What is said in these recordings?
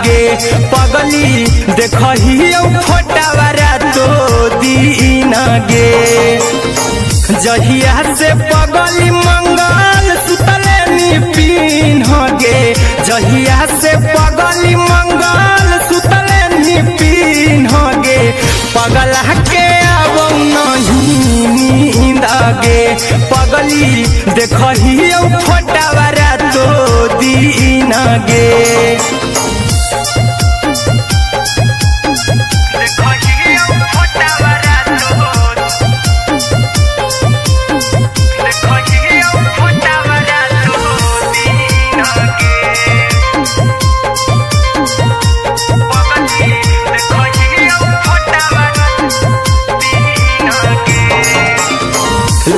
गे पगली देखही फोटावारा तो दीन गे जहिया से पगली मंगल सुतले निपिन गे जहिया से पगली मंगल सुतले निपिन गे पगला के अब नहीं नींद गे पगली देखही फोटावारा तो दीन गे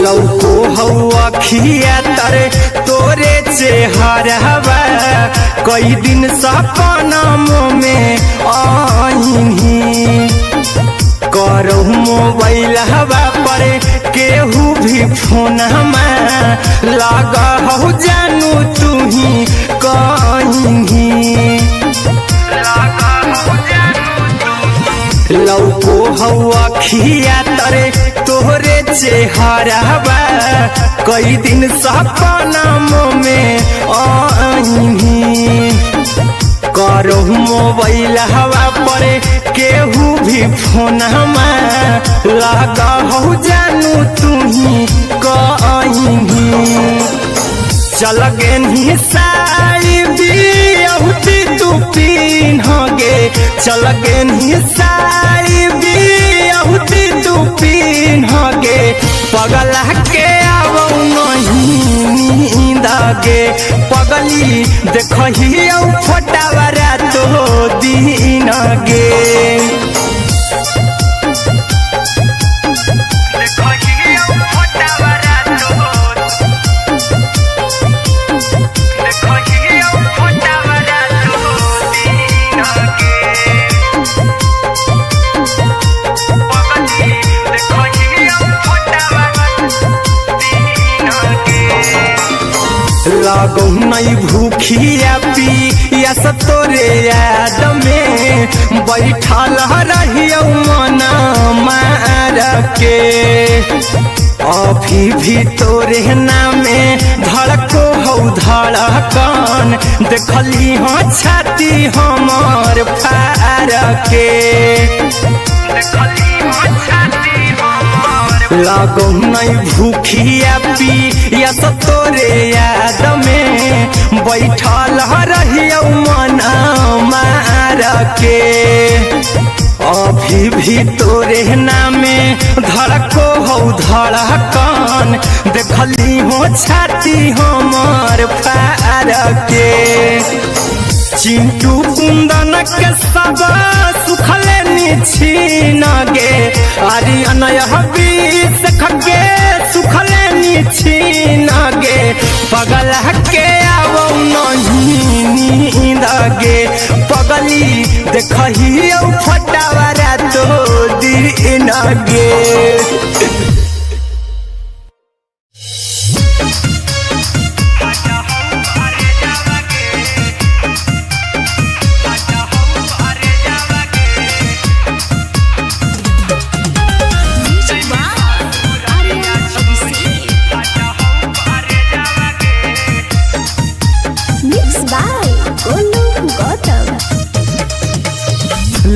लौको हवा खिया तरे तोरे चेहरवा कई दिन सपनम में आईनी करो मोबाइल हवा पर केहू भी फोन लगा हो जानू तू ही कहीं लौको हवा खिया तरे तोहरे चेहरवा कई दिन सपनम में आईनी करो मोबाइल हवा पर केहू भी फोन लगा हो जानू तू ही कहीं चल गे साड़ी बियहुती तू पीन गे चल गे साड़ी बियहुती तू पीन गे पगला के अब नहीं नींद गे पगली देखही फोटावारा तो दीन गे लागो नहीं भूखिया पिया तोरे याद में बैठल रहियो मन मार के अभी भी तोरे नामे धड़को हो धड़कन देखली हाँ छाती हमर फार के लागो नहीं भूखिया पिया तोरे याद में बैठल रहियो मन मार के अभी भी तोरे नामे धड़को हो धड़कन देखली हो छाती हमर फार के चिंटू कुंदन के सब सुखले निछीन गे आर्यन हबीस खगे सुखले निछीन गे पगला के अब नहीं नींद गे पगली देखही फोटावारा तो दीन गे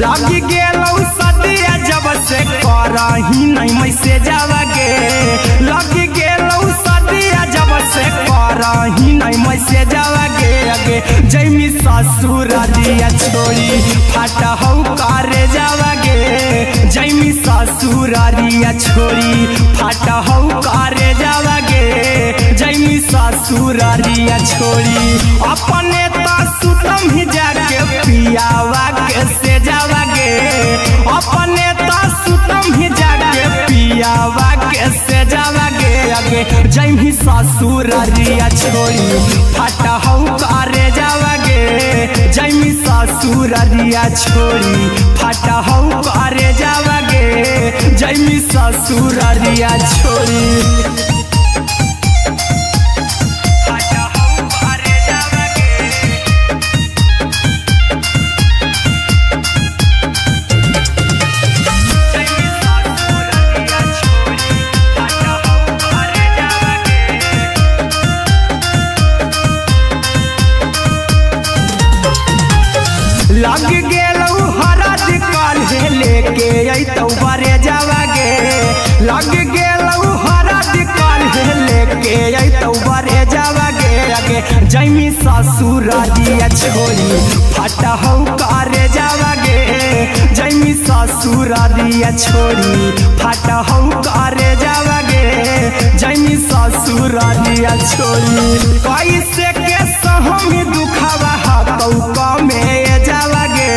लगी गेलौ सदिया जब से करही नहीं मैसेजवा गे लगी गेलौ सदिया जब से करही नहीं मैसेजवा गे अगे जैमी ससुरारिया छोड़ी फाटा हौ करे जावा गे जैमी ससुरारिया छोड़ी फाटा हौ करे जावा गे जैमी ससुरारिया छोड़ी अपने तो सुतम ही जाके पियावा के से जावा गे अपने तो सुतम ही जाके पियावा के से जावा गे अगे जैमी ससुरारिया छोड़ी फाटा हौ करे जावा गे जैमी ससुरारिया छोड़ी फाटा हौ करे जावा गे जैमी ससुरारिया छोड़ी लेके अइतौ बरे जावागे लग गेलौ हरद काल्हे लेके अइतौ बरे जावागे आगे जैमी ससुरारिया छोरी फटहौ करे जावागे जैमी ससुरारिया छोरी फटहौ करे जावागे जैमी ससुरारिया छोरी कैसे के सहमी दुखावा हकौ कमे जावागे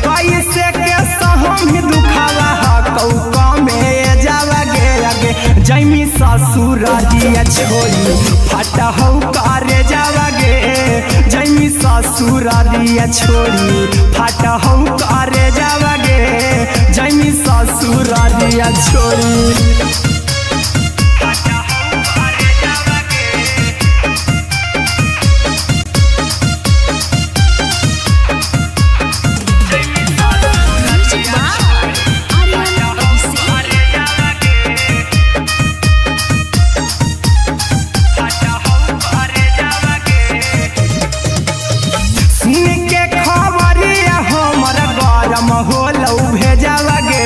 कैसे के सहमी दुखावा हकौ कमे जावागे आगे जैमी ससुरारिया छोरी फटहौ करे जावागे जैमी ससुरारिया छोरी फटहौ करे जावागे जैमी ससुरारिया छोरी होलौ भेजावागे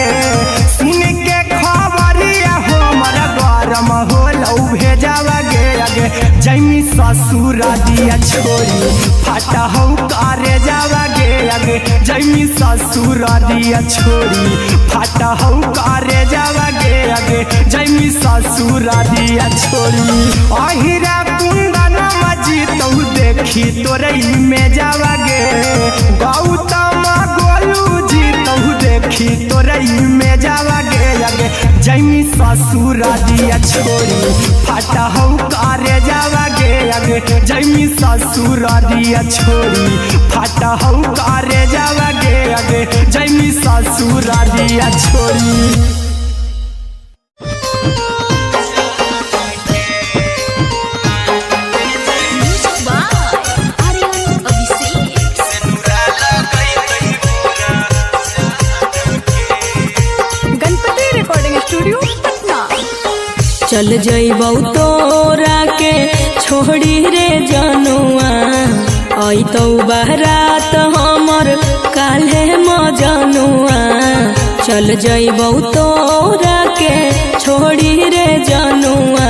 सुन के खबरिया हमर गरम होलौ भेजावागे आगे जैमी ससुरारिया छोरी फटहौ करे जावागे आगे जैमी ससुरारिया छोरी फटहौ करे जावागे आगे जैमी ससुरारिया छोरी अहिरा कुंदन मजीतौ देखी तोरई में जावागे गौतम देखी तोरई में जावागे आगे जैमी ससुरारिया छोरी फटहौ करे जावागे आगे जैमी ससुरारिया छोरी फटहौ करे जावागे आगे जैमी ससुरारिया छोरी चल जइबौ तोरा के छोड़ी रे जनुआ अइतौ बारात हमर काल्हे मजनुआ चल जइबौ तोरा के छोड़ी रे जनुआ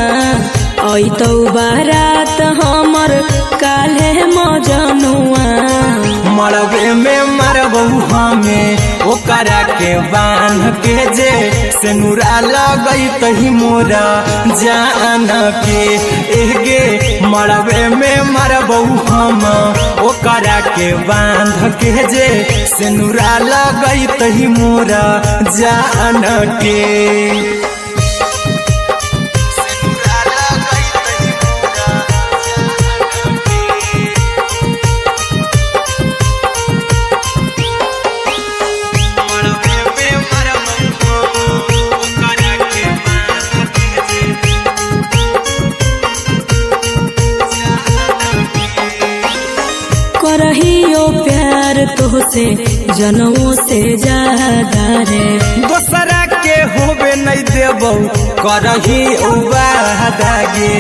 अइतौ बारात हमर काल्हे मजनुआ मरबे में मरबौ हमें ओकरा के बांध के जे सेनुरा लगैतहि मोरा जान के एगे मरबे में मरबौ हम ओकरा के बांध के जे सेनुरा लगैतहि मोरा जान के करहियो प्यार तोहसे जनमों से ज्यादा रे दोसरा के होबे नहीं देबौ करही वादागे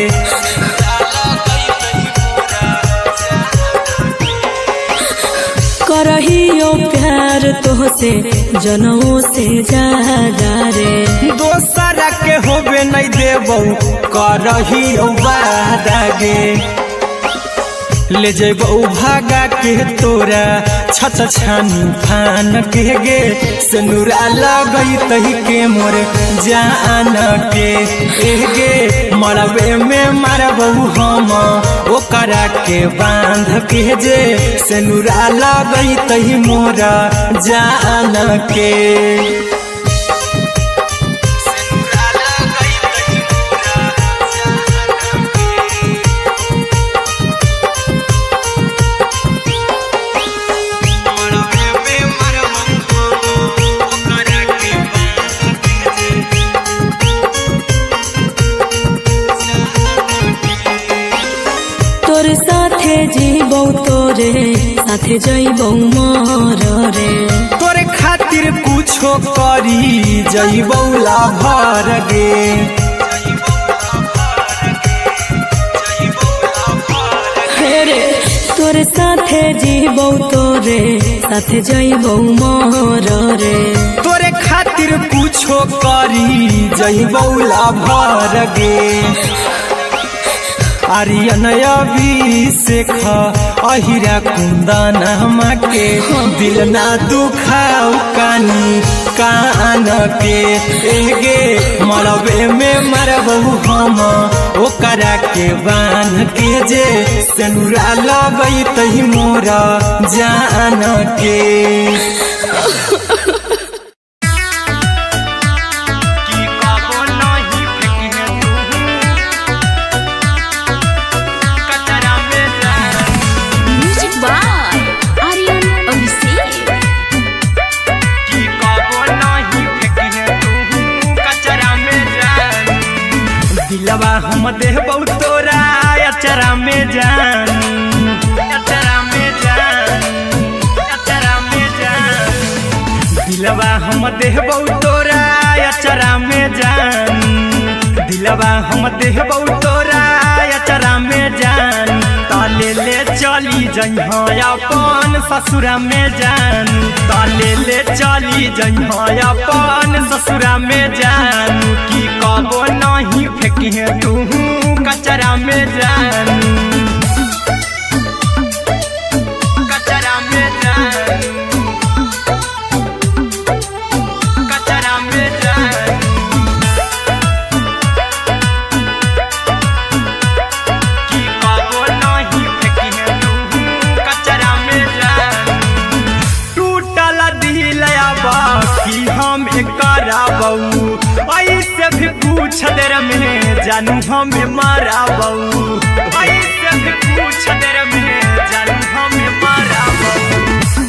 करहियो प्यार तोहसे जनमों से ज्यादा रे दोसरा के होबे नहीं देबौ करही वादागे ले जेबौ भागा के तोरा छछ छानी फान के गे सेनुरा लगैतहि के मोर जान के एगे मरबे में मरबौ हम ओकरा के बांध के जे सेनुरा लगैतहि मोरा जान के तोरे साथे जीबौ तोरे साथे जइबौ मोर रे तोरे खातिर कुछो करी जइबौ लाभर गे रे तोरे साथे जीबौ तोरे साथे जइबौ मोर रे कुछो करी जइबौला भर गे आर्यन अभिषेक अहिरा कुंदन के दिल ना दुखाऊ कानी कान के एगे मरबे में मरबहू हम ओकरा के बान के जे सेनुरा लगई तही मोरा जान के दिलवा हम देबौ तोरा अचरा में जान अचरा में जान अचरा में जान दिलवा हम देबौ तोरा अचरा में जान दिलवा हम देबौ तोरा अचरा में जान ताले ले चली जइहा अपन ससुरा में जान ताले ले चली जइहा अपन ससुरा में जान की कबो नहीं फेंके तू कचरा में जान कचरा में जान कचरा में जान की कबो नहीं फेंके तू कचरा में जान टूटल दिल बाकी हम कराबू ऐसे भी पूछ देर में जानू हमें माराबू ऐसे भी पूछ देर में जानू हमें माराबू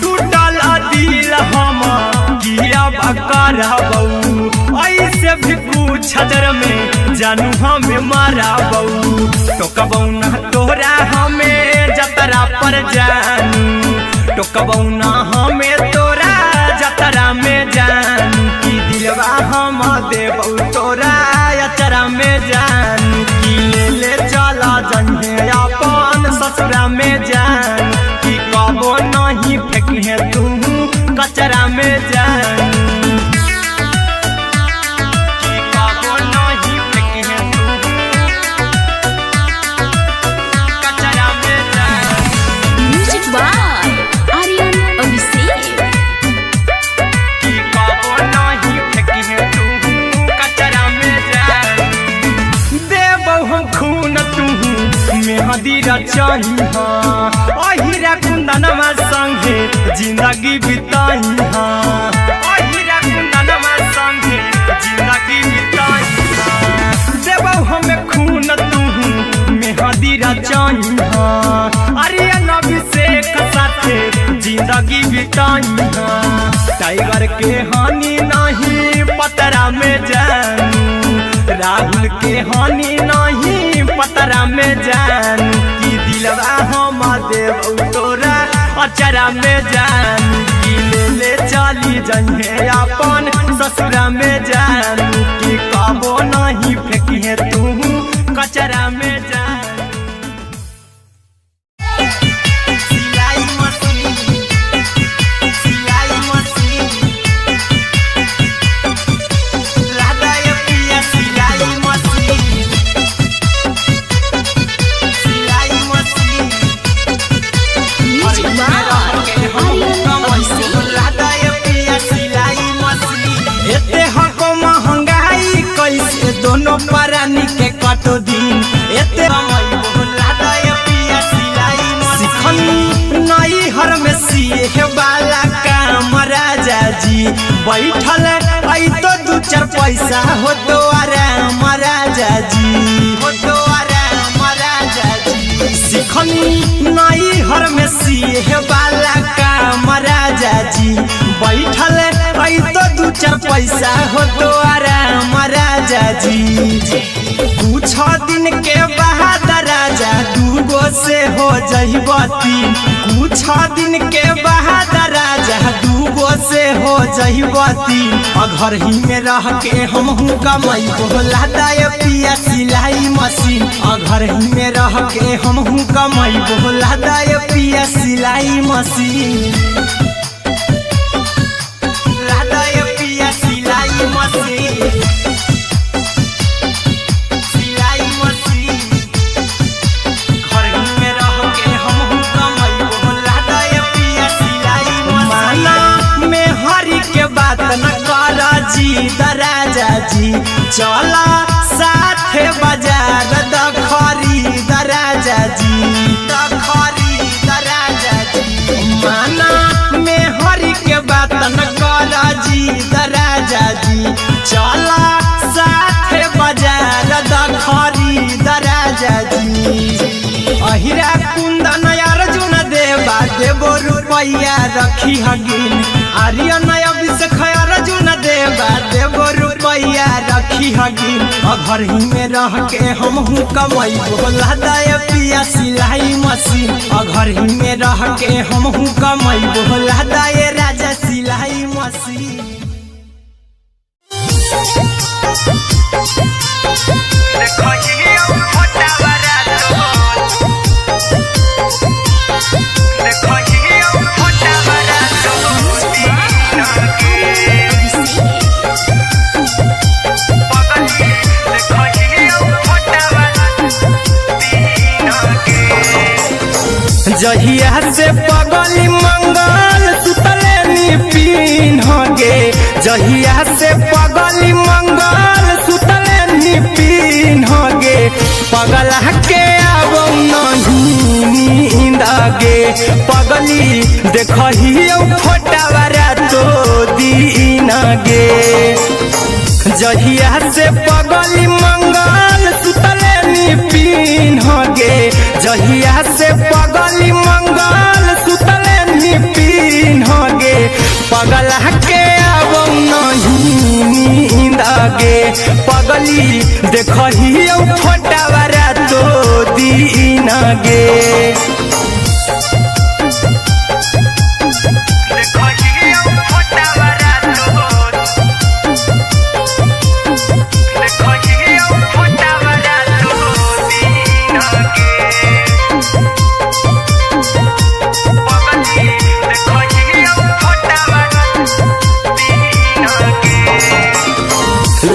टूटल दिल हम किया कराबू ऐसे भी पूछ देर में जानू हमें माराबू टोकबौ ना तोरा हमें जतरा पर जानू टोकबौ ना हमें तोरा जतरा में जानू की दिलवा हम देबौ तोरा अचरा में जान की ले चला जन्हे अपन ससुरा में जान की कबो नहीं फेंके तू कचरा में जान की कबो नहीं फेंके तू कचरा में जान म्यूजिक बाय आर्यन अभिषेक की कबो नहीं फेंके तू कचरा में जान देबौ हम खून तू मेहदी रचही अहिरा कुंदनमा संगे जिंदगी बिताई अहिरा कुंदनमा संगे जिंदगी बिताई देबौ हमें खून तू मेहदी रचही आर्यन अभिषेक साथे जिंदगी बिताई टाइगर के हानि नहीं पतरा में जानू राहुल के हानि नहीं पतरा में जान की दिलवा हम देबौ तोरा अचरा में जान की ले चली जइहे अपन ससुरा में जान की कबो नहीं फेंके तू कचरा में जान सिलाई मशीन सिलाई मशीन राधा ये पिया सिलाई मशीन सिलाई machine music by Aryan Abhishek राधा ये पिया सिलाई मशीन एते हको महंगाई कैसे दोनों परानी के कटो दिन एते राधा ये पिया सिलाई मशीन नई हर में सिए वाला काम राजा जी बैठल आई तो दू चार पैसा हो तो आराम राजा जी हो तो आराम राजा जी सिखनी नई हर में सिए वाला काम राजा जी बैठल आई तो दू चार पैसा हो तो आराम राजा जी कुछ दिन के बाद राजा दूगो से हो जहिबती कुछ दिन के बाद राजा दूगो से हो जहिबती घर ही में रह के हमहू कमाई बोला दाय पिया सिलाई मशीन घर ही में रह के हमहू कमाई बोला दाय पिया सिलाई मशीन राधा ये पिया सिलाई मशीन खरीद राजा जी चला साथे बाजार द खरीद राजा जी द खरीद राजा जी माना में हरि के बात न कर जी द राजा जी चला साथे बाजार द खरीद राजा जी अहिरा कुंदन अर्जुन देवा देवो रुपया रखी हगिन आर्यन अभिषेक अर्जुन देवा देवो रुपया रखी हगिन घर ही में रह के हमहू कमाई बोला दे पिया सिलाई मशीन घर ही में रह के हमहू कमाई बोला दे राजा सिलाई मशीन जहिया से पगली मंगल सुतले निपिन गे जहिया से पगली मंगल सुतले निपिन गे पगला के आवो नहीं नींद गे पगली देखही फोटावारा तो दीन गे जहिया से पगली मंगल सुतले निपिन गे जहिया से पगली मंगल सुतले निपिन गे पगला के आवो नहीं नींद गे पगली देखही फोटावारा तो दीन गे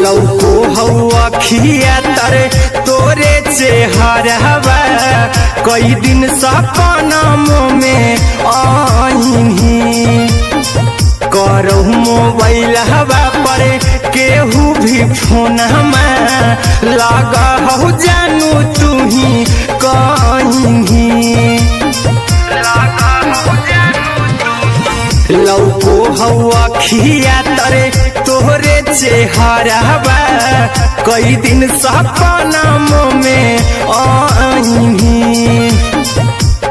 लौको हवा खिया तरे तोरे चेहरवा कई दिन सपनमो में आईनी करो मोबाइल हवा पर केहू भी फोन लगा हो जानू तू ही कहीं लौको हवा खिया तरे तोहरे चेहरवा कई दिन सपनमो में आईनी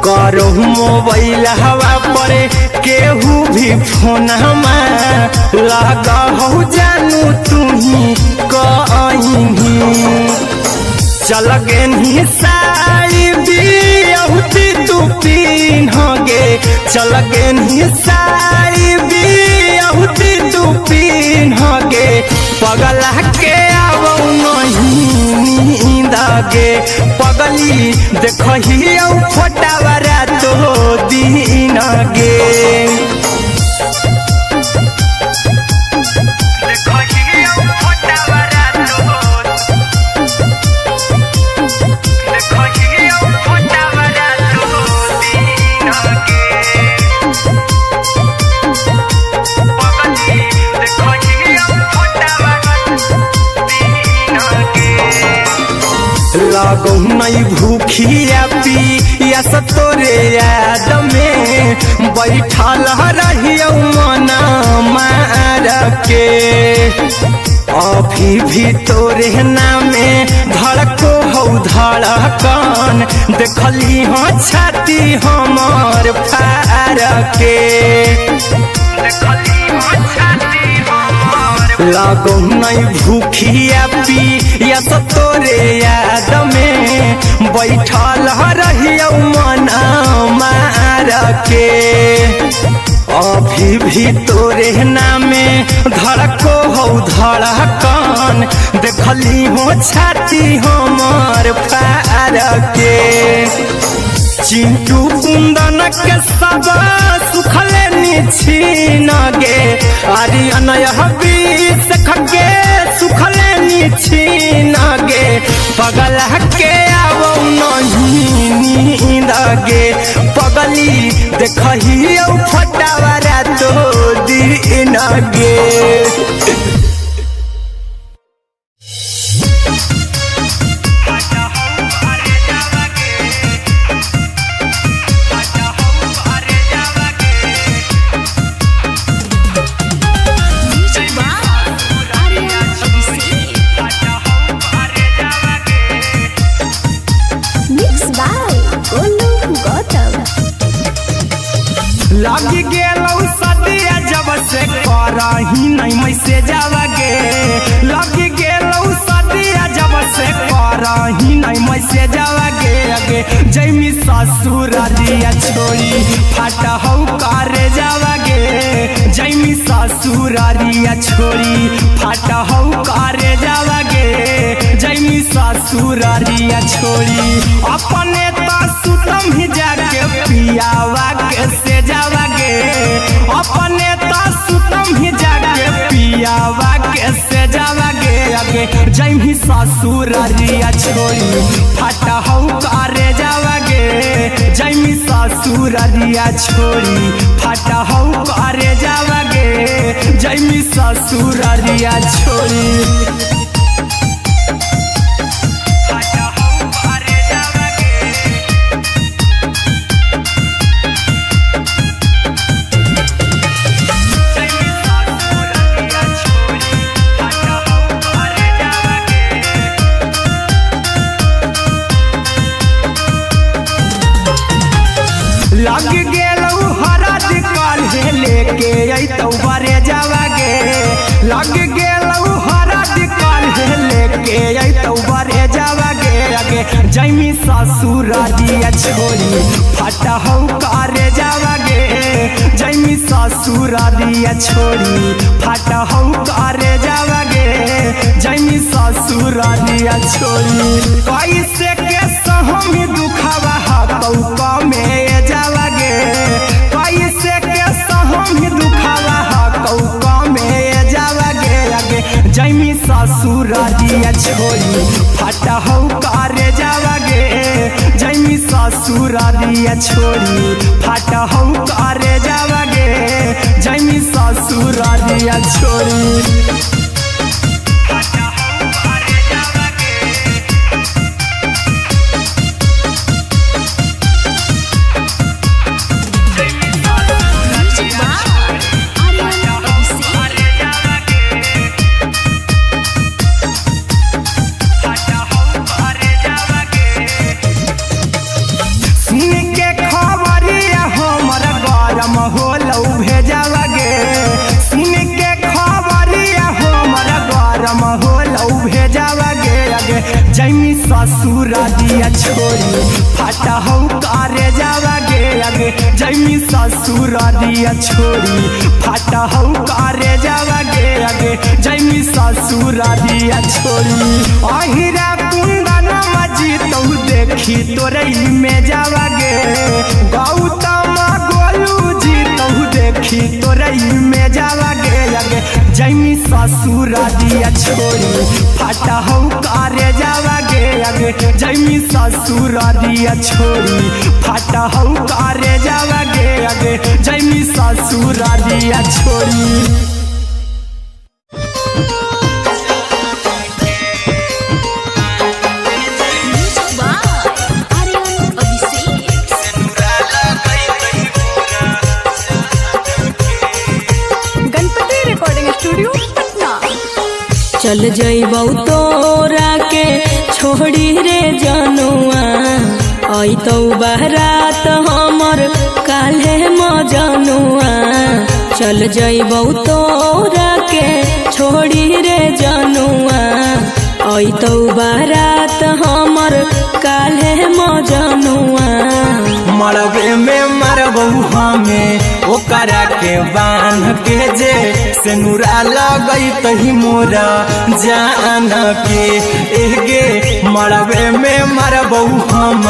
करो मोबाइल हवा पर केहू भी फोन लगा हो जानू तू ही कहीं चल गे साड़ी बिहुती तू पीन गे चल गे साड़ी बिहुती तू पीन गे पगला के आवो नहीं नींद गे पगली देखही फोटावारा तो दीन गे लागो नहीं भूखिया पिया तोरे याद में बैठल रहियो मना मार के अभी भी तोरे नामे धड़को हो धड़कन देखली हाँ छाती हमार फार के लागो नहीं भूखिया पिया तोरे याद में बैठल रहियो मना मार के अभी भी तोरे नामे धड़को हो धड़कन देखली हो छाती हमार फार के चिंटू कुंदन के सब सुखले निछीन गे आर्यन अभिषेक के सुखले निछीन गे पगला के आवो नहीं नींद गे पगली देखही फोटावारा तो दीन गे। गेलौ सदिया जब से करही नहीं मैसेजवा गे लग गेलौ सदिया जब से करही नहीं मैसेजवा गे अगे जैमी ससुरारिया छोड़ी फाटा हौ करे जावा गे जैमी ससुरारिया छोड़ी फाटा हौ करे जावा गे जैमी ससुरारिया छोड़ी अपने तो सुतम ही जाके पियावा के से जावा गे अपने तो सुतम ही जाके पियावा के से जावा गे अगे जैमी ससुरारिया छोड़ी फाटा हौ करे जावा गे जैमी ससुरारिया छोड़ी फाटा हौ करे जावा गे जैमी ससुरारिया छोड़ी लग गेलौ हरद काल्हे लेके अइतौ बरे जावा गे लग गेलौ हरद काल्हे लेके अइतौ बरे जावा गे अगे जैमी ससुरारिया छोड़ी फाटा हौ करे जावा गे जैमी ससुरारिया छोड़ी फाटा हौ करे जावा गे जैमी ससुरारिया छोड़ी कैसे के सहम दुखवा हतौ कमे जावा गे कैसे के सहम दुखवा हतौ कमे जावा गे अगे जैमी ससुरारिया छोड़ी फाटा हौ करे जावा गे जैमी ससुरारिया छोड़ी फाटा हौ करे जावा गे जैमी ससुरारिया छोड़ी जैमी ससुरारिया छोड़ी फाटा हौ करे जावा गे अगे जैमी ससुरारिया छोड़ी फाटा हौ करे जावा गे अगे जैमी ससुरारिया छोड़ी अहिरा कुंदन मजी तौ देखी तोरई में जावा गे गौतम गोलू जी तौ देखी तोरई में जावा गे अगे जैमी ससुरारिया छोड़ी फाटा हौ करे जावा गे अगे जैमी ससुरारिया छोड़ी फाटा हौ करे जावा गे अगे जैमी ससुरारिया छोड़ी चल जइबौ तोरा के छोड़ी रे जनुआ अइतौ बारात हमर काल्हे मजनुआ चल जइबौ तोरा के छोड़ी रे जनुआ अइतौ बारात हमर काल्हे मजनुआ मरबे में मरबौ हमें ओकरा के बांध के जे सेनुरा लगई तही मोरा जान के एगे मरबे में मरबौ हम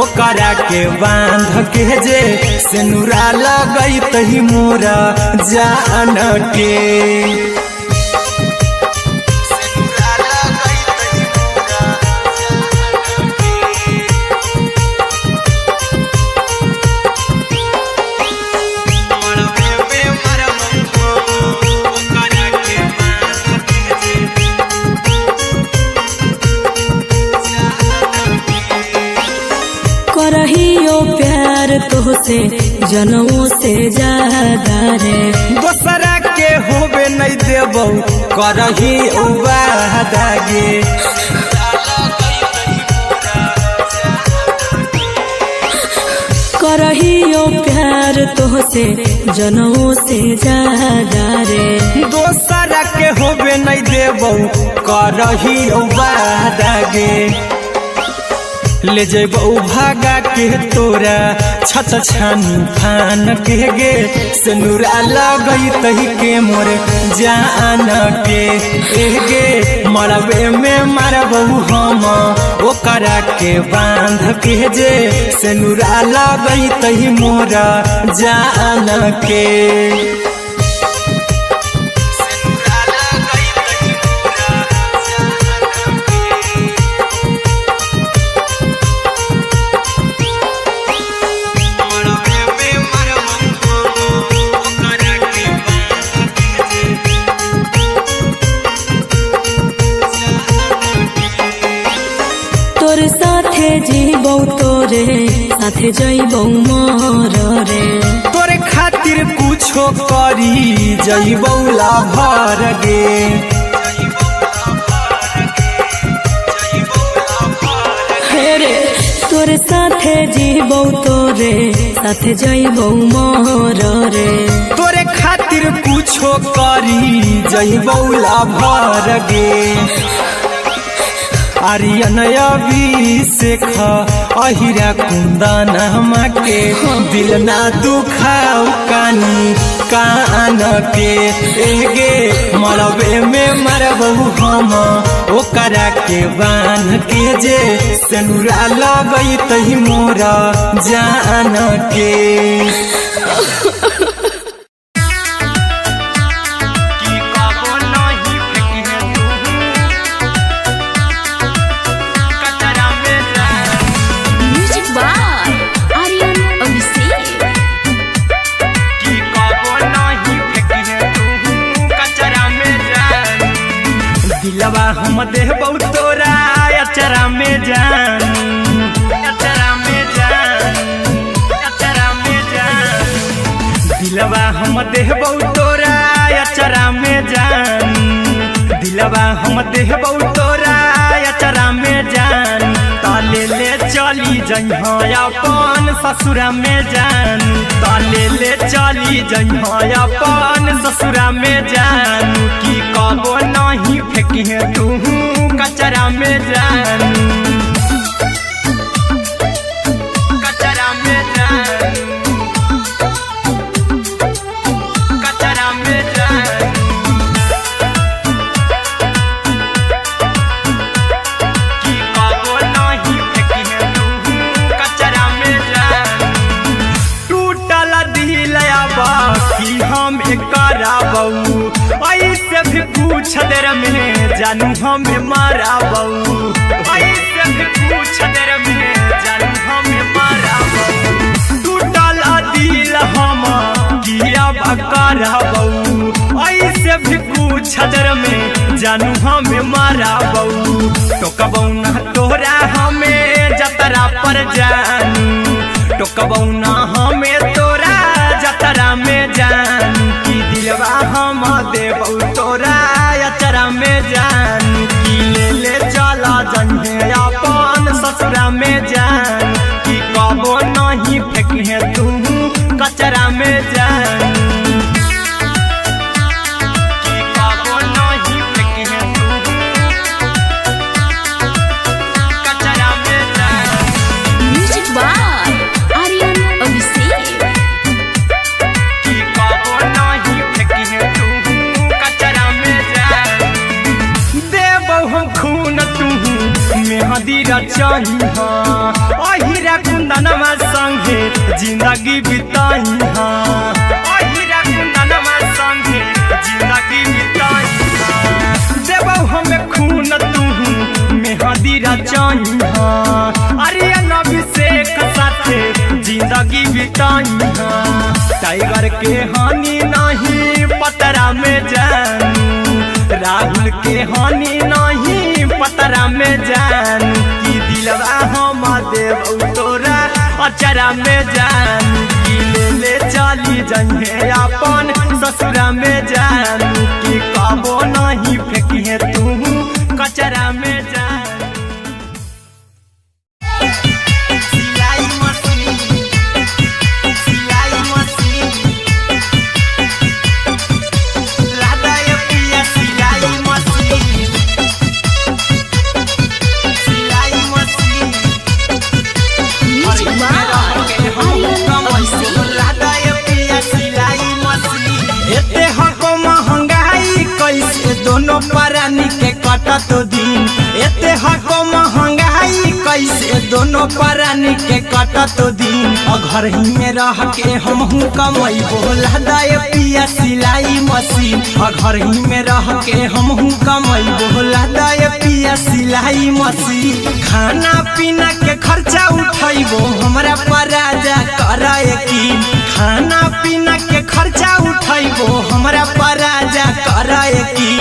ओकरा के बांध के जे सेनुरा लगई तही मोरा जान के करहियो प्यार तोहसे जनमों से ज्यादा रे दोसरा के होबे नहीं देबौ करही वादा गे करहियो प्यार तोहसे जनमों से ज्यादा रे। दोसरा के होबे नहीं देबो करहियो वादा गे। ले जेबो भागा के तोरा छत छानी फान के गे। सिनुरा लगई तही के मोर जान के गे। मरबे में मारबो हम ओकरा के बांध के जे। सिनुरा लगई तही मोर जान के। तोरे साथे जीबौ तोरे साथे जइबौ मर रे। तोरे खातिर कुछो करी जइबौ लाभर गे। हेरे तोरे साथे जीबौ तोरे साथे जइबौ मर रे। तोरे खातिर कुछो करी जइबौ लाभर गे। आर्यन अभिषेक अहिरा कुंदन के दिल ना दुखाऊ कानी कान के गे। मरबे में मरबो हम ओकरा के बांध के जे। सिनुरा लगई तही मोर जान के। दिलवा हम देबौ तोरा अचरा में जान। अचरा में जान। अचरा में जान। दिलवा हम देबौ तोरा अचरा में जान। दिलवा हम देबौ तोरा अचरा में जान। ताले ले चली जइहा अपन ससुरा में जान। ताले ले चली जइहा अपन ससुरा में जान। की कबो नहीं फेंकिहे तू कचरा में जान। कचरा में जान। कचरा में जान। की कबो नहीं फेंकिहे तू कचरा में जान। टूटल दिल आबा की हम कराबौ। ऐसे भी पूछ देर में जानू हमें माराबौ। ऐसे भी पूछ देर में जानू हमें माराबौ। टूटल दिल हम किया कराबौ। ऐसे भी पूछ देर में जानू हमें माराबौ। टोकबौ ना तोरा हमें जतरा पर जानू। टोकबौ ना हमें तोरा जतरा में जानू। की दिलवा हम देबौ तोरा अचरा में जान। की ले ले चला जइहे अपन ससुरा में जान। की कबो नहीं फेंकिहे तू कचरा में जान। की कबो नहीं फेंकिहे तू कचरा में जान। Music by Aryan Abhishek. की कबो नहीं फेंकिहे तू कचरा में जान। देबौ हम खून तू मेहंदी रचइहा। अहिरा कुंदनमा संगे जिंदगी बिताइहा। अहिरा कुंदनमा संगे जिंदगी बिताइहा। देबौ हमें खून तू मेहंदी रचइहा। आर्यन अभिषेक साथे जिंदगी बिताइहा। टाइगर के हानि नहीं पतरा में जानू। राहुल के हानि नहीं पतरा में जानू। की दिलवा हम देबौ तोरा अचरा में जानू। की ले ले चली जइहे अपन ससुरा में जानू। की कबो नहीं फेंकिहे तू कचरा में जानू। सिलाई मशीन घटतो दिन एते हको महंगाई कैसे दोनों प्राणी के कटतो दिन घर ही में रह के हमहू कमाई बोला दाए पिया सिलाई मशीन घर ही में रह के हमहू कमाई बोला दाए पिया सिलाई मशीन खाना पीना के खर्चा उठाइबो हमरा पराजा कराए की खाना पीना के खर्चा उठाइबो हमरा पराजा कराए की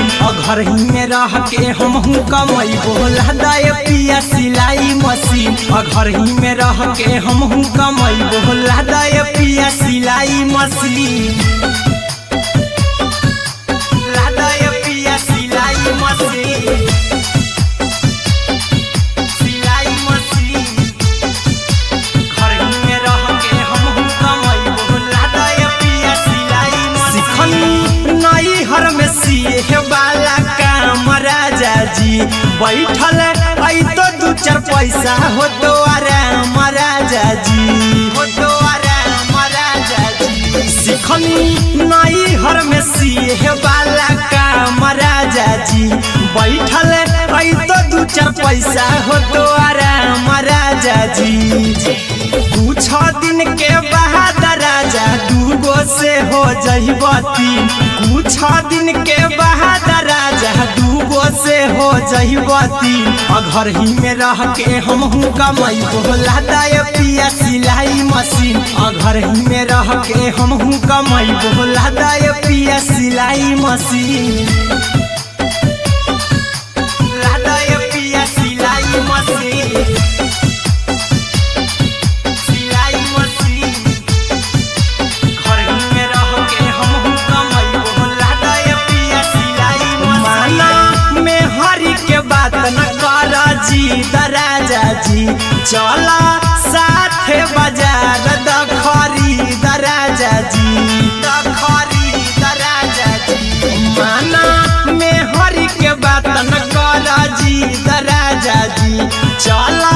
घर ही में रह के हमहू कमाई बोला दाए पिया सिलाई मशीन घर ही में रह के हमहू कमाई बोला दाए पिया सिलाई मशीन लादाए पिया सिलाई मशीन सिलाई मशीन घर ही में रह के हमहू कमाई बोला दाए पिया सिलाई मशीन नई हर में सिए वाला काम राजा जी बैठल आई तो दू चार पैसा हो तो आराम राजा जी हो तो आराम राजा जी सिखनी नई हर में सिए वाला काम राजा जी बैठल आई तो दू चार पैसा हो तो आराम राजा जी कुछ दिन के बाद राजा दूगो से हो जइब तीन कुछ दिन के बाद राजा दूगो से हो जइब तीन घर ही में रह के हमहू कमाई बोला दाए पिया सिलाई मशीन घर ही में रह के हमहू कमाई बोला दाए पिया सिलाई मशीन लादाए पिया सिलाई मशीन सिलाई मशीन घर ही में रह के हमहू कमाई बोला दाए पिया सिलाई मशीन माना में हरी के बात न कर जी दराजा जी चला साथे बाजार दखरी दराजा जी दखरी दराजा जी माना में हरी के बात न कर जी दराजा जी चला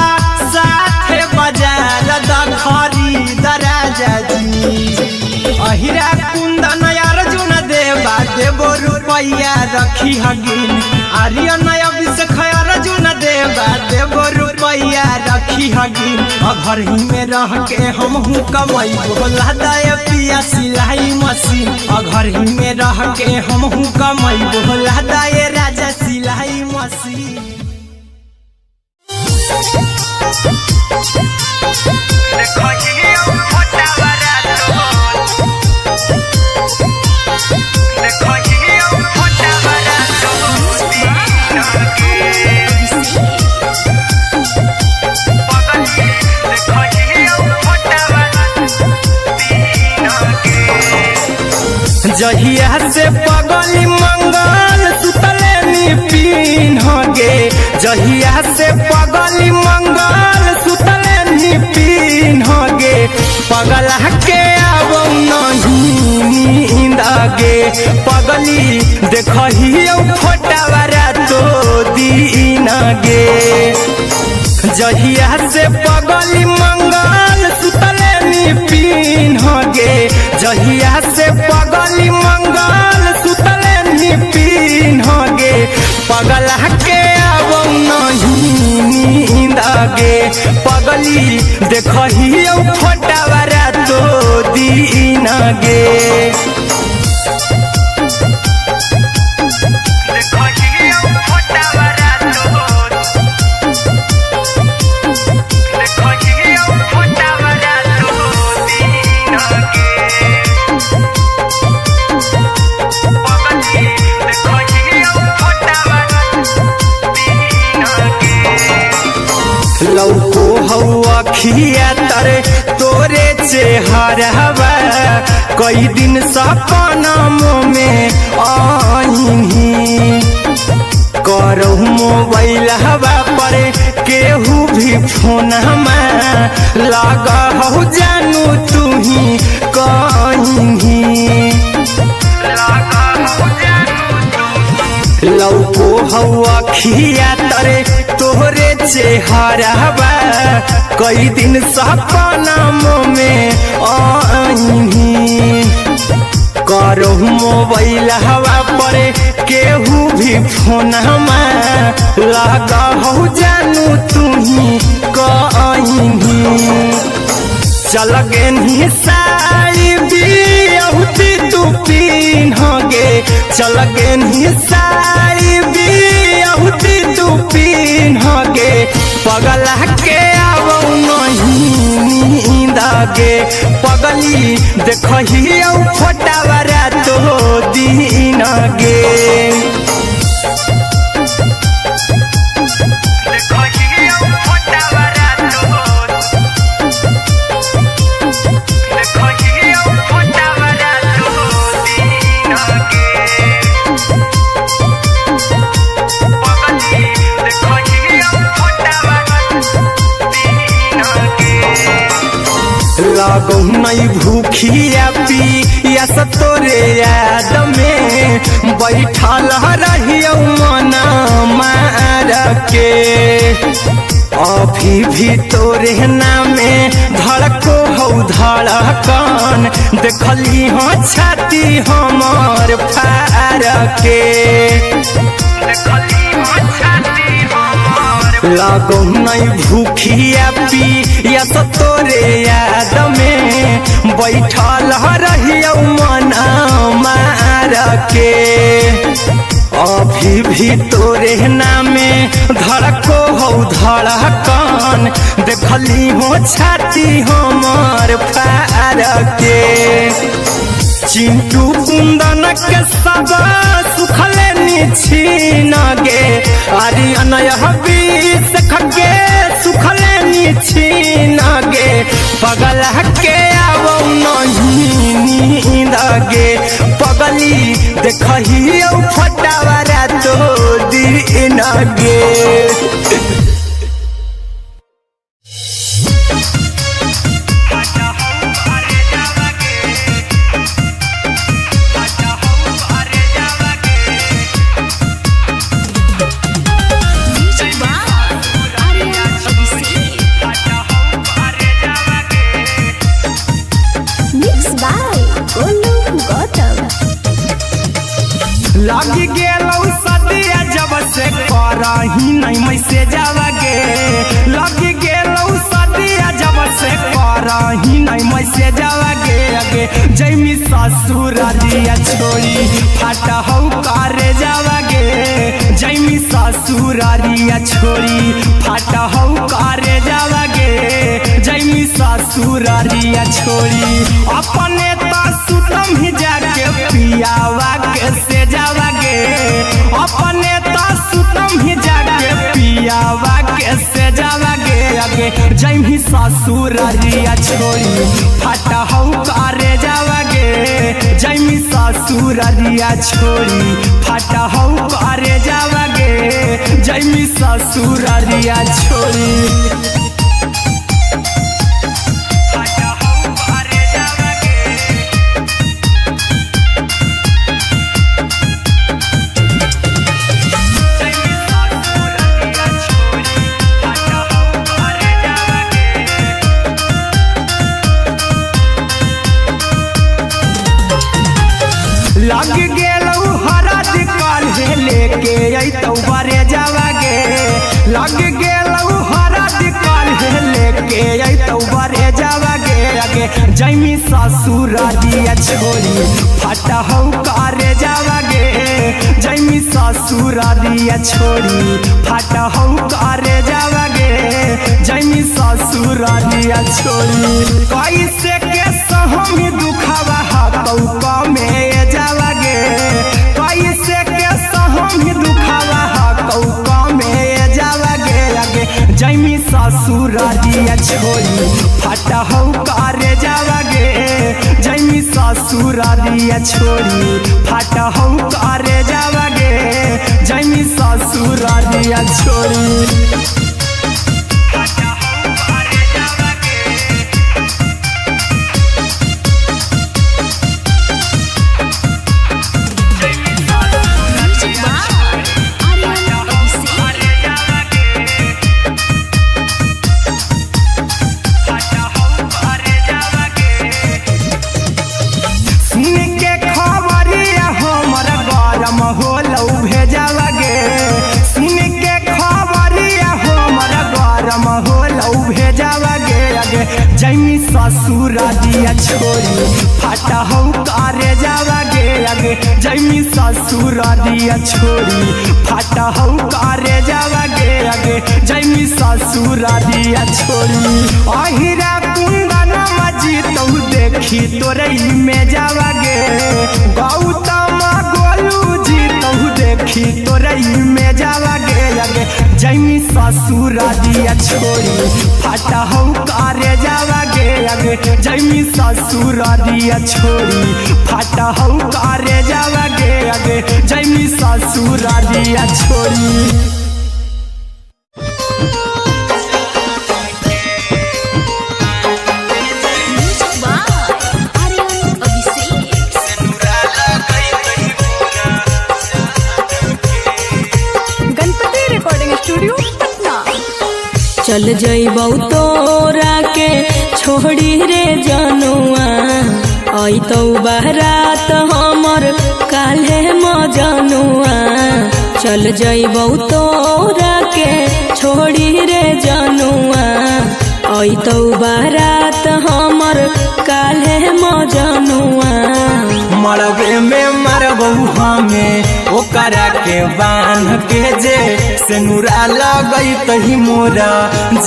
साथे बाजार दखरी दराजा जी अहिरा कुंदन अर्जुन देवा देबो रुपया रखी हगिन आर्यन अभिषेक अर्जुन देवा देबो रुपया रखी हगिन घर ही में रह के हमहू कमाई बोला दाए पिया सिलाई मशीन घर ही में रह के हमहू कमाई बोला दाए राजा सिलाई मशीन जहिया से पगली मंगल सुतले निपिन गे जहिया से पगली मंगल सुतले निपिन गे पगला के आवो नहीं नींद गे पगली देखहियो फोटावारा तो दीन गे जहिया से पगली मंगल सुतले निपिन गे जहिया से पगली मंगल सुतले निपिन गे पगला के आवो नहीं नींद गे पगली देखहियो फोटावारा तो दीन गे लौको हवा खिया तरे तोरे चेहरवा कई दिन सपनमो में आईनी करो मोबाइल हवा पर केहू भी फोन लगा हो जानू तू ही कहीं लौको हवा खिया तरे तोहरे चेहरवा कई दिन सपनमो में आईनी करो मोबाइल हवा पर केहू भी फोन लगा हो जानू तुम्ही कहीं चल गे साड़ी बिहुती तू पिन्हगे चल गे साड़ी बिहुती तू पिन्हगे पगला के आवो नहीं नींद गे पगली देखही फोटावरा तो दिन गे लागो नहीं भूखिया पिया तोरे याद में बैठल रहियो मना मार के अभी भी तोरे नामे धड़को हो धड़कन देखली हो छाती हमर फार के लागो नहीं भूखिया पिया तोरे याद में बैठल रहियो मना मार के अभी भी तोरे नामे धड़को हो धड़कन देखली हो छाती हमर फार के चिंटू कुंदन के सब सुखले निछीन गे आर्यन बीस खगे सुखले निछीन गे पगला के आवो नहीं नींद गे पगली देखही फटावरा तो दिन गे लग गेलौ सदिया जब से करही नहीं मैसेज गे लग गेलौ सदिया जब से करही नहीं मैसेज गे अगे जैमी ससुरारिया छोड़ी फाटा हौ करे जावा गे जैमी ससुरारिया छोड़ी फाटा हौ करे जावा गे जैमी ससुरारिया छोड़ी अपने तो सुतम ही जाके पियावा के से जावा गे अपने तो सुतम ही जाके पियावा के से जावा गे अगे जैमी ससुरारिया छोड़ी फाटा हौ करे जावा गे जैमी ससुरारिया छोड़ी फाटा हौ करे जावा गे जैमी ससुरारिया छोड़ी लग गेलौ हरद काल्हे लेके अइतौ बरे जावा गे लग गेलौ हरद काल्हे लेके अइतौ बरे जावा गे अगे जैमी ससुरारिया छोड़ी फाटा हौ करे जावा गे जैमी ससुरारिया छोड़ी फाटा हौ करे जावा गे जैमी ससुरारिया छोड़ी कैसे के सहमी दुखावा हतौ कमे जावा गे कैसे के सहमी दुखावा हतौ कमे जावा गे अगे जैमी ससुरारिया छोड़ी फाटा हौ करे जावा गे जैमी ससुरारिया छोड़ी फाटा हौ करे जावा गे जैमी ससुरारिया छोड़ी सुन के खबर जैमी ससुर दिया छोड़ी फाटा हो करे जावा गे आगे जैमी ससुर दिया छोड़ी फाटा हो करे जावा गे आगे जैमी ससुर दिया छोड़ी अहिरा कुंदन मजी तो देखी तोरे में जावा गे गौतम गोलू जी तो देखी तोरे में जावा गे आगे जैमी ससुर दिया छोड़ी फाटा हो करे जावा गे आगे जैमी ससुर दिया छोड़ी फाटा हो करे जावा गे आगे जैमी ससुर दिया छोड़ी। चल जइबौ तोरा के छोड़ी रे जनुआ अइतौ बारात हमर काल्हे मजनुआ चल जइबौ तोरा के छोड़ी रे जनुआ अइतौ बारात हमर काल्हे मजनुआ मरबे में मरबौ हमें ओकरा के बांध के जे सेनुरा लगई तही मोरा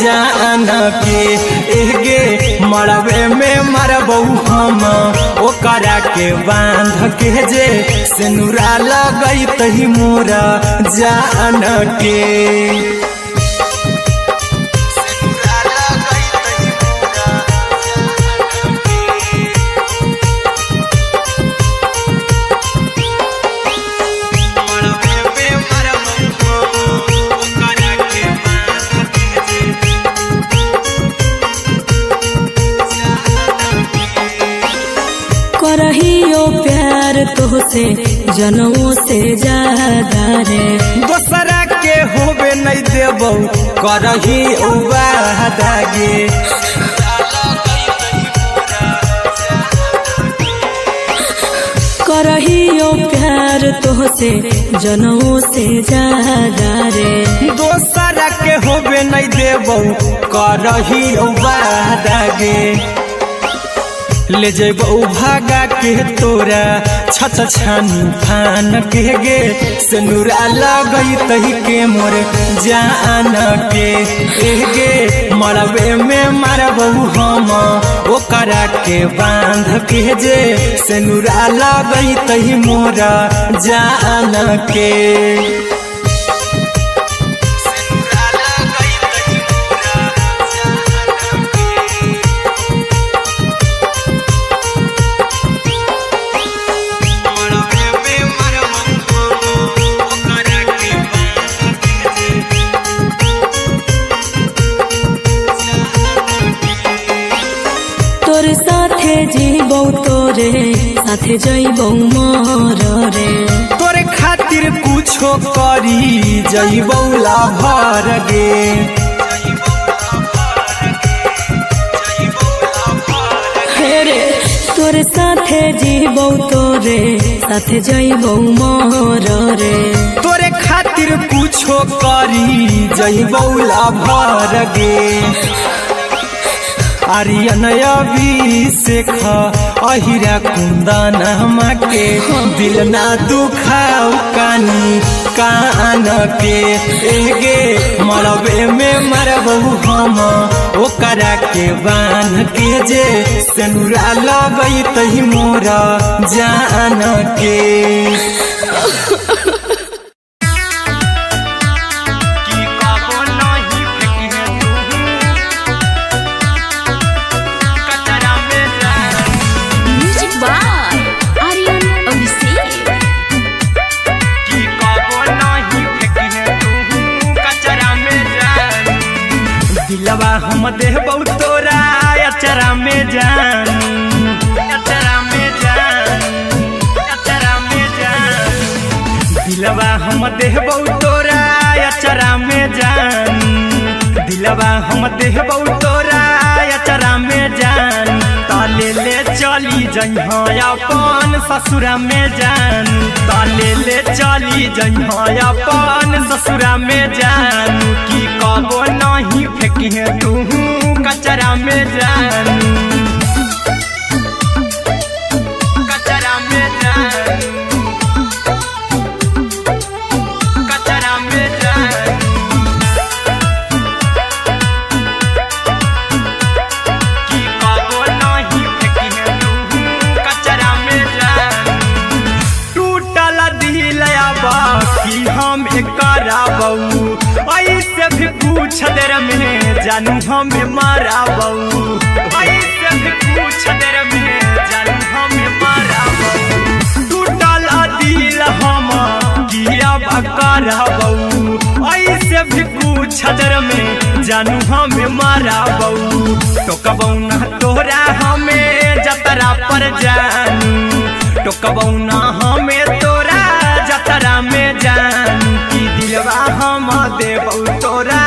जान के एगे मरबे में मरबौ हम ओकरा के बांध के जे सेनुरा लगई तही मोरा जान के करहियो प्यार तोहसे जनमों से ज्यादा रे दोसरा के होबे नहीं देबौ करही वादा गे करहियो प्यार तोहसे जनमों से ज्यादा रे दोसरा के होबे नहीं देबौ करही वादा गे ले जेबौ भागा के तोरा छत छानी फान के गे सेनुरा लगई तही के मोर जान के गे मरबे में मरबौ हम ओकरा के बांध के जे सेनुरा लगई तही मोरा जान के तोरे साथे जीबौ तोरे साथे जइबौ मर रे तोरे खातिर कुछो करी जइबौ लाभर गे हेरे तोरे साथे जीबौ तोरे साथे जइबौ मर रे तोरे खातिर कुछो करी जइबौ लाभर गे आर्यन अभिषेक अहिरा कुंदन के दिल ना दुखाऊ कानी कान के एगे मरबे में मरबौ हम ओकरा के बांध के जे सेनुरा लगई तही मोरा जान के दिलवा हम देबौ तोरा अचरा में जान अचरा में जान अचरा में जान दिलवा हम देबौ तोरा अचरा में जान दिलवा हम देबौ तोरा कचरा में जान ताले ले चली जइहा अपन ससुरा में जान ताले ले चली जइहा अपन ससुरा में जान की कबो नहीं फेंकिहे तू कचरा में जान कचरा में जान कचरा में जान की कबो नहीं फेंकिहे तू कचरा में जान टूटल दिल आबा कि हम कराबू ऐसे भी पूछ देर में जानू हमें माराबू ऐसे भी पूछ देर में जानू हमें माराबू टूटल दिल हम किया कराबू ऐसे भी पूछ देर में जानू हमें माराबू टोकबौ ना तोरा हमें जतरा पर जानू टोकबौ ना हमें तोरा जतरा में जान की दिलवा हम देबौ तोरा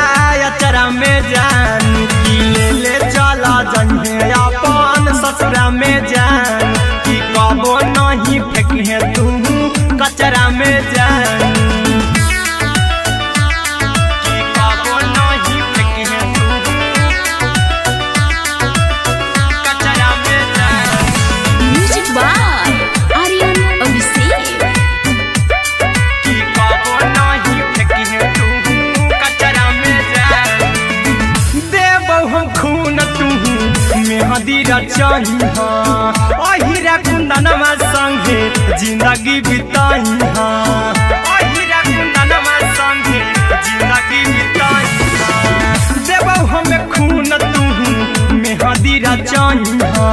अचरा में जान की ले चला जइहे अपन ससुरा में जान की कबो नहीं फेंकिहे तू कचरा में जान की कबो नहीं फेंकिहे तू कचरा में जान म्यूजिक बाय आर्यन अभिषेक की कबो नहीं फेंकिहे तू कचरा में जान देबौ हम खून तू मेहंदी रचइहा अहिरा कुंदनमा संगे जिंदगी बिताइहा अहिरा कुंदनमा संगे जिंदगी बिताइहा देबौ हम खून तू मेहंदी रचइहा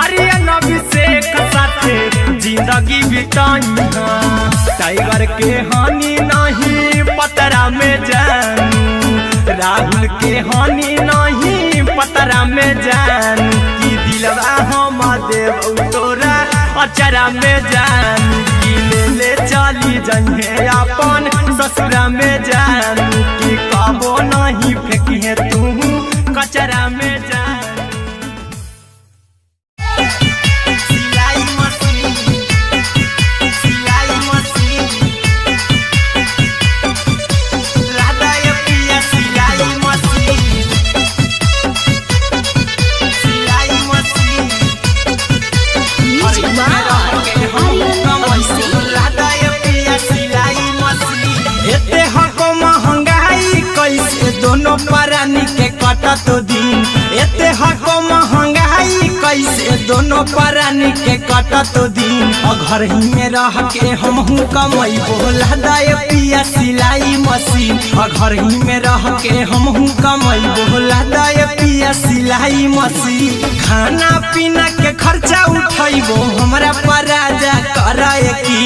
आर्यन अभिषेक साथे जिंदगी बिताइहा टाइगर के हानि नहीं पतरा में जानू राहुल के हानि नहीं पतरा में जान की दिलवा हम देबौ तोरा अचरा में जान की ले चली जइहे अपन ससुरा में जान की कबो नहीं फेंकिहे तू कचरा में जान सिलाई मशीन राधा ये पिया सिलाई machine music by Aryan Abhishek राधा ये पिया सिलाई मशीन एते हको महंगाई कैसे दोनों परानी के कटत दिन एते हको महंगाई कैसे दोनों परानी के कटत दिन घर ही में रह के हमहू कमैबो राधा ये पिया सिलाई मशीन घर ही में रह के हमहू कमैबो राधा ये पिया सिलाई मशीन खाना पीना के खर्चा उठैबो हमरा पर राजा करे की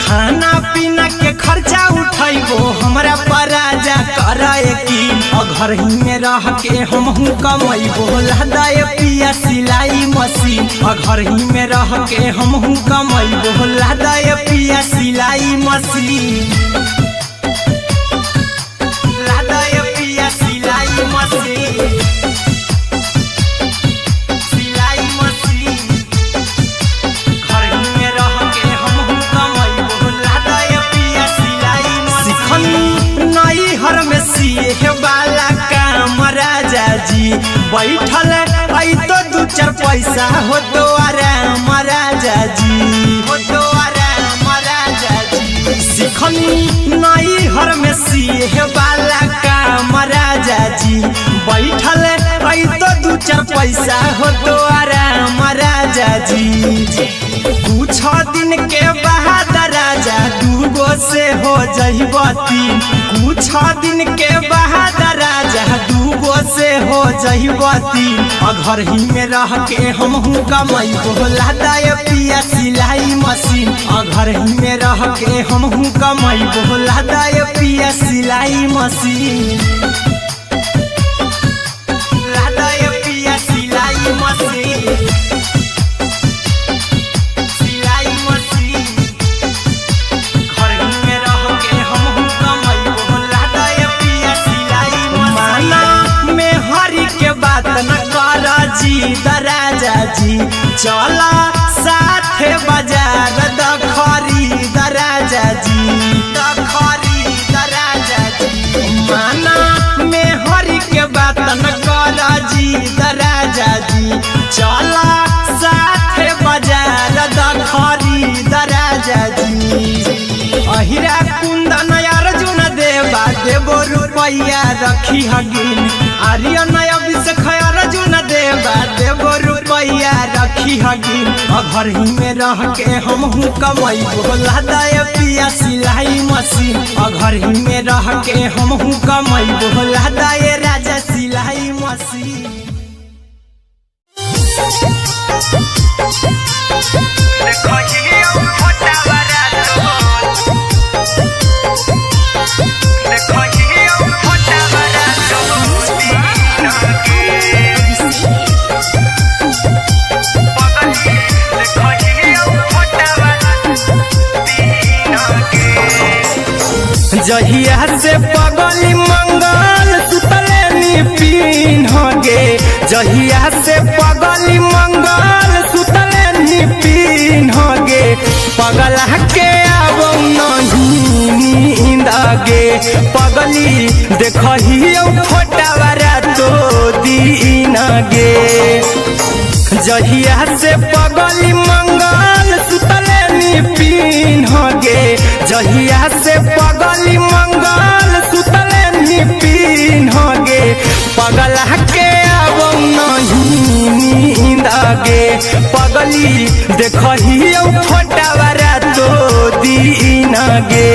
खाना पीना के खर्चा उठैबो हमरा पर राजा करे की घर ही में रह के हमहू कमैबो राधा ये पिया सिलाई मशीन घर ही में रह के हमहू कमैबो राधा ये पिया सिलाई मशीन राधा ये पिया सिलाई मशीन सिलाई मशीन घर ही में रह के हमहू कमैबो राधा ये पिया सिलाई मशीन नई हर में सिए वाला काम राजा जी बैठल आई तो दू चार पैसा हो तो आराम राजा जी हो तो आराम राजा जी सिखनी नई हर में सिए वाला काम राजा जी बैठल आई तो दू चार पैसा हो तो आराम राजा जी कुछ दिन के बाद राजा दूगो से हो जइबती कुछ दिन के बाद राजा दूगो से हो जइबती घर ही में रह के हमहू कमैबो राधा ये पिया सिलाई मशीन घर ही में रह के हमहू कमैबो राधा ये पिया सिलाई मशीन राधा ये पिया सिलाई मशीन सिलाई मशीन घर ही में रह के हमहू कमैबो राधा ये पिया सिलाई मशीन माना में हरी के बात न कर जी चला साथे बाजार द खरीद राजा जी द खरीद राजा जी माना में हरि के बात न कर जी द राजा जी चला साथे बाजार द खरीद राजा जी अहिरा कुंदन अर्जुन देवा देवो रुपया रखी हगिन आर्यन अभिषेक अर्जुन देवा देवो रुपया रखी हगिन घर ही में रह के हमहू कमाई बोला दाय पिया सिलाई मशीन घर ही में रह के हमहू कमाई बोला दाय राजा सिलाई मशीन जहिया से पगली मंगल सुतले पीन गे जहिया से पगली मंगल सुतले पीन गे पगला के अब नहीं नींद गे पगली देखही फोटावारा तो दीन गे जहिया से पगली मंगल सुतले पीन गे जहिया से पगली मंगल सुतले पीन गे पगला के अब नहीं नींद गे पगली देखही फोटावारा तो दीन गे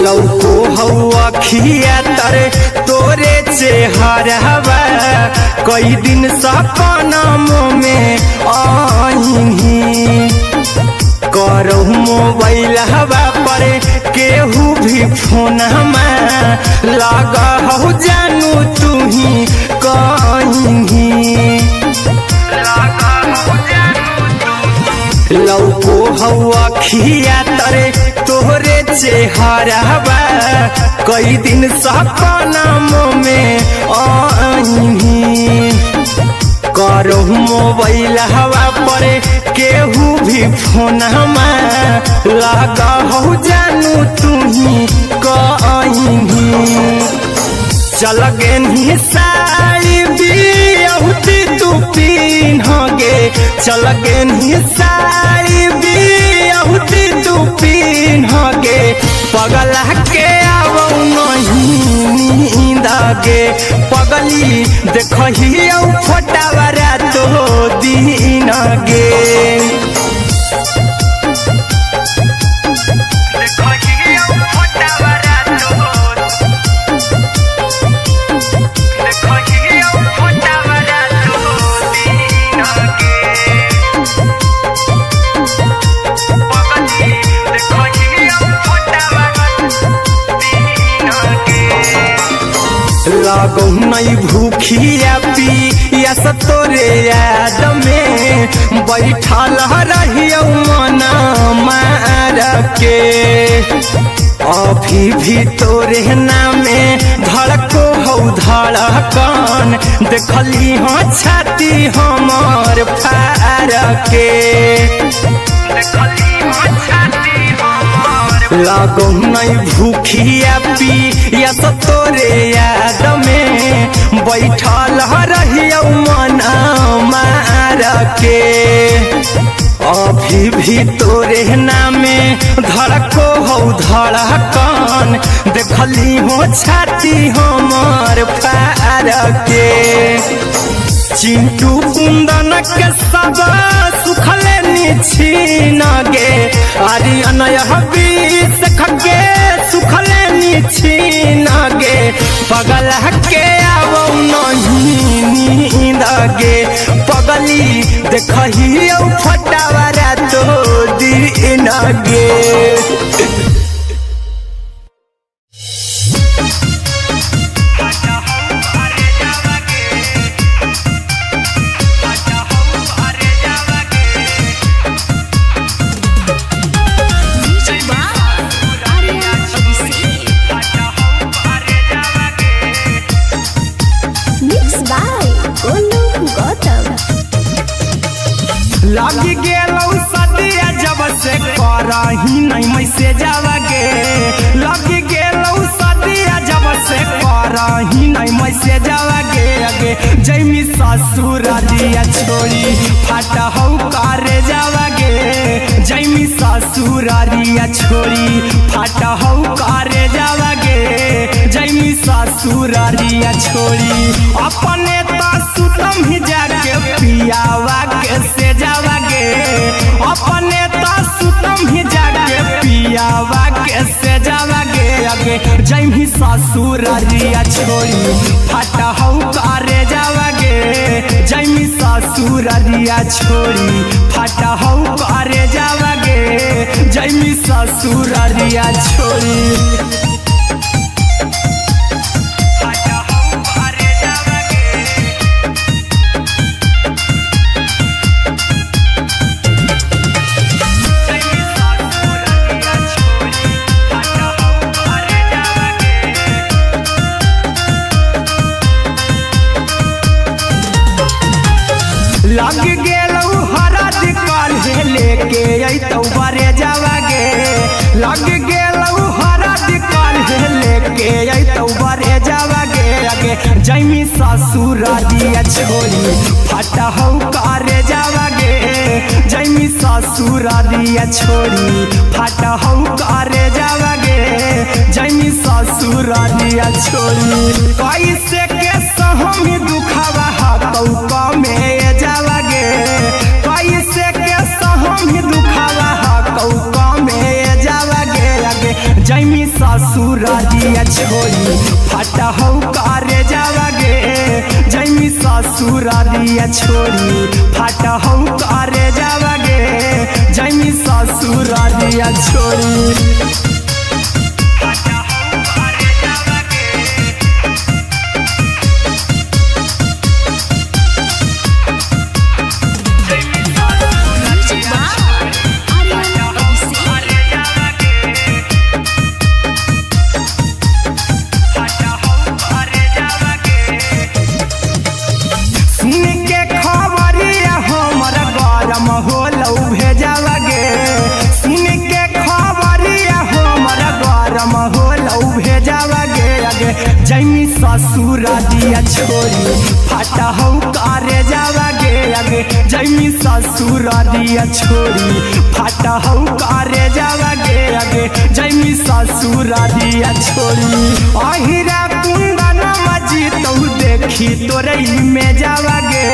लौको हवा खिया तरे तोरे चेहरवा कई दिन सपनों में आईनी करो मोबाइल हवा पर केहू भी फोन लगा हो जानू तू ही कहीं लौको हवा खिया तरे तोहरे चेहरवा कई दिन सपनों में आईनी करो मोबाइल हवा पर केहू भी फोन लगा हो जानू तू ही कहीं चल गे साड़ी बिहुती तू पीन गे चल गे साड़ी बिहुती तू पीन गे पगला के अब नहीं नींद गे पगली देखही फोटावारा तो दीन गे लागो नहीं भूखिया पिया तोरे याद में बैठल रहियो मना मार के अभी भी तोरे नामे धड़को हो धड़कन देखली हाँ छाती हमार फार के लागो नहीं भूखिया पिया तोरे याद में बैठल रहियो मना मार के अभी भी तोरे नामे धड़को हो धड़कन देखली हो छाती हमार फार के चिंटू कुंदन के सब सुखले छीन गे आर्यन अभिषेक के सुखले छीन गे पगला के अब नहीं नींद गे पगली देखही फोटावारा तो दीन गे। से जावागे लग गेलौ सदिया जब से करही नहीं से जावागे अगे जैमी ससुरारिया छोड़ी फाटा हौ करे जावागे जैमी ससुरारिया छोड़ी फाटा हौ करे जावागे जैमी ससुरारिया छोड़ी अपने तो सुतम ही जाके पियावा के से जावागे अपने तो सुतम ही जाके पियावा के से जावागे अगे जैमी ससुरारिया छोड़ी फाटा हौ करे जावागे जैमी ससुरारिया छोड़ी फाटा हौ करे जावागे जैमी ससुरारिया छोड़ी लग गेलौ हरद काल्हे लेके अइतौ बरे जावागे लग गेलौ हरद काल्हे लेके अइतौ बरे जावागे अगे जैमी ससुरारिया छोड़ी फाटा हौ करे जावागे जैमी ससुरारिया छोड़ी फाटा हौ करे जावागे जैमी ससुरारिया छोड़ी कैसे के सहम दुखावा हतौ कमे जावागे कैसे के सहम दुखावा हतौ कमे जावागे अगे जैमी ससुरारिया छोड़ी फाटा हौ करे जावागे जैमी ससुरारिया छोड़ी फाटा हौ करे जावागे जैमी ससुरारिया छोड़ी जैमी ससुरारिया छोड़ी फाटा हौ करे जावागे अगे जैमी ससुरारिया छोड़ी फाटा हौ करे जावागे अगे जैमी ससुरारिया छोड़ी अहिरा कुंदन मजी तौ देखी तोरई में जावागे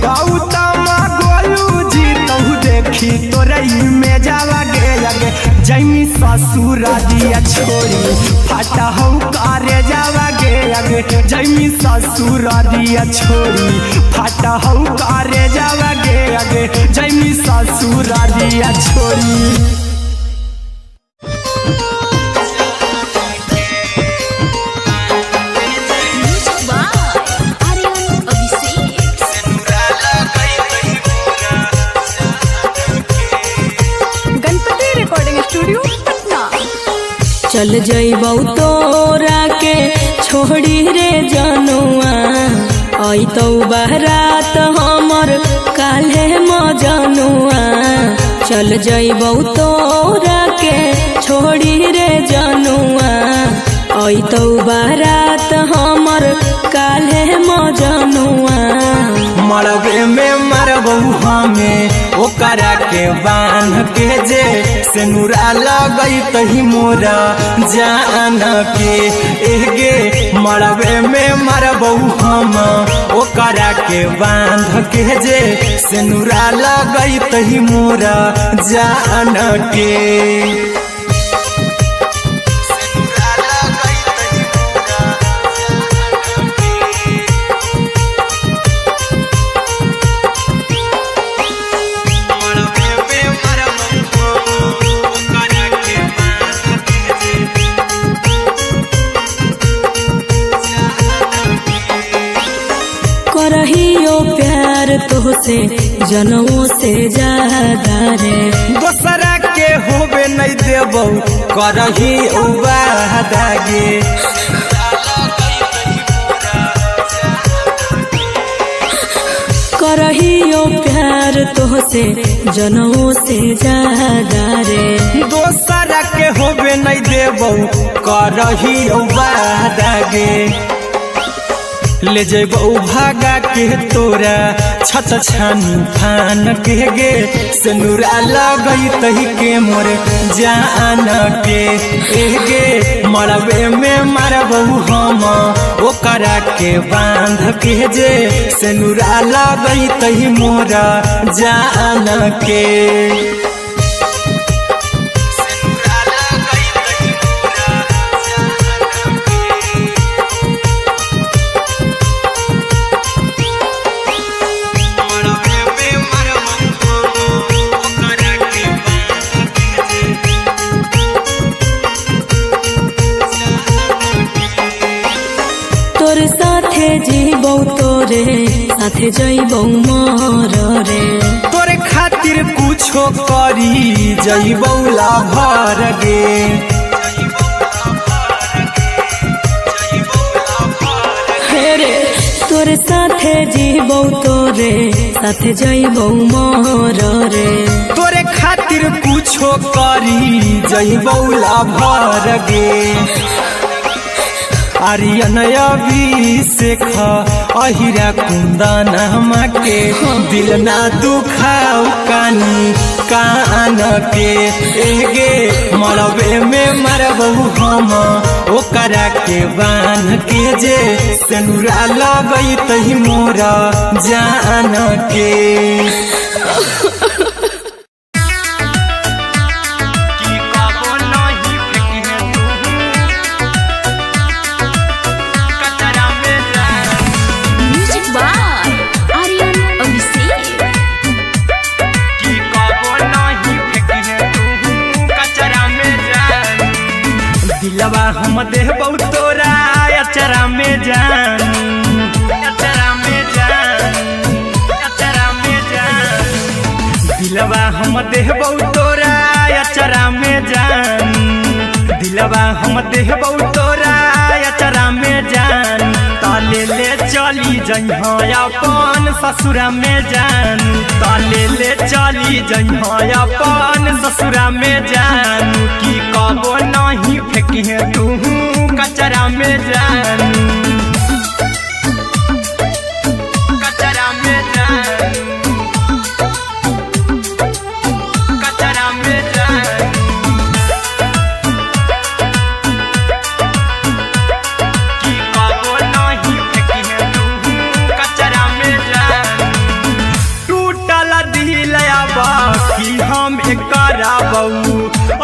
गौतम गोलू जी तौ देखी तोरई में जावागे अगे जैमी ससुरारिया छोड़ी फाटा हौ करे जावागे अगे जैमी ससुरारिया छोड़ी फाटा हौ करे जावागे अगे जैमी ससुरारिया छोड़ी चल जइबौ तोरा के छोड़ी रे जनुआ अइतौ बारात हमर काल्हे मजनुआ चल जइबौ तोरा के छोड़ी रे जनुआ अइतौ बारात हमर काल्हे मजनुआ मरबे में मरबौ हमें ओकरा के बांध के जे सेनुरा लगैतहि मोरा जान के एगे मरबे में मरबौ हम ओकरा के बांध के जे सेनुरा लगैतहि मोरा जान के करहियो प्यार तोहसे जनमों से ज्यादा रे दोसरा के होबे नहीं देबौ करही उबादागे करहियो प्यार तोहसे जनमों से ज्यादा रे दोसर दोसरा के होबे नहीं देबो करही बादागे ले जेबो भागा के तोरा छत छानी फान के गे सिनुरा लगई तही के मोर जान के गे मरबे में मारबो हम ओकरा के बांध के जे सिनुरा लगई तही मोरा जान के तोरे साथे जीबौ तोरे साथे जइबौ मर रे तोरे खातिर कुछो करी जइबौ लाभर गे रे तोरे साथे जीबौ तोरे साथे जइबौ मर रे तोरे खातिर कुछो करी जइबौ लाभर गे आर्यन अभिषेक अहिरा कुंदन के दिल ना दुखाऊ कानी कान के एगे मरबे में मरबो हम ओकरा के बान के जे सिनुरा लगई तही मोरा जान के दिलवा हम देबौ तोरा अचरा में जान अचरा में जान अचरा में जान दिलवा हम देबौ तोरा अचरा में जान दिलवा हम देबौ तोरा अचरा में जान ताले ले चली जइहा अपन ससुरा में जान ताले ले चली जइहा अपन ससुरा में जान की कबो नहीं फेंकिहे तू कचरा में जान कचरा में जान कचरा में जान की कबो नहीं फेंकिहे तू कचरा में जान टूटल दिल आबा कि हम कराबौ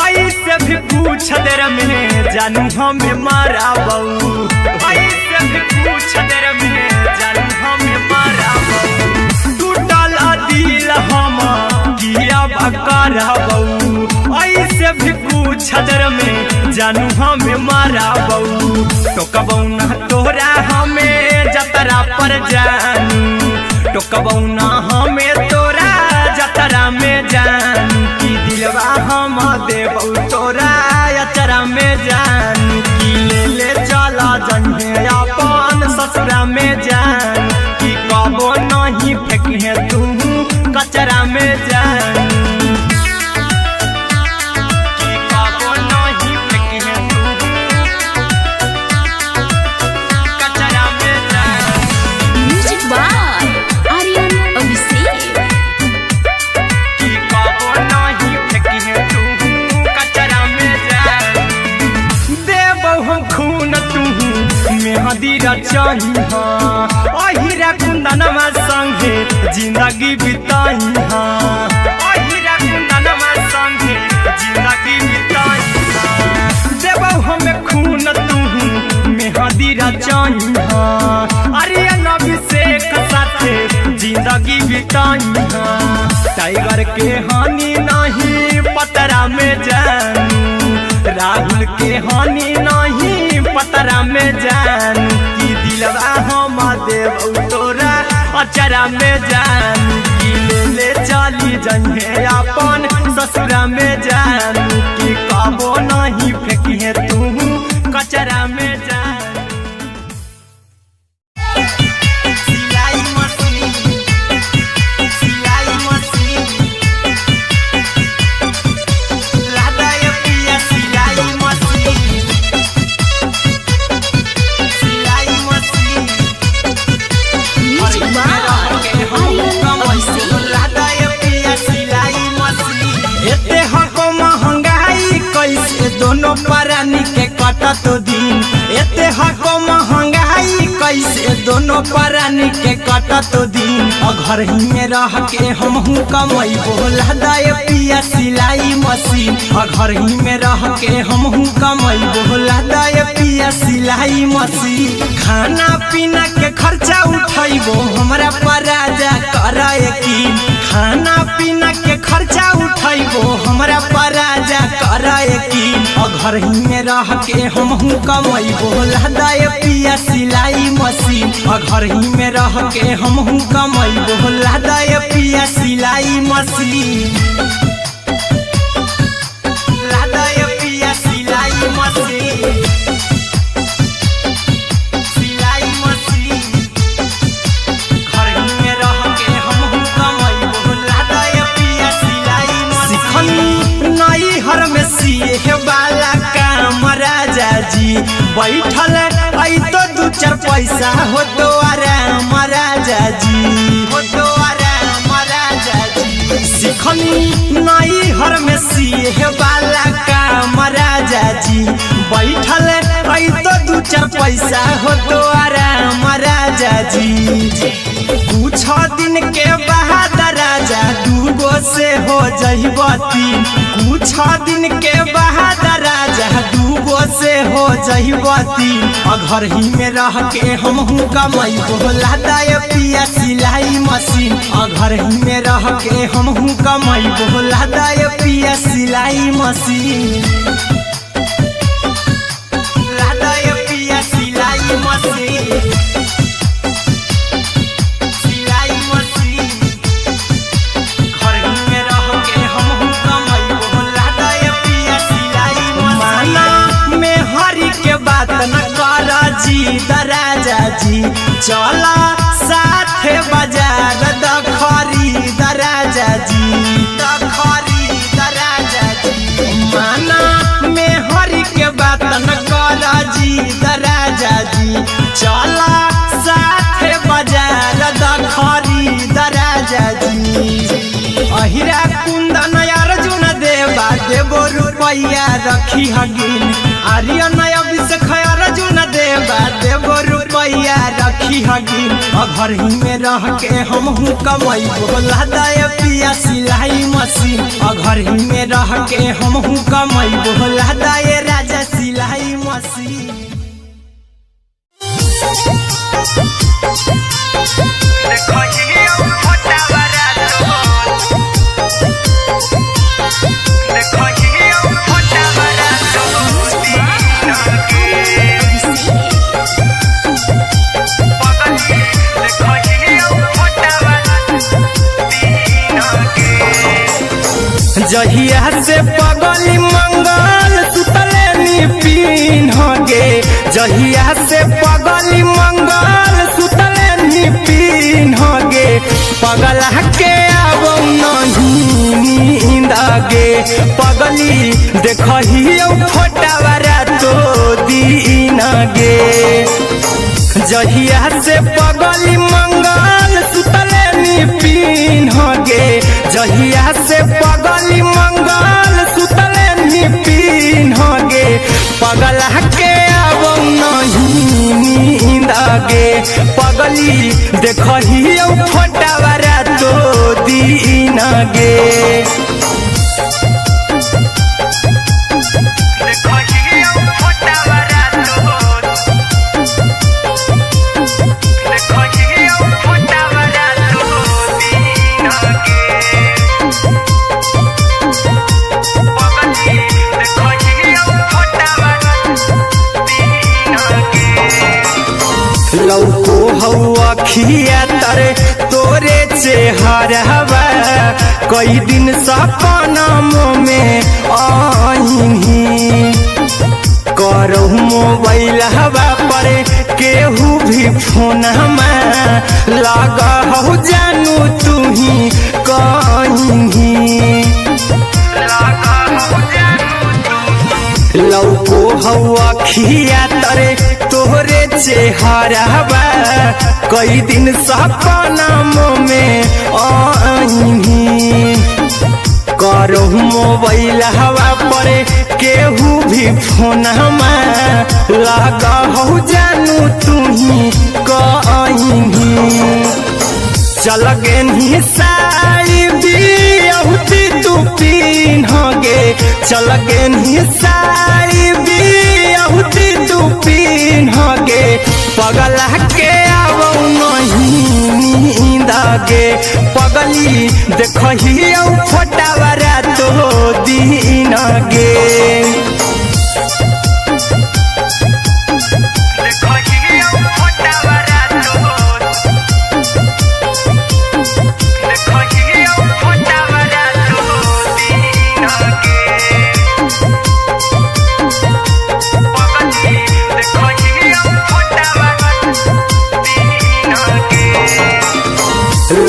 ऐसे भी पूछ देर में जानू हमें माराबौ ऐसे भी पूछ देर में जानू हमें माराबौ टूटल दिल हम किया कराबौ ऐसे भी पूछ देर में जानू हमें माराबौ टोकबौ ना तोरा हमें जतरा पर जानू टोकबौ ना हमें तोरा जतरा में जानू की दिलवा हम देबौ तोरा अचरा में जान की ले चला जइहे अपन ससुरा में जान की कबो नहीं फेंकिहे तू कचरा में जान की कबो नहीं फेंकिहे तू कचरा में जान म्यूजिक बाय आर्यन अभिषेक की कबो नहीं फेंकिहे तू कचरा में जान देबौ हम खून तू मेहदी रचही अहिरा कुंदनमा संगे जिंदगी बिताई अहिरा कुंदनमा संगे जिंदगी बिताई देबौ हमें खून तू मेहदी रचही आर्यन अभिषेक साथे जिंदगी बिताई टाइगर के हानि नहीं पतरा में जानू राहुल के हानि नहीं पतरा में जानू की दिलवा हम देबौ तोरा अचरा में जानू की ले चली जइहे अपन ससुरा में जानू की कबो नहीं फेंकिहे तू कचरा में जानू दोनों प्राणी के कटत दिन एते हको महंगाई कैसे दोनों प्राणी के कटत दिन घर ही में रह के हमहू कमाई बोला दाए पिया सिलाई मशीन घर ही में रह के हमहू कमाई बोला दाए पिया सिलाई मशीन खाना पीना के खर्चा उठाइबो हमरा पराजा कराए की खाना पीना के खर्चा उठाइबो हमरा पराजा कराए की घर ही में रह के हमहू कमाई बोला दाए पिया सिलाई मशीन घर ही में रह के हमहू कमाई बोला दाए पिया सिलाई मशीन लादाए पिया सिलाई मशीन सिलाई मशीन घर ही में रह के हमहू कमाई बोला दाए पिया सिलाई मशीन नई हर में सिए वाला काम राजा जी बैठल आई तो दू चार पैसा हो तो आराम राजा जी हो तो आराम राजा जी सिखनी नई हर में सिए वाला काम राजा जी बैठल आई तो दू चार पैसा हो तो आराम राजा जी कुछ दिन के बाद राजा दूगो से हो जइब तीन कुछ दिन के बाद राजा दूगो से हो जइब तीन घर ही में रह के हमहू कमाई बोला दाए पिया सिलाई मशीन घर ही में रह के हमहू कमाई बोला दाए पिया सिलाई मशीन लादाए पिया सिलाई मशीन सिलाई मशीन घर ही में रह के हमहू कमाई बोला दाए पिया सिलाई मशीन माना में हरी के बात न कर जी दराजा जी चला साथे बाजार दखरी दराजा जी दखरी दराजा जी माना में हरी के बात न कर जी दराजा जी चला साथे बाजार दखरी दराजा जी अहिरा कुंदन अर्जुन देवा देवो रुपया रखी हगिन आर्यन अभिषेक अर्जुन देवा देवो रुपया रखी हगिन घर ही में रह के हमहू कमाई बोला दाए पिया सिलाई मशीन घर ही में रह के हमहू कमाई बोला दाए राजा सिलाई मशीन जहिया से पगली मंगल सुतले निपिन गे जहिया से पगली मंगल सुतले निपिन गे पगला के आवो नहीं नींद गे पगली देखहियो फोटावारा तो दीन गे जहिया से पगली मंगल सुतले निपिन गे जहिया से पगली मंगल सुतले निपिन गे पगला के आवो नहीं नींद गे पगली देखहियो फोटावारा तो दीन गे लौको हवा खिया तरे तोरे चेहरवा कई दिन सपना में आईनी करो मोबाइल हवा पर केहू भी फोन में लगा हो जानू तू ही कहीं लौको हवा खिया तरे तोहरे चेहरवा कई दिन सपना में आईनी करो मोबाइल हवा पर केहू भी फोन लगा हो जानू तुही कहीं चल गे साड़ी बियहुती तू पिन्हगे चल गे साड़ी बियहुती तू पिन्हगे पगला के आवो नहीं नींद गे पगली देखही फोटावरा तो दिन गे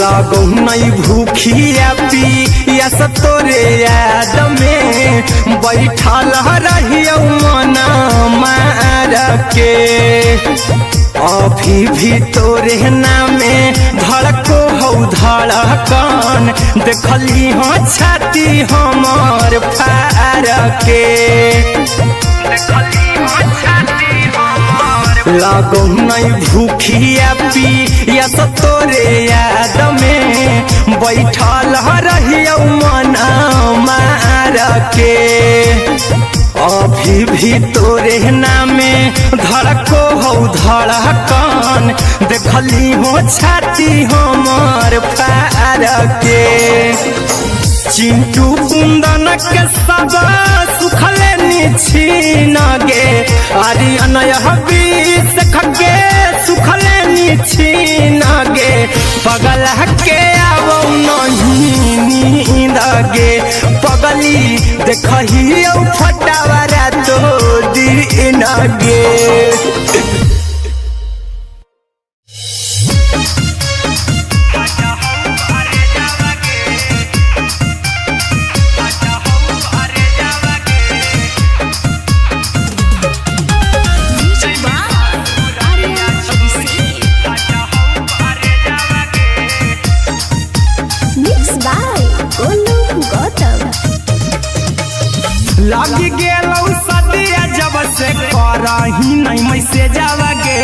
लागो नहीं भूखिया पिया तोरे याद में बैठल रहियो मना मार के अभी भी तोरे नामे धड़को हो धड़कन देखली हो छाती हमर फार के लागो नहीं भूखिया पिया तोरे याद में बैठल रहियो मना मार के अभी भी तोरे नामे धड़को हो धड़कन देखली हो छाती हमर फार के चिंटू कुंदन के सब सुखले निछीन गे आर्यन हबीस खगे सुखले निछीन गे पगला के आवो नहीं नींद गे पगली देखही फटावरा तो दिन गे लग गेलौ सदिया जब से करही नहीं मैसेज गे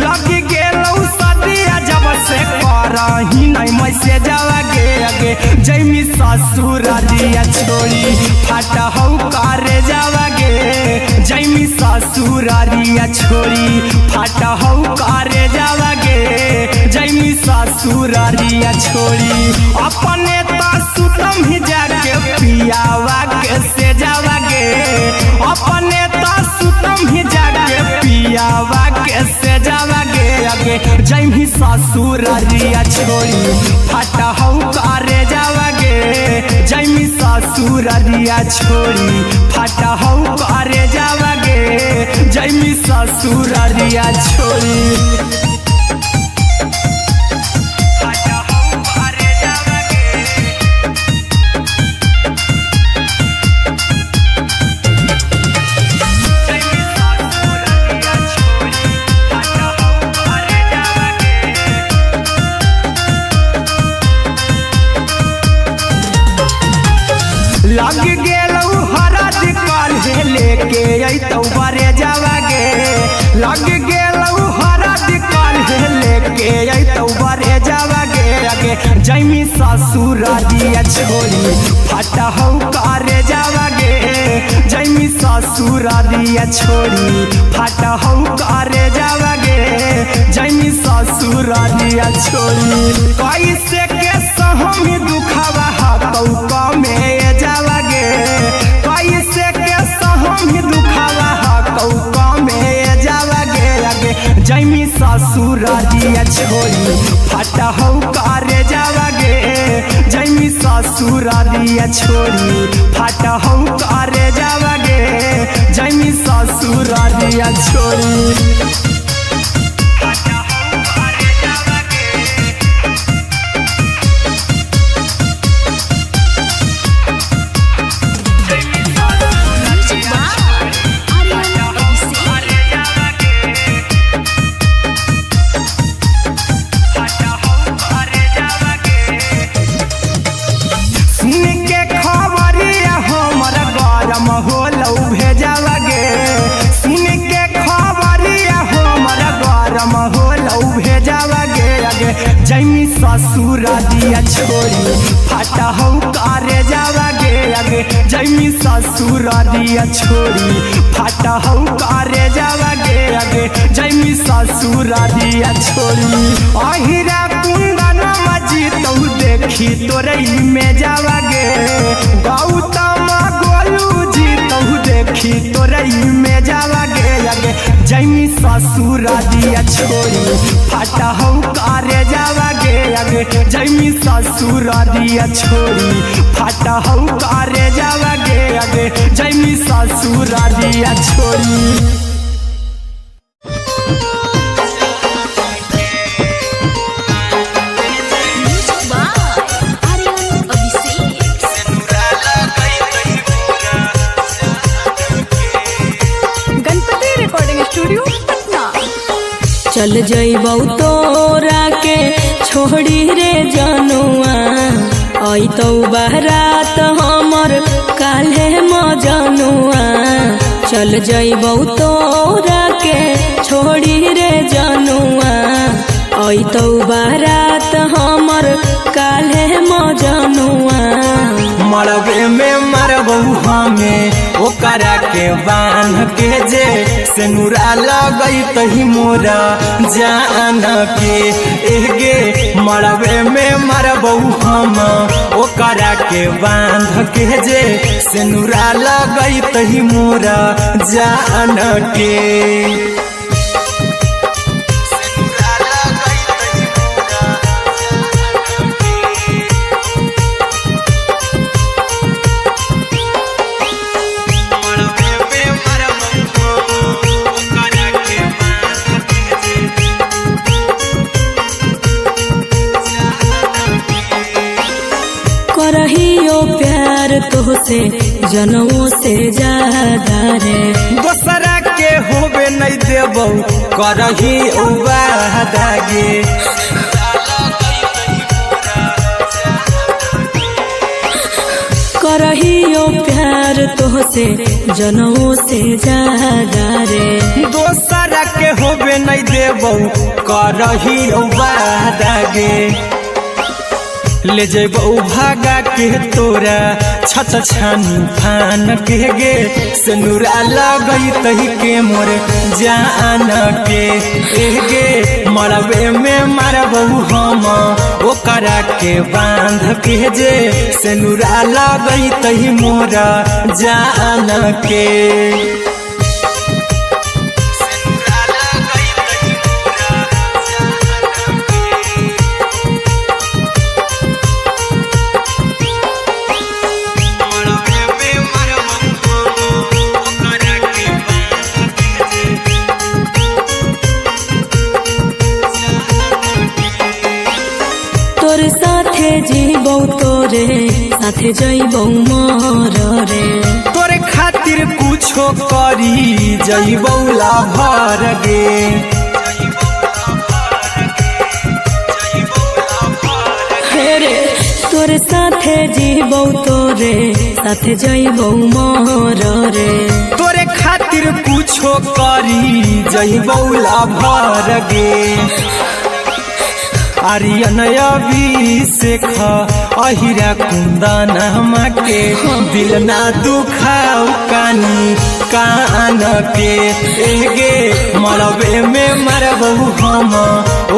लग गेलौ सदिया जब से करही नहीं मैसेज गे जैमी ससुरारिया छोड़ी फाटा हौ करे गे जैमी ससुरारिया छोड़ी फाटा हौ करे गे जैमी ससुरारिया छोड़ी अपने तो सुतम ही जाके पियावा के से गे अपने तो सुतम ही जाके पियावा के से गे जैमी ससुरारिया छोड़ी फाटा हौ करे गे जैमी ससुरारिया छोड़ी फाटा हौ करे गे जैमी ससुरारिया छोड़ी लग गेलौ हरद काल्हे लेके अइतौ बरे गे लग गेलौ हरद काल्हे लेके अइतौ बरे गे जैमी ससुरारिया छोड़ी फाटा हौ करे गे जैमी ससुरारिया छोड़ी फाटा हौ करे गे जैमी ससुरारिया छोड़ी कैसे के सहमी दुखवा हकौ में गे कैसे के सहमी दुखवा हकौ में गे जैमी ससुरारिया छोड़ी फाटा हौ करे गे जैमी ससुरारिया छोड़ी फाटा हौ करे गे जैमी ससुरारिया छोड़ी आगे जैमी ससुर दिया छोड़ी फाटा हो करे जावा गे आगे जैमी ससुर दिया छोड़ी फाटा हो करे जावा गे आगे जैमी ससुर दिया छोड़ी अहिरा कुंदन मजी तो देखी तोरई में जावा गे गौतम गोलू जी तो देखी तोरई में जावा गे आगे जैमी ससुर दिया छोड़ी फाटा हो करे जावा गे आगे जैमी ससुर दिया छोड़ी फाटा हो करे जावा गे आगे जैमी ससुर दिया छोड़ी। चल जइबौ तोरा के छोड़ी रे जनुआ अइतौ बारात हमर काल्हे मजनुआ चल जइबौ तोरा के छोड़ी रे जनुआ अइतौ बारात हमर काल्हे मजनुआ मरबे में मरबौ हमें ओकरा के बांध के जे सेनुरा लगई तही मोरा जान के एगे मरबे में मरबौ हम ओकरा के बांध के जे सेनुरा लगई तही मोरा जान के करहियो प्यार तोहसे जनमों से ज्यादा रे दोसरा के होबे नहीं देबौ करही वादा गे करहियो प्यार तोहसे जनमों से ज्यादा रे दोसरा के होबे नहीं देबौ करही वादा गे ले जेबौ भागा के तोरा छत छानी फान के गे सेनुरा लगई तही के मोर जान के एगे मरबे में मरबौ हम ओकरा के बांध के जे सेनुरा लगई तही मोरा जान के तोरे साथे जीबौ तोरे साथे जइबौ मर रे तोरे खातिर कुछो करी जइबौ लाभर गे रे तोरे साथे जीबौ तोरे साथे जइबौ मर रे तोरे खातिर कुछो करी जइबौ लाभर गे आर्यन अभिषेक अहिरा कुंदन के दिल ना दुखाऊ कानी कान के एगे मरबे में मरबौ हम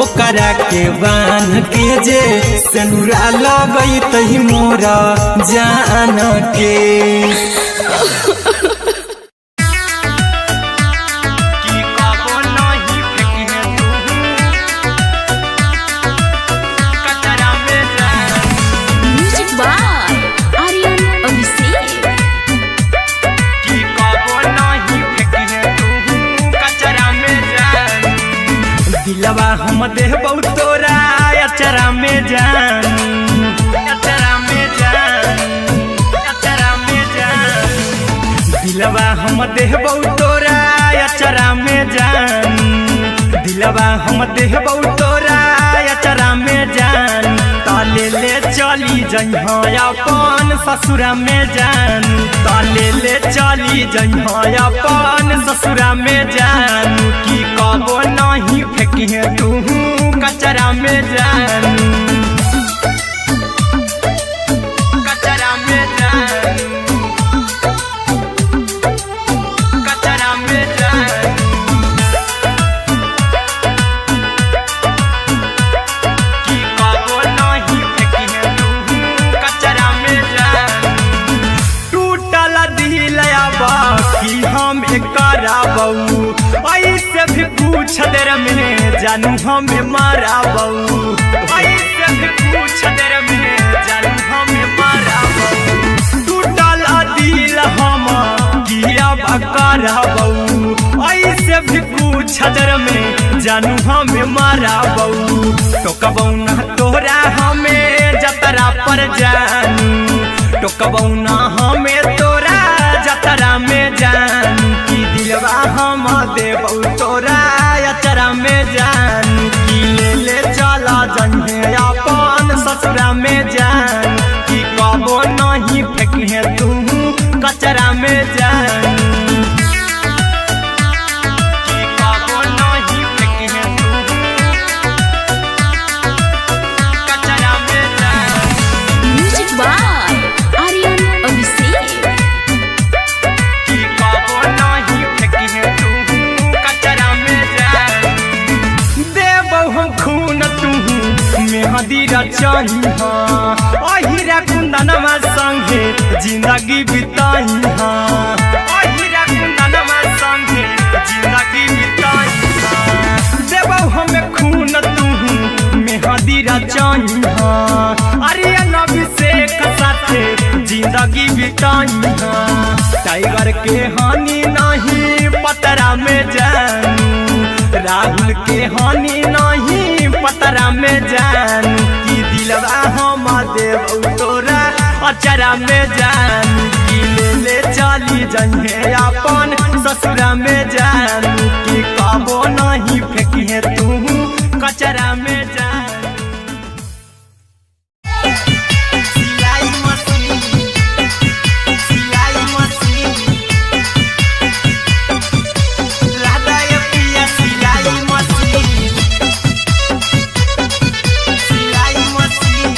ओकरा के बांध के जे सेनुरा लगई तही मोरा जान के दिलवा हम देबौ तोरा अचरा में जान अचरा में जान अचरा में जान दिलवा हम देबौ तोरा अचरा में जान दिलवा हम देबौ तोरा अचरा में जान ताले ले चली जइहा अपन ससुरा में जानू ताले ले चली जइहा अपन ससुरा में जानू की कबो नहीं फेंकिहे तू कचरा में जानू कचरा में जानू कचरा में जानू की कबो नहीं फेंकिहे तू कचरा में जानू टूटल दिल बाकी हम कराबू ऐसे भी पूछ देर में जानू हमें माराबू ऐसे भी पूछ देर में जानू हमें माराबू टूटल दिल हम किया कराबू ऐसे भी पूछ देर में जानू हमें माराबू टोकबू ना तोरा हमें जतरा पर जानू टोकबू ना हमें तोरा जतरा में जानू की दिलवा हम देबू तोरा अचरा में जानू की ले चला जइहे अपन ससुरा में जानू की कबो नहीं फेंकिहे तू कचरा में जानू की कबो नहीं फेंकिहे तू कचरा में जानू म्यूजिक बाय आर्यन अभिषेक। की कबो नहीं फेंकिहे तू कचरा में जानू देबौ हम खून तू मेहंदी रचइहा अहिरा कुंदनमा संगे जिंदगी बिताइहा अहिरा कुंदनमा संगे जिंदगी बिताइहा देबौ हम खून तू मेहंदी रचइहा आर्यन अभिषेक साथे जिंदगी बिताइहा टाइगर के हानि नहीं पतरा में जानू राहुल के हानि नहीं पतरा में जानू की दिलवा हम देबू तोरा अचरा में जानू की ले चली जइहे अपन ससुरा में जानू की कबो नहीं फेंकिहे तू कचरा में जानू सिलाई मशीन सिलाई मशीन लादा ये पिया सिलाई मशीन सिलाई machine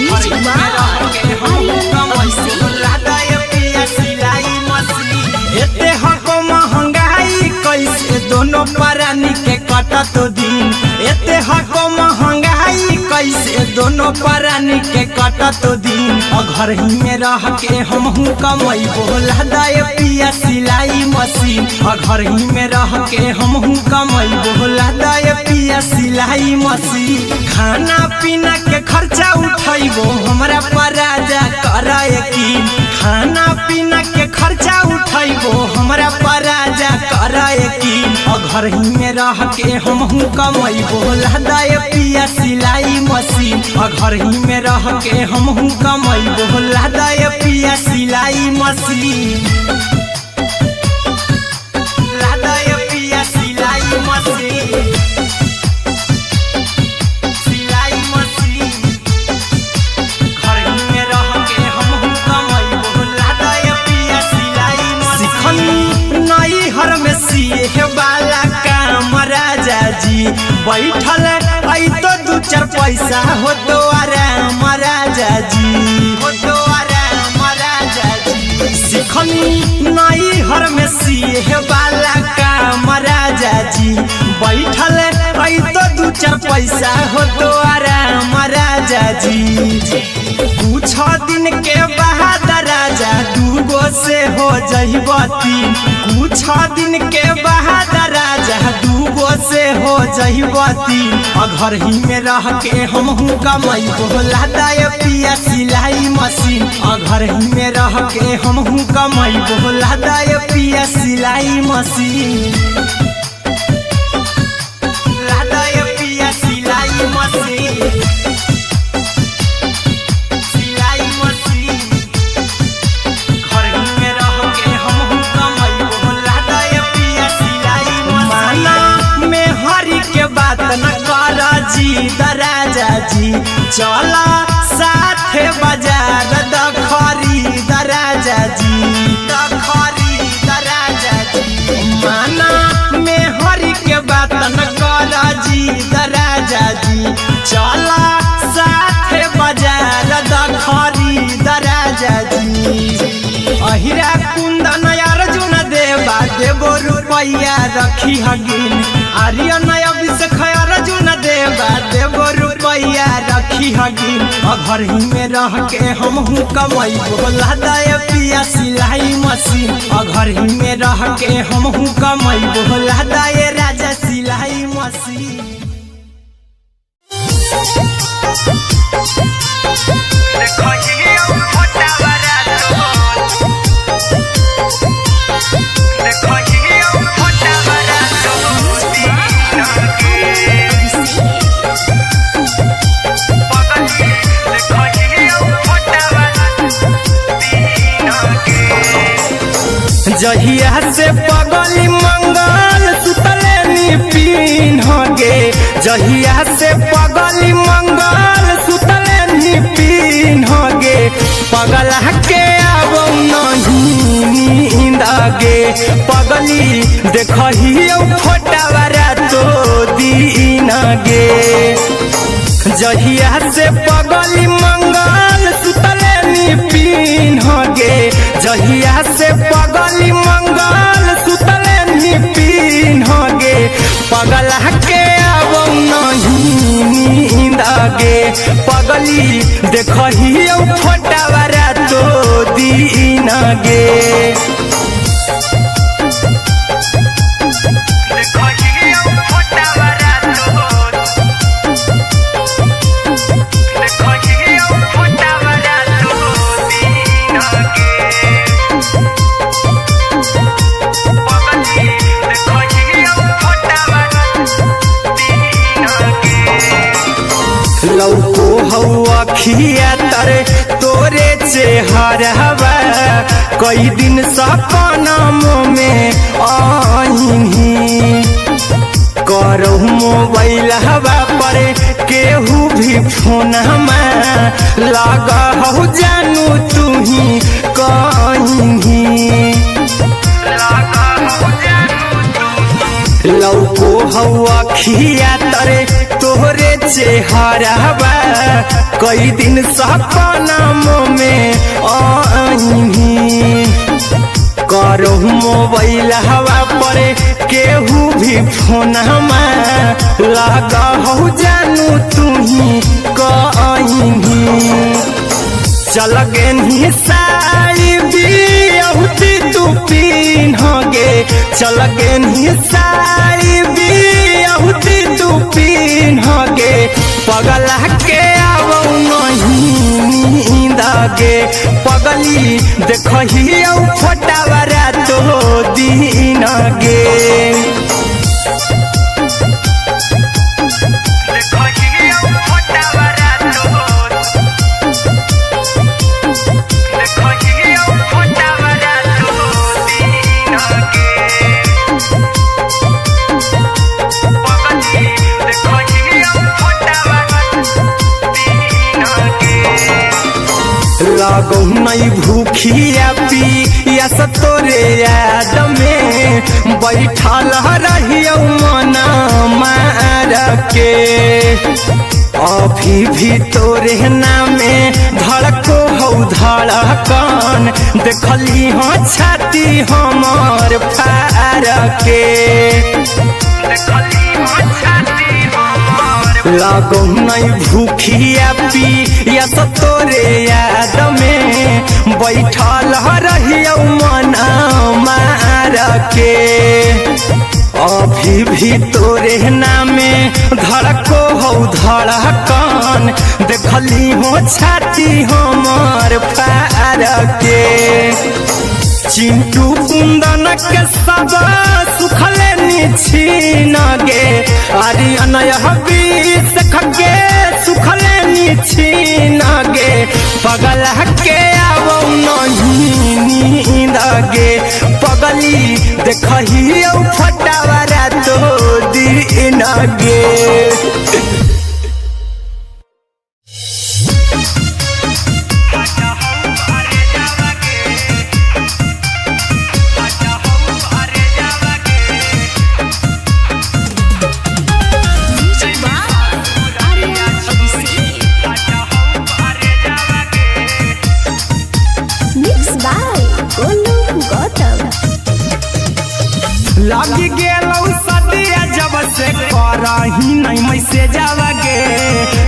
music by Aryan Abhishek. लादा ये पिया सिलाई मशीन एते हको महंगाई कैसे दोनों परानी के कटत दिन एते हको महंगाई कैसे दोनों परानी के कटत दिन घर ही में रह के हमहू कमैबो लादा ये पिया सिलाई मशीन घर ही में रह के हमहू कमैबो लादा ये पिया सिलाई मशीन खाना पीना के खर्चा उठैबो हमरा पराजा कराए की खाना पीना के खर्चा उठैबो हमरा पराजा कराए की घर ही में रह के हमहू कमैबो लादा ये पिया सिलाई मशीन घर ही में रह के हमहू कमैबो लादा ये पिया सिलाई मशीन लादा ये पिया सिलाई मशीन सिलाई मशीन घर ही में रह के हमहू कमैबो लादा ये पिया सिलाई मशीन सिखनी नई हर में सिए वाला काम राजा जी बैठल आई तो दू चार पैसा हो तो आराम राजा जी हो तो आराम राजा जी सिखनी नई हर में सिए वाला काम राजा जी बैठल आई तो दू चार पैसा हो तो आराम राजा जी कुछ दिन के बाद राजा दूगो से हो जहिबती कुछ दिन के बाद राजा दूगो से हो जहिबती घर ही में रह के हमहू कमैबो लादा ये पिया सिलाई मशीन घर ही में रह के हमहू कमैबो लादा ये पिया सिलाई मशीन लादा ये पिया सिलाई मशीन सिलाई मशीन घर ही में रह के हमहू कमैबो लादा ये पिया सिलाई मशीन में हरी के बात न कर जी दराजा जी चला साथे बाजार द खरीद राजा जी द खरीद राजा जी माना में हरि के बात न कर जी दराजा जी चला साथे बाजार द खरीद राजा जी अहिरा कुंदन अर्जुन देवा देवो रुपया रखी हगिन आर्यन अभिषेक अर्जुन देवा देवो रुपया रखी हगिन घर ही में रह के हमहू कमाई बोला दे पिया सिलाई मशीन घर ही में रह के हमहू कमाई बोला दे राजा सिलाई मशीन जहिया से पगली मंगल सुतले निपिन गे जहिया से पगली मंगल सुतले निपिन गे पगला के आवो नहीं नींद गे पगली देखही फोटावारा तो दीन गे जहिया से पगली मंगल सुतले निपिन गे जहिया से पगली मंगल सुतले निपिन गे पगला के आवो नहीं नींद गे पगली देखही फोटावारा तो दीन गे लौको हवा खिया तरे तोरे चेहरवा कई दिन सपनम में आईनी करो मोबाइल हवा पर केहू भी फोन लगा हो जानू तू ही कहीं लौको हवा खिया तरे तोहरे चेहरवा कई दिन सपनम में आईनी करो मोबाइल हवा पर केहू भी फोन लगा हो जानू तू ही कहीं चल गे साड़ी बिहुती तू पीन गे चल गे साड़ी बिहुती तू पीन गे पगला के आवो नहीं नींद गे पगली देखही फोटावारा तो दीन गे लागो नहीं भूखिया पिया तोरे याद में बैठल रहियो मना मार के अभी भी तोरे नामे धड़को हो धड़कन देखली हाँ छाती हमार फार के लागो नहीं भूखिया पिया तोरे याद में बैठल रहियो मना मार के अभी भी तोरे नामे धड़को हो धड़कन देखली हो छाती हमार फार के चिंटू कुंदन के सब सुखले निछीन गे आर्यन अभिषेक के सुखले निछीन गे पगला के आवो नहीं नींद गे पगली देखही फोटावारा तो दीन गे। करही नहीं मैसेजवा गे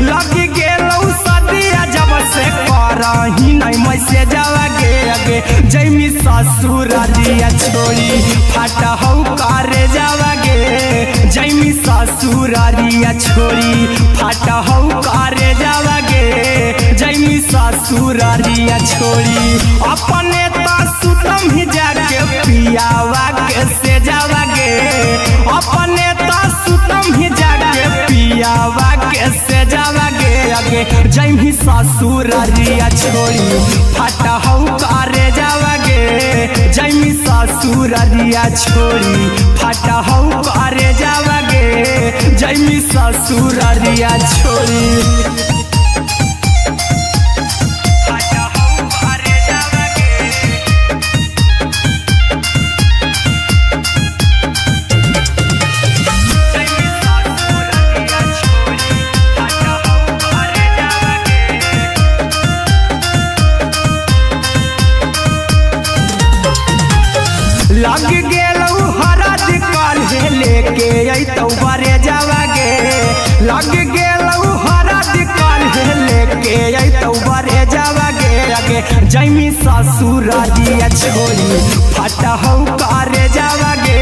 लग गेलौ सदिया जब से करही नहीं मैसेजवा गे अगे जैमी ससुरारिया छोड़ी फाटा हौ करे जावा गे जैमी ससुरारिया छोड़ी फाटा हौ करे जावा गे जैमी ससुरारिया छोड़ी अपने तो सुतम ही जाके पियावा के से जावा गे अपने तो सुतम ही जाके पियावा के से जावा गे अगे जैमी ससुरारिया छोड़ी फाटा हौ करे जावा गे जैमी ससुरारिया छोड़ी फाटा हौ करे जावा गे जैमी ससुरारिया छोड़ी लग गेलौ हरद काल्हे लेके अइतौ बरे जावा गे लग गेलौ हरद काल्हे लेके अइतौ बरे जावा गे अगे जैमी ससुरारिया छोड़ी फाटा हौ करे जावा गे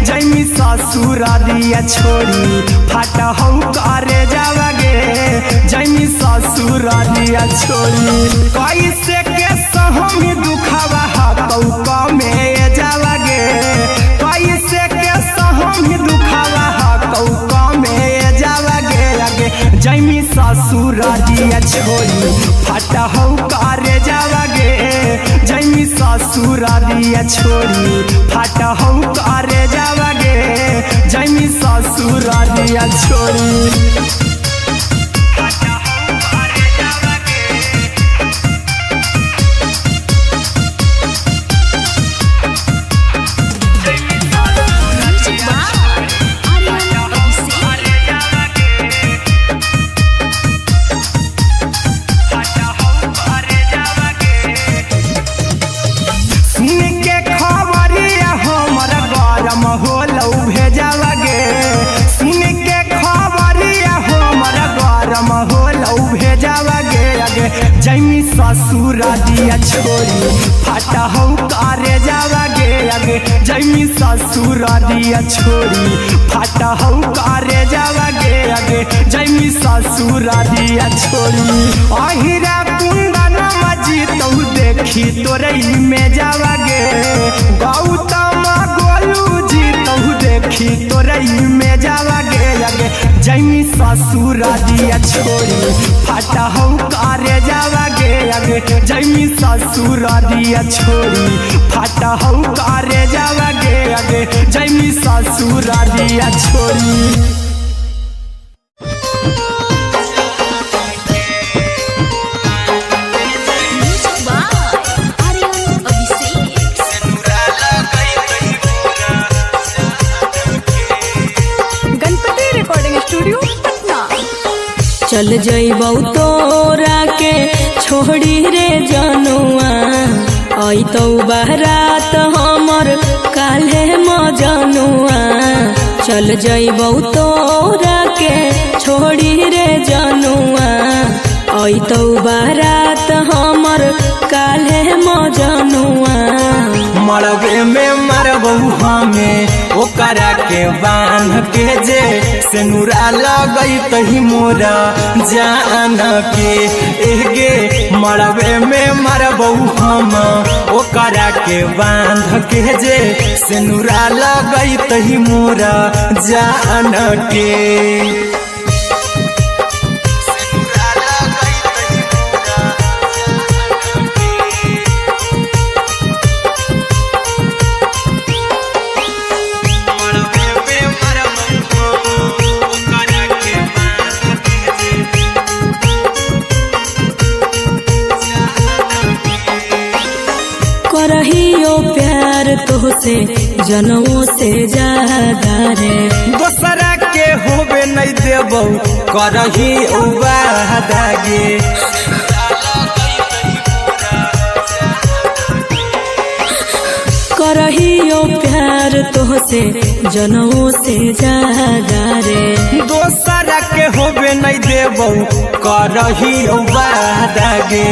जैमी ससुरारिया छोड़ी फाटा हौ करे जावा गे जैमी ससुरारिया छोड़ी कैसे के सहम दुखावा हतौ कमे जावा गे कैसे के सहम दुखावा हतौ कमे जावा गे अगे जैमी ससुरारिया छोड़ी फाटा हौ करे जावा गे जैमी ससुरारिया छोड़ी फाटा हौ करे जावा गे जैमी ससुरारिया छोड़ी जैमी ससुरारिया छोड़ी फाटा हौ करे जावा गे अगे जैमी ससुरारिया छोड़ी फाटा हौ करे जावा गे अगे जैमी ससुरारिया छोड़ी अहिरा कुंदन मजी तौ देखी तोरई में जावा गे गौतम गोलू जी तौ देखी तोरई में जावा गे अगे जैमी ससुरारिया छोड़ी फाटा हौ करे जावा गे अगे जैमी ससुरारिया छोड़ी फाटा हौ करे जावा गे अगे जैमी ससुरारिया छोड़ी चल जइबौ तोरा के छोड़ी रे जनुआ अइतौ बारात हमर काल्हे मजनुआ चल जइबौ तोरा के छोड़ी रे जनुआ अइतौ बारात हमर काल्हे मजनुआ मरबे में मरबौ हमें ओकरा के बांध के जे सेनुरा लगैतहि मोरा जान के एगे मरबे में मरबौ हम ओकरा के बांध के जे सेनुरा लगैतहि मोरा जान के करहियो प्यार तोहसे जनमों से ज्यादा रे दोसरा के होबे नहीं देबौ करही वादा गे करहियो प्यार तोहसे जनमों से ज्यादा रे। दोसरा के होबे नहीं देबो करहियो वादा गे।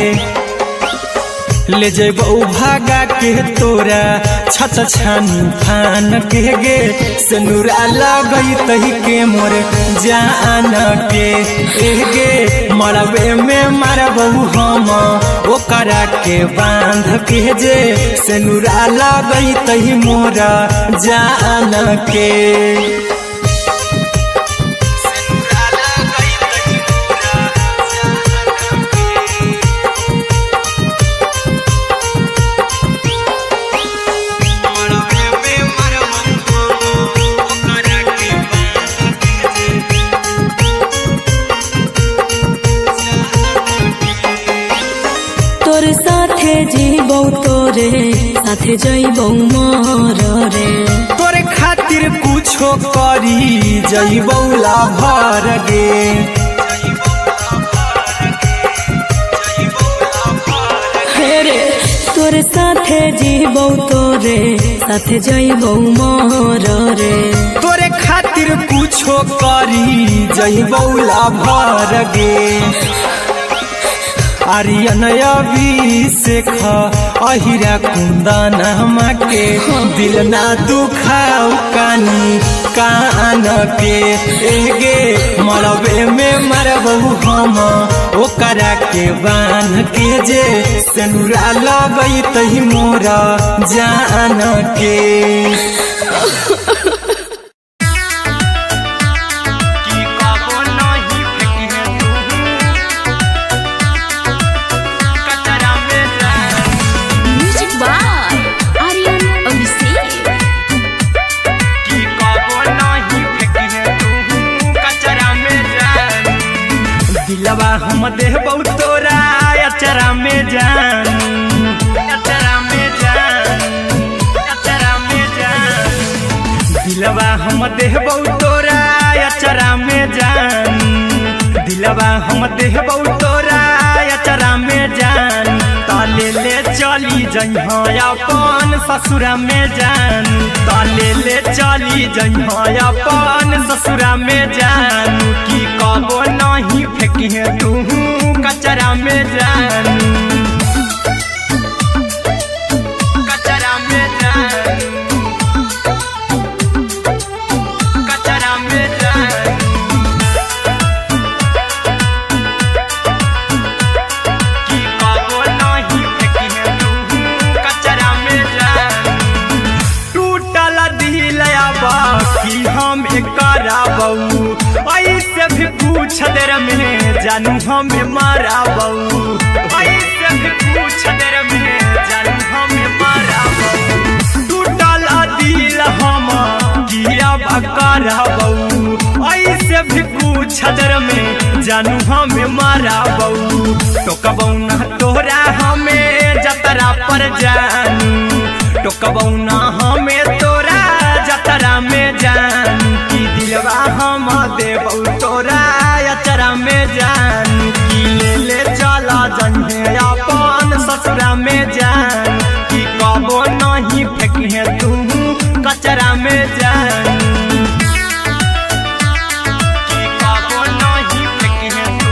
ले जेबो भागा के तोरा छत छानी फान के गे। सिनुरा लगई तही के मोर जान के गे। मरबे में मारबो हम ओकरा के बांध के जे। सिनुरा लगई तही मोर जान के। तोरे साथे जीबौ तोरे साथे जइबौ मर रे। तोरे खातिर कुछो करी जइबौ लाभर गे। रे तोरे साथे जीबौ तोरे साथे जइबौ मर रे। तोरे खातिर कुछो करी जइबौ लाभर गे। आर्यन अभिषेक अहिरा कुंदन के दिल ना दुखाऊ कानी कान के गे। मरबे में मरबो हम ओकरा के बांध के जे। सिनुरा लगई तही मोरा जान के। दिलवा हम देबौ तोरा अचरा में जान। अचरा में जान। अचरा में जान। दिलवा हम देबौ तोरा अचरा में जान। दिलवा हम देबौ तोरा अचरा में जान। ताले ले चली जइहा अपन ससुरा में जान। ताले ले चली जइहा अपन ससुरा में जान। की कबो नहीं फेंकिहे तू कचरा में जान। कचरा में जान। कचरा में जान। की कबो नहीं फेंकिहे तू कचरा में जान। टूटल दिल आबा की हम कराबौ। ऐसे भी पूछ देर में जानू हमें माराबौ। ऐसे भी पूछ देर में जानू हमें माराबौ। टूटल दिल हम किया कराबौ। ऐसे भी पूछ देर में जानू हमें माराबौ। टोकबौ ना तोरा हमें जतरा पर जानू। टोकबौ ना हमें तोरा जतरा में जानू। की दिलवा हम देबौ तोरा अचरा में जान। की ले चला जइहे अपन ससुरा में जान। की कबो नहीं फेंकिहे तू कचरा में जान। की कबो नहीं फेंकिहे तू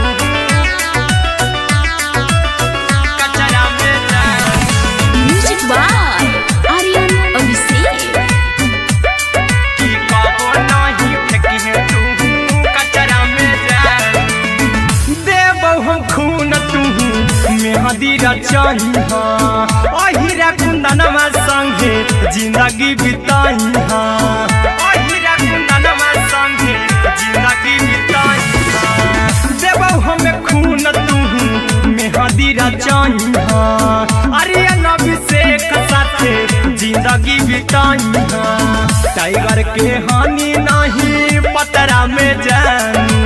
कचरा में जान। Music by Aryan Abhishek. की कबो नहीं फेंकिहे तू कचरा में जान। देबौ हम खून तू मेहंदी रचइहा। अहिरा कुंदनमा संगे जिंदगी बिताइहा। अहिरा कुंदनमा संगे जिंदगी बिताइहा। देबौ हम खून तू मेहंदी रचइहा। आर्यन अभिषेक साथे जिंदगी बिताइहा। टाइगर के हानि नहीं पतरा में जानू।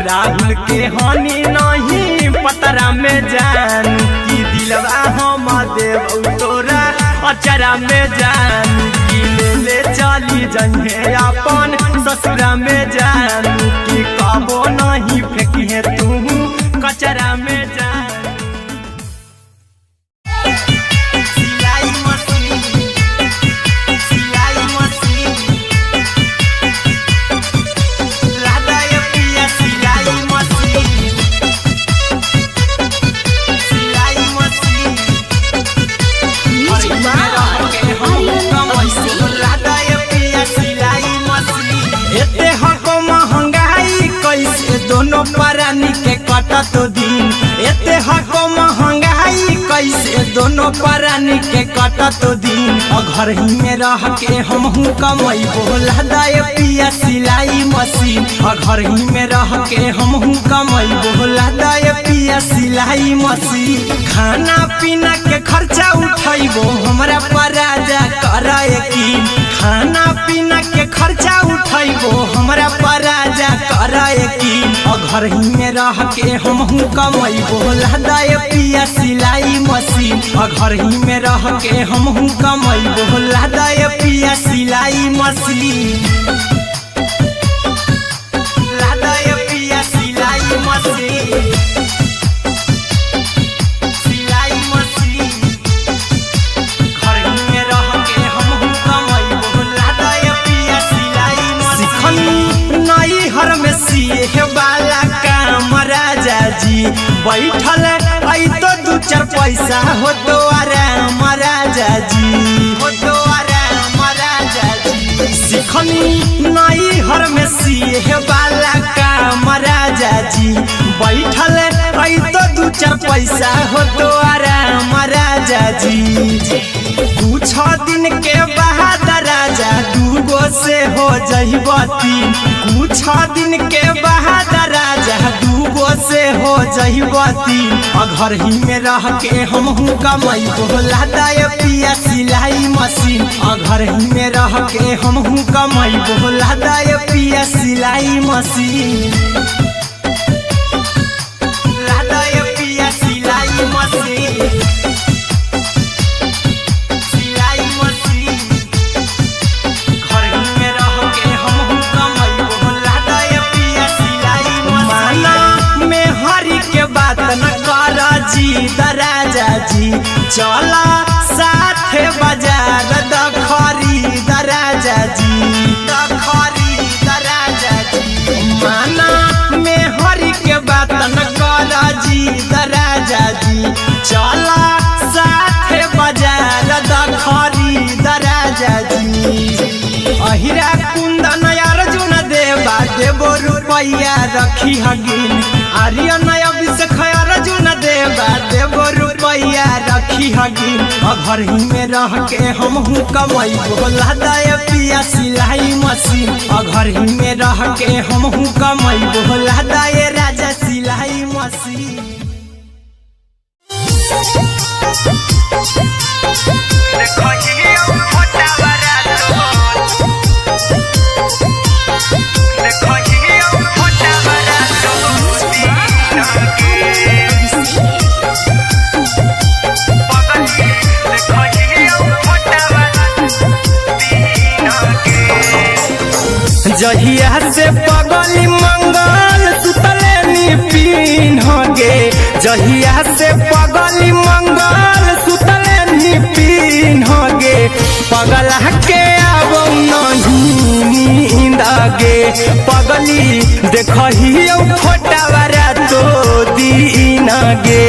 राहुल के हानि नहीं पतरा में जानू। की दिलवा हम देबौ तोरा अचरा में जानू। की ले चली जइहे अपन ससुरा में जानू। की कबो नहीं फेंकिहे तू कचरा में जानू। सिलाई मशीन दोनों प्राणी के कटत दिन। एते हको महंगाई कैसे दोनों प्राणी के कटत दिन। घर ही में रह के हमहू कमैबो लदाए पिया सिलाई मशीन। घर ही में रह के हमहू कमैबो लदाए पिया सिलाई मशीन। खाना पीना के खर्चा उठैबो हमरा पराजा करे की। खाना पीना के खर्चा उठैबो हमरा पराजा करे की। घर ही में रह के हमहू कमैबो लदाए पिया सिलाई मशीन। घर ही में रह के हमहू कमैबो लदाए पिया सिलाई मशीन। लदाए पिया सिलाई मशीन। सिलाई मशीन। घर ही में रह के हमहू कमैबो लदाए पिया सिलाई मशीन। नई हर में सिए वाला काम राजा जी बैठल आई तो दू चार पैसा हो तो आराम राजा जी। हो तो आराम राजा जी। सिखनी नई हर में सिए वाला काम राजा जी बैठल आई तो दू चार पैसा हो तो आराम राजा जी। कुछ दिन के बाद राजा दूगो से हो जइब तीन। कुछ दिन के बाद राजा दूगो से हो जइब तीन। घर ही में रह के हमहू कमैबो लदाए पिया सिलाई मशीन। घर ही में रह के हमहू कमैबो लदाए पिया सिलाई मशीन। लदाए पिया सिलाई मशीन। सिलाई मशीन। घर ही में रह के हमहू कमैबो लदाए पिया सिलाई मशीन। माना में हरी के बात न कर जी दराजा जी। चला साथे बाजार दखरी दराजा जी। दखरी दराजा जी। माना में हरी के बात न कर जी दराजा जी। चला साथे बाजार दखरी दराजा जी। अहिरा कुंदन अर्जुन देवा देबो रुपैया रखी हगिन। आर्यन अभिषेक अर्जुन देवा देबो रुपैया रखी हगिन। घर ही में रह के हमहू कमैबो लदाए पिया सिलाई मशीन। घर ही में रह के हमहू कमैबो लदाए राजा सिलाई मशीन। जहिया से पगली मंगल सुतले निपिन गे। जहिया से पगली मंगल सुतले निपिन गे। पगला के आवो नहीं नींद गे। पगली देखहियो फोटावारा तो दीन गे।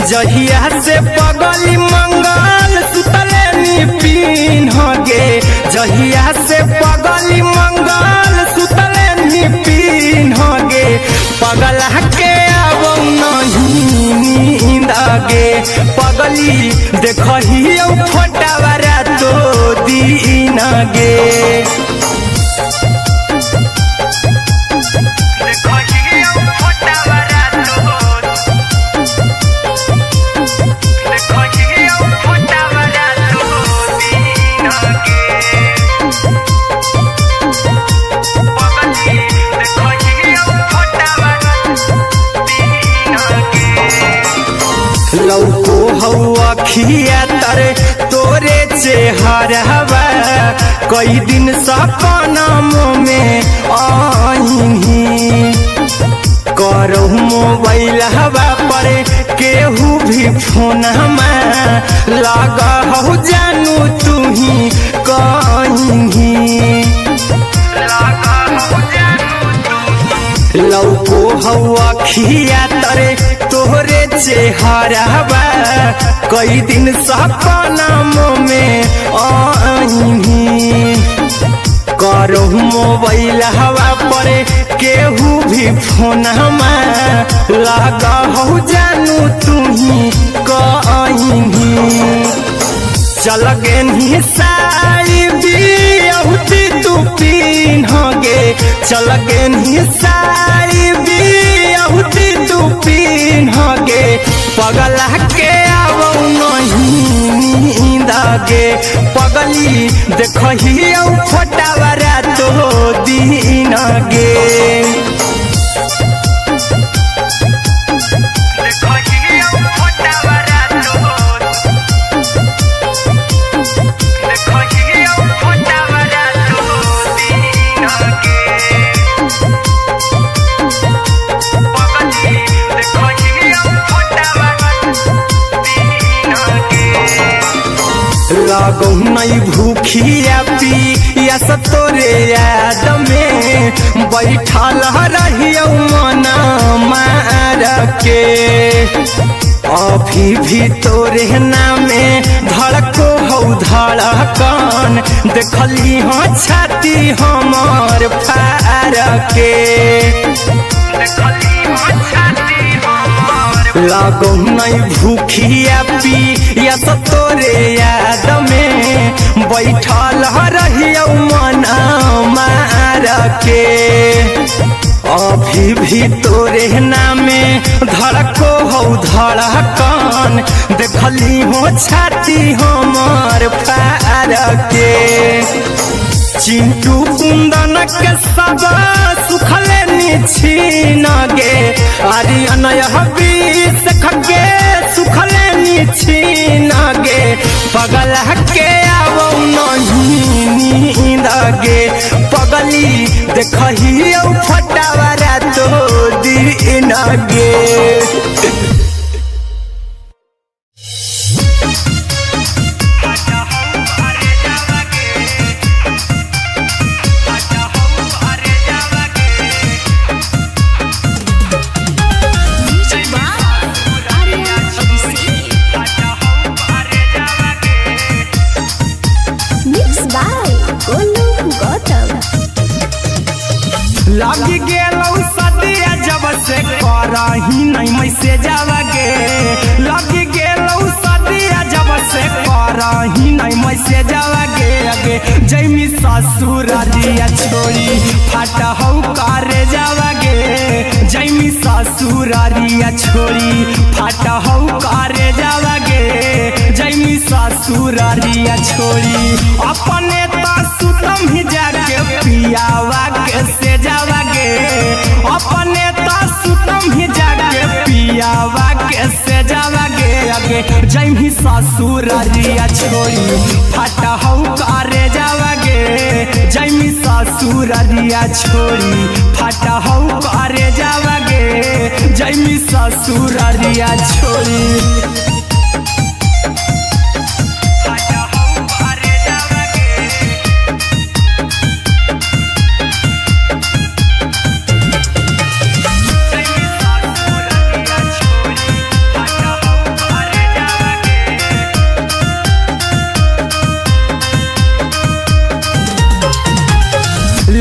जहिया से पगली मंगल सुतले निपिन गे। जहिया से पगली मंगल सुतले निपिन गे। पगला के आवो नहीं नींद गे। पगली देखहियो फोटावारा तो दीन गे। लौको हवा खिया तर तोरे चेहरवा। कई दिन सपनम में आईनी। करो मोबाइल हवा पर केहू भी फोन लगा हो जानू तू ही कहीं। लौको हवा खिया तरे तोहरे चेहरवा। कई दिन सपनम में आईनी। करो मोबाइल हवा पर केहू भी फोन लगा हो जानू तुम्ही कहीं चल गे साड़ी बियहुती तू पिन्हगे चल गे साड़ी बियहुती तू पिन्हगे पगला के आवो नहीं दागे पगली देखही फोटावरा तो दिन गे लागो नहीं भूखिया पिया तोरे याद में बैठल रहियो मना मार के अभी भी तोरे नामे धड़को हो धड़कन देखली हाँ छाती हमार फार के लागो नहीं भूखिया पिया तोरे याद में बैठल रहियो मना मार के अभी भी तोरे नामे धड़को हो धड़कन देखली हो छाती हमार फार के चिंटू कुंदन के सब सुखले निछीन गे आर्यन हबीस खगे सुखले निछीन गे पगला के आवो नहीं नींद गे पगली देखही फटावरा तो दिन गे लग गेलौ सदिया जब से करही नहीं मैसेज गे लग गेलौ सदिया जब से करही नहीं मैसेज गे अगे जैमी ससुरारिया छोड़ी फाटा हौ करे जावा गे जैमी ससुरारिया छोड़ी फाटा हौ करे जावा गे जैमी ससुरारिया छोड़ी अपने सुतम ही जाके पियावा के से जावा गे अपने सुतम ही जाके पियावा के से जावा गे अगे जैमी ससुरारिया छोड़ी फाटा हौ करे जावा गे जैमी ससुरारिया छोड़ी फाटा हौ करे जावा गे जैमी ससुरारिया छोड़ी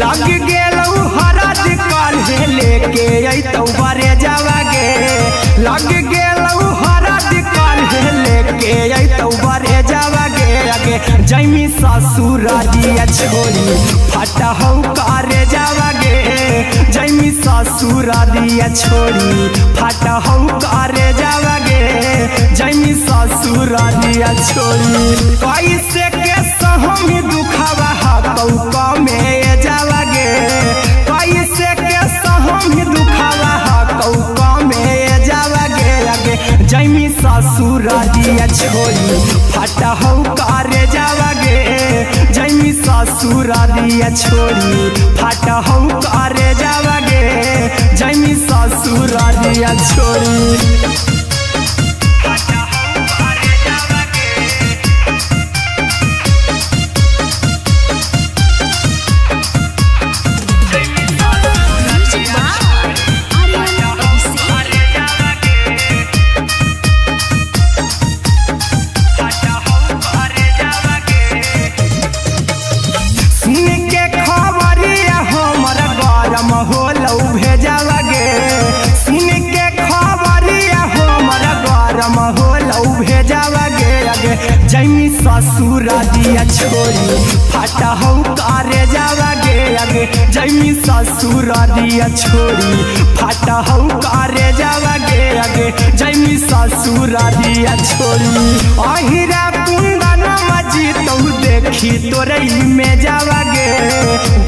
लग गेलौ हरद काल्हे लेके अइतौ बरे जावा गे लग गेलौ हरद काल्हे लेके अइतौ बरे जावा गे अगे जैमी ससुरारिया छोड़ी फाटा हौ करे जावा गे जैमी ससुरारिया छोड़ी फाटा हौ करे जावा गे जैमी ससुरारिया छोड़ी कैसे के सहम दुखावा हतौ कमे जावा गे कैसे के सहम दुखावा हतौ कमे जावा गे अगे जैमी ससुरारिया छोड़ी फाटा हौ करे जावा गे जैमी ससुरारिया छोड़ी फाटा हौ करे जावा गे जैमी ससुरारिया छोड़ी जैमी ससुर दिया छोड़ी फाटा हो करे जावा गे आगे जैमी ससुर दिया छोड़ी फाटा हो करे जावा गे आगे जैमी ससुर दिया छोड़ी अहिरा कुंदन मजी तो देखी तोरे में जावा गे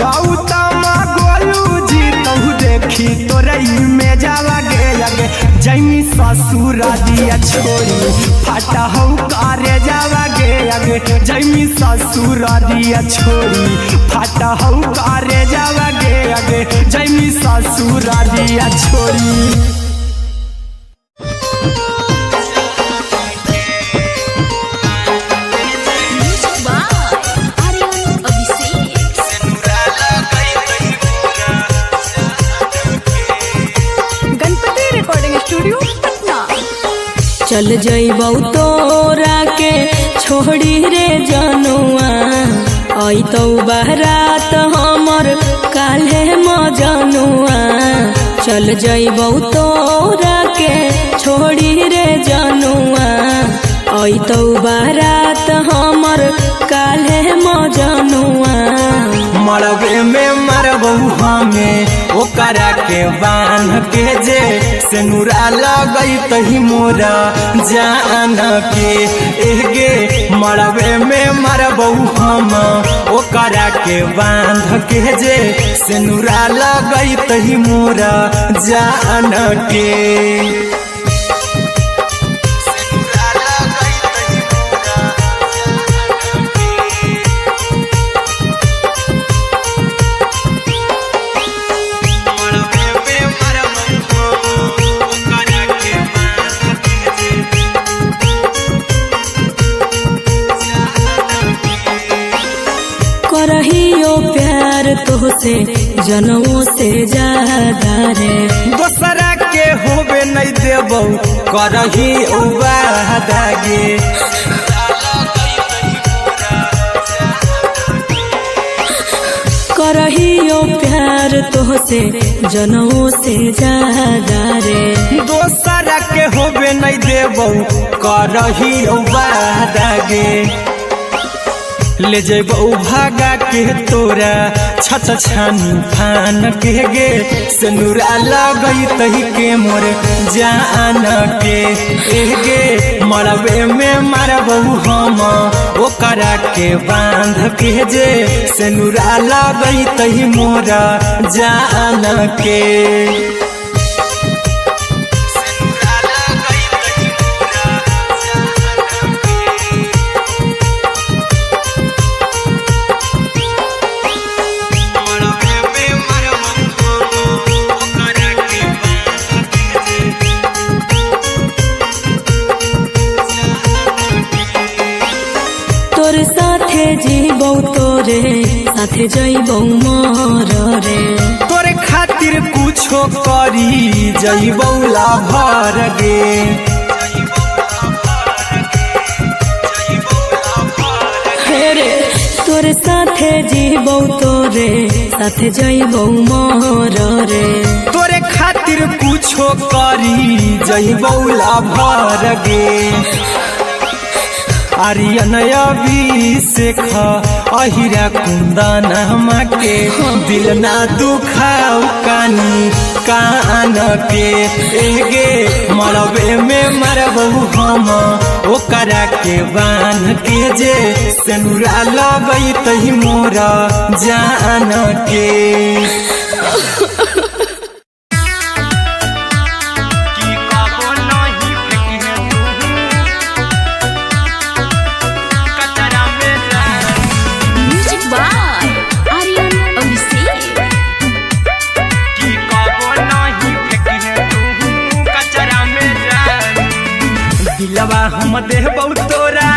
गौतम गोलू जी तो देखी तोरे में जावा गे आगे जैमी ससुर दिया छोड़ी फाटा हो करे जावा गे आगे जैमी ससुर दिया छोड़ी फाटा हो करे जावा गे आगे जैमी ससुर दिया छोड़ी। चल जइबौ तोरा के छोड़ी रे जनुआ अइतौ बारात हमर काल्हे मजनुआ चल जइबौ तोरा के छोड़ी रे जनुआ अइतौ बारात हमर काल्हे मजनुआ मरबे में मरबौ हमें ओकरा के बांध के जे सेनुरा लगई तही मोरा जान के एगे मरबे में मरबौ हम ओकरा के बांध के जे सेनुरा लगई तही मोरा जान के करहियो प्यार तोहसे जनमों से ज्यादा रे दोसरा के होबे नहीं देबौ करही वादा गे करहियो प्यार तोहसे जनमों से ज्यादा रे दोसरा के होबे नहीं देबौ करही वादा गे ले जेबौ भागा के तोरा छत छानी फान के गे सेनुरा लगई तही के मोर जान के एगे मरबे में मरबौ हम ओकरा के बांध के जे सेनुरा लगई तही मोरा जान के तोरे साथे जीबौ तोरे साथे जइबौ मर रे तोरे खातिर कुछो करी जइबौ लाभर गे रे तोरे साथे जीबौ तोरे साथे जइबौ मर रे तोरे खातिर कुछो करी जइबौ लाभर गे आर्यन अभिषेक अहिरा कुंदन के दिल ना दुखाऊ कानी कान के एगे मरबे में मरबौ हम ओकरा के बांध के जे सेनुरा लगई तही मोरा जान के दिलवा हम देबौ तोरा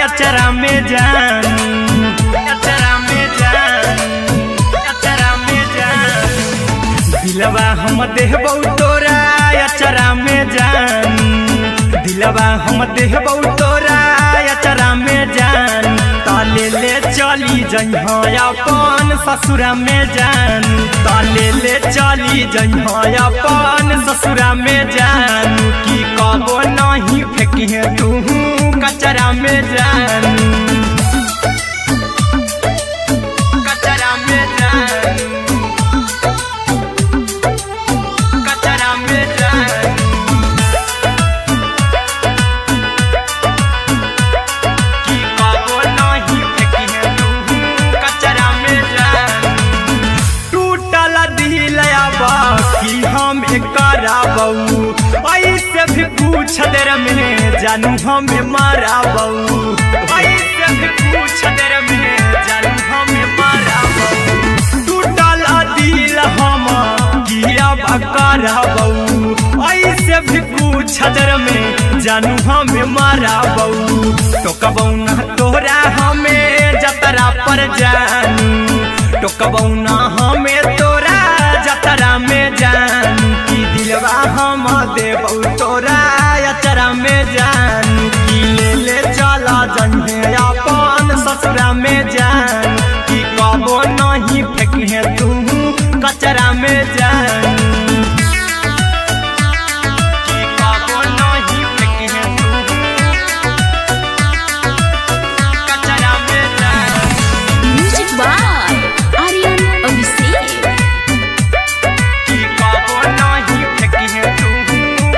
अचरा में जान अचरा में जान अचरा में जान दिलवा हम देबौ तोरा अचरा में जान दिलवा हम देबौ तोरा अचरा में जान ताले ले चल चली जइहा अपन ससुरा में जानू ताले ले चली जइहा अपन ससुरा में जानू की कबो नहीं फेंकिहे तू कचरा में जानू कचरा में जानू कचरा में जानू की कबो नहीं फेंकिहे तू कचरा में जानू टूटल दिल आबा कि हम कराबऊ ऐसे भी पूछ देर में जानू हमें माराबऊ ऐसे भी पूछ देर में जानू हमें माराबऊ टूटल दिल हम किया कराबऊ ऐसे भी पूछ देर में जानू हमें माराबऊ टोकबऊ ना तोरा हमें जतरा पर जानू टोकबऊ ना हमें तोरा जतरा में जानू की दिलवा हम देबऊ तोरा अचरा में जानू की ले चला जइहे अपन ससुरा में जानू की कबो नहीं फेंकिहे तू कचरा में जानू की कबो नहीं फेंकिहे तू कचरा में जानू म्यूजिक बाय आर्यन अभिषेक। की कबो नहीं फेंकिहे तू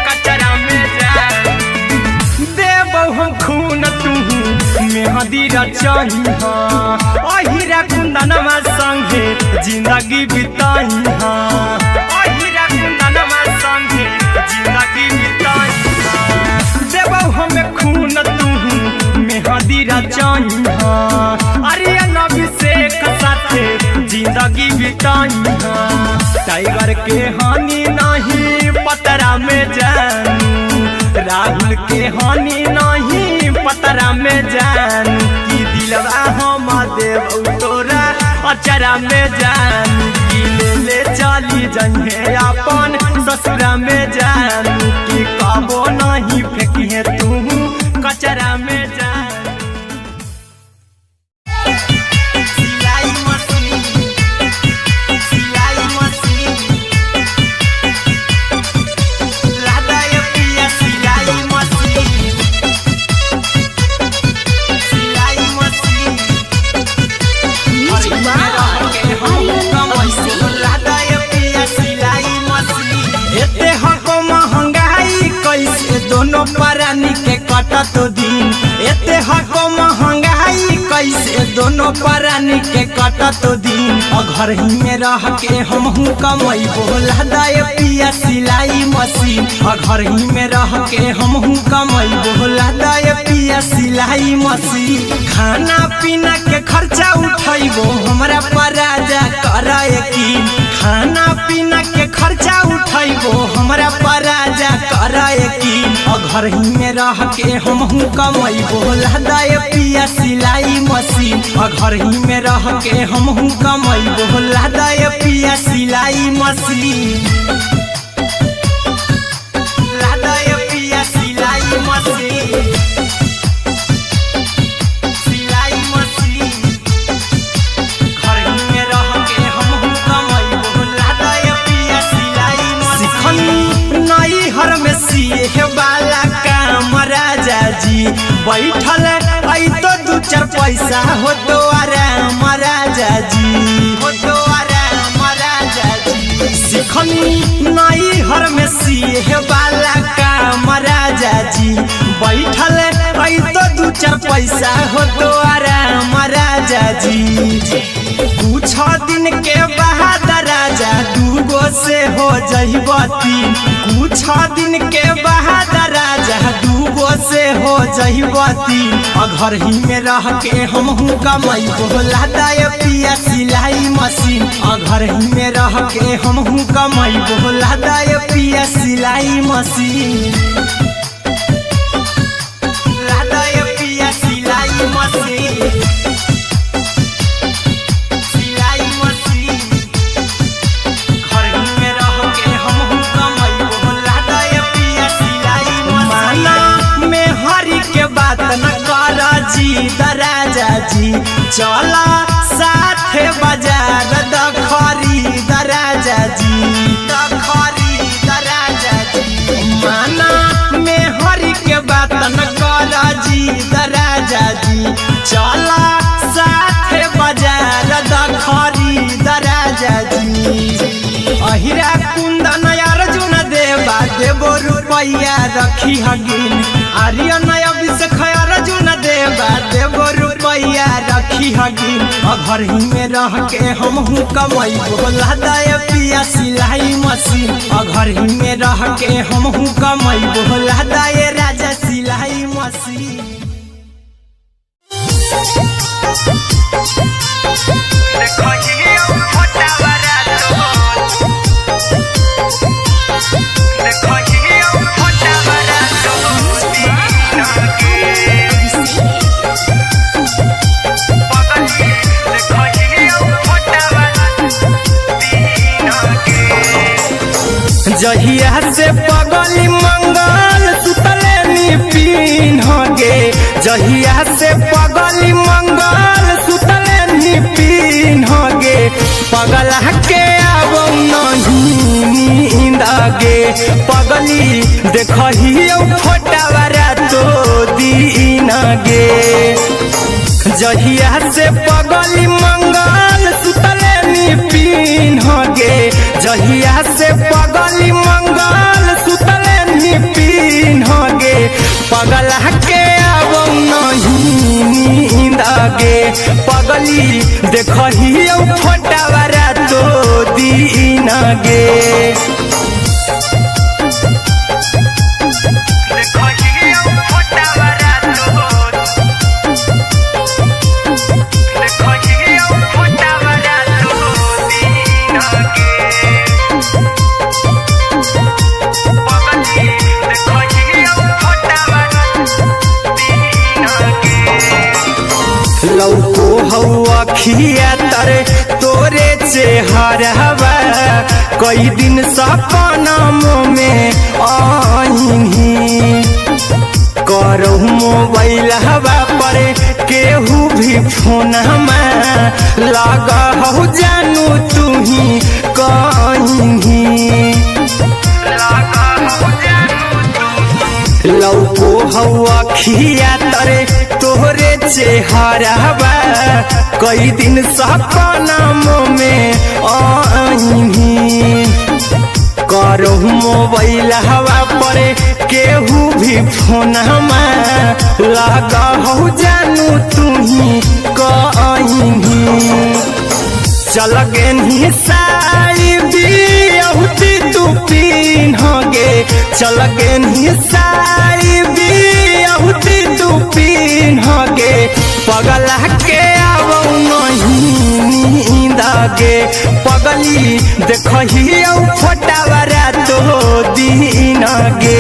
कचरा में जानू देबऊ हम खून तू मेहंदी रचहिहा अहिरा कुंदनमा संगे जिंदगी बिताइहा अहिरा कुंदनमा संगे जिंदगी बिताइहा देबऊ हमें खून तू मेहंदी रचहिहा आर्यन अभिषेक साथे जिंदगी बिताइहा टाइगर के हानि नहीं पतरा में जानू राहुल के हानि नहीं पतरा में जानू की दिलवा हम देबऊ तोरा अचरा में जानू की ले चली जइहे अपन ससुरा में जानू की कबो नहीं फेंकिहे तू कचरा में जानू सिलाई मशीन सिलाई मशीन लादा ये पिया सिलाई मशीन सिलाई machine music by Aryan Abhishek. लादा ये पिया सिलाई मशीन एते हको महंगाई कैसे दोनों परानी के कटत दिन एते हको महंगाई कैसे दोनों परानी के कटत दिन घर ही में रह के हमहू कमैबो लादा ये पिया सिलाई मशीन घर ही में रह के हमहू कमैबो लादा ये पिया सिलाई मशीन खाना पीना के खर्चा उठैबो हमरा पराजा करे की खाना पीना के खर्चा उठैबो हमरा पराजा करे की घर ही में रह के हमहू कमैबो लादा ये पिया सिलाई मशीन घर ही में रह के हमहू कमैबो लादा ये पिया सिलाई मशीन लादा ये पिया सिलाई मशीन सिलाई मशीन घर ही में रह के हमहू कमैबो लादा ये पिया सिलाई मशीन नई हर में सिए वाला काम राजा जी बैठल आई तो दू चार पैसा हो तो आराम राजा जी हो तो आराम राजा जी सिखनी नई हर में सिए वाला काम राजा जी बैठल आई तो दू चार पैसा हो तो आराम राजा जी कुछ दिन के बाद राजा दूगो से हो जहिबती कुछ दिन के बाद राजा दूगो से हो जहिबती घर ही में रह के हमहू कमैबो लादा ये पिया सिलाई मशीन घर ही में रह के हमहू कमैबो लादा ये पिया सिलाई मशीन लादा ये पिया सिलाई मशीन सिलाई मशीन घर ही में रह के हमहू कमैबो लादा ये पिया सिलाई मशीन माना में हरी के बात न कर जी दराजा जी चला चला साथे बाजार द खरीद राजा जी अहिरा कुंदन अर्जुन देवा देबो रुपैया रखी हगिन आर्यन अभिषेक अर्जुन देवा देबो रुपैया रखी हगिन घर ही में रह के हमहू कमैबो लदाय पिया सिलाई मशीन घर ही में रह के हमहू कमैबो लदाय राजा सिलाई मशीन जहिया से पगली मंगल सुतले निपिन गे जहिया से पगली मंगल सुतले निपिन गे पगला के आवो नहीं नींद गे पगली देखहियो फोटावारा तो दीन गे जहिया से पगली मंगल सुतले निपिन गे जहिया से पगली मंगल सुतले निपिन गे पगला के आवो नहीं नींद गे पगली देखहियो फोटावारा तो दीन गे लौको हवा खिया तरे तोरे चेहरवा कई दिन सपना में आईनी करो मोबाइल हवा पर केहू भी फोन में लगा हो जानू तू ही कहीं लौको हवा खिया तरे तोहरे चेहरवा कई दिन सपना में आईनी करो मोबाइल हवा पर केहू भी फोन में लगा हो जानू तू ही कहीं चल गे साड़ी बिहुती तू पीन गे चल गे साड़ी बिहुती तू पीन गे पगला के आवो नहीं नींद गे पगली देखहियो फोटावारा तो दीन गे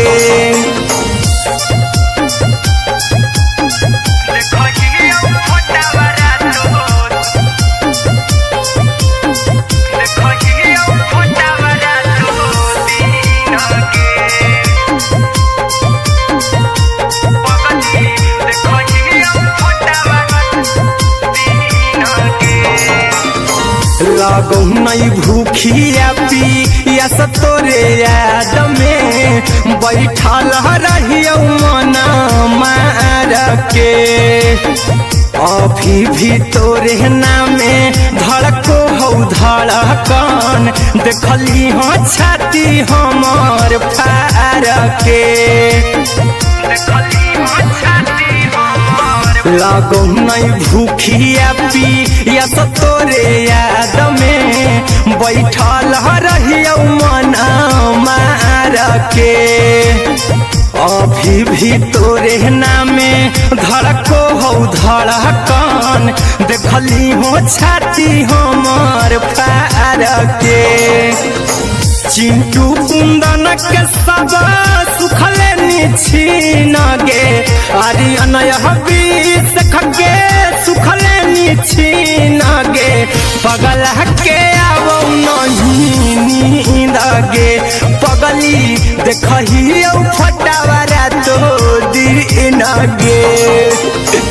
लागो नहीं भूखिया पिया तोरे याद में बैठल रहियो मना मार के अभी भी तोरे नामे धड़को हो धड़कन देखली हो छाती हमर फार के लागो नहीं भूखिया पिया तोरे याद में बैठल रहियो मना मार के अभी भी तोरे नामे धड़को हो धड़कन देखली हो छाती हमर फार के चिंटू कुंदन के सब सुखले निछीन गे आर्यन अभिषेक के सुखले निछीन गे पगला के आवो नहीं नींद गे पगली देखहियो फोटावारा तो दीन गे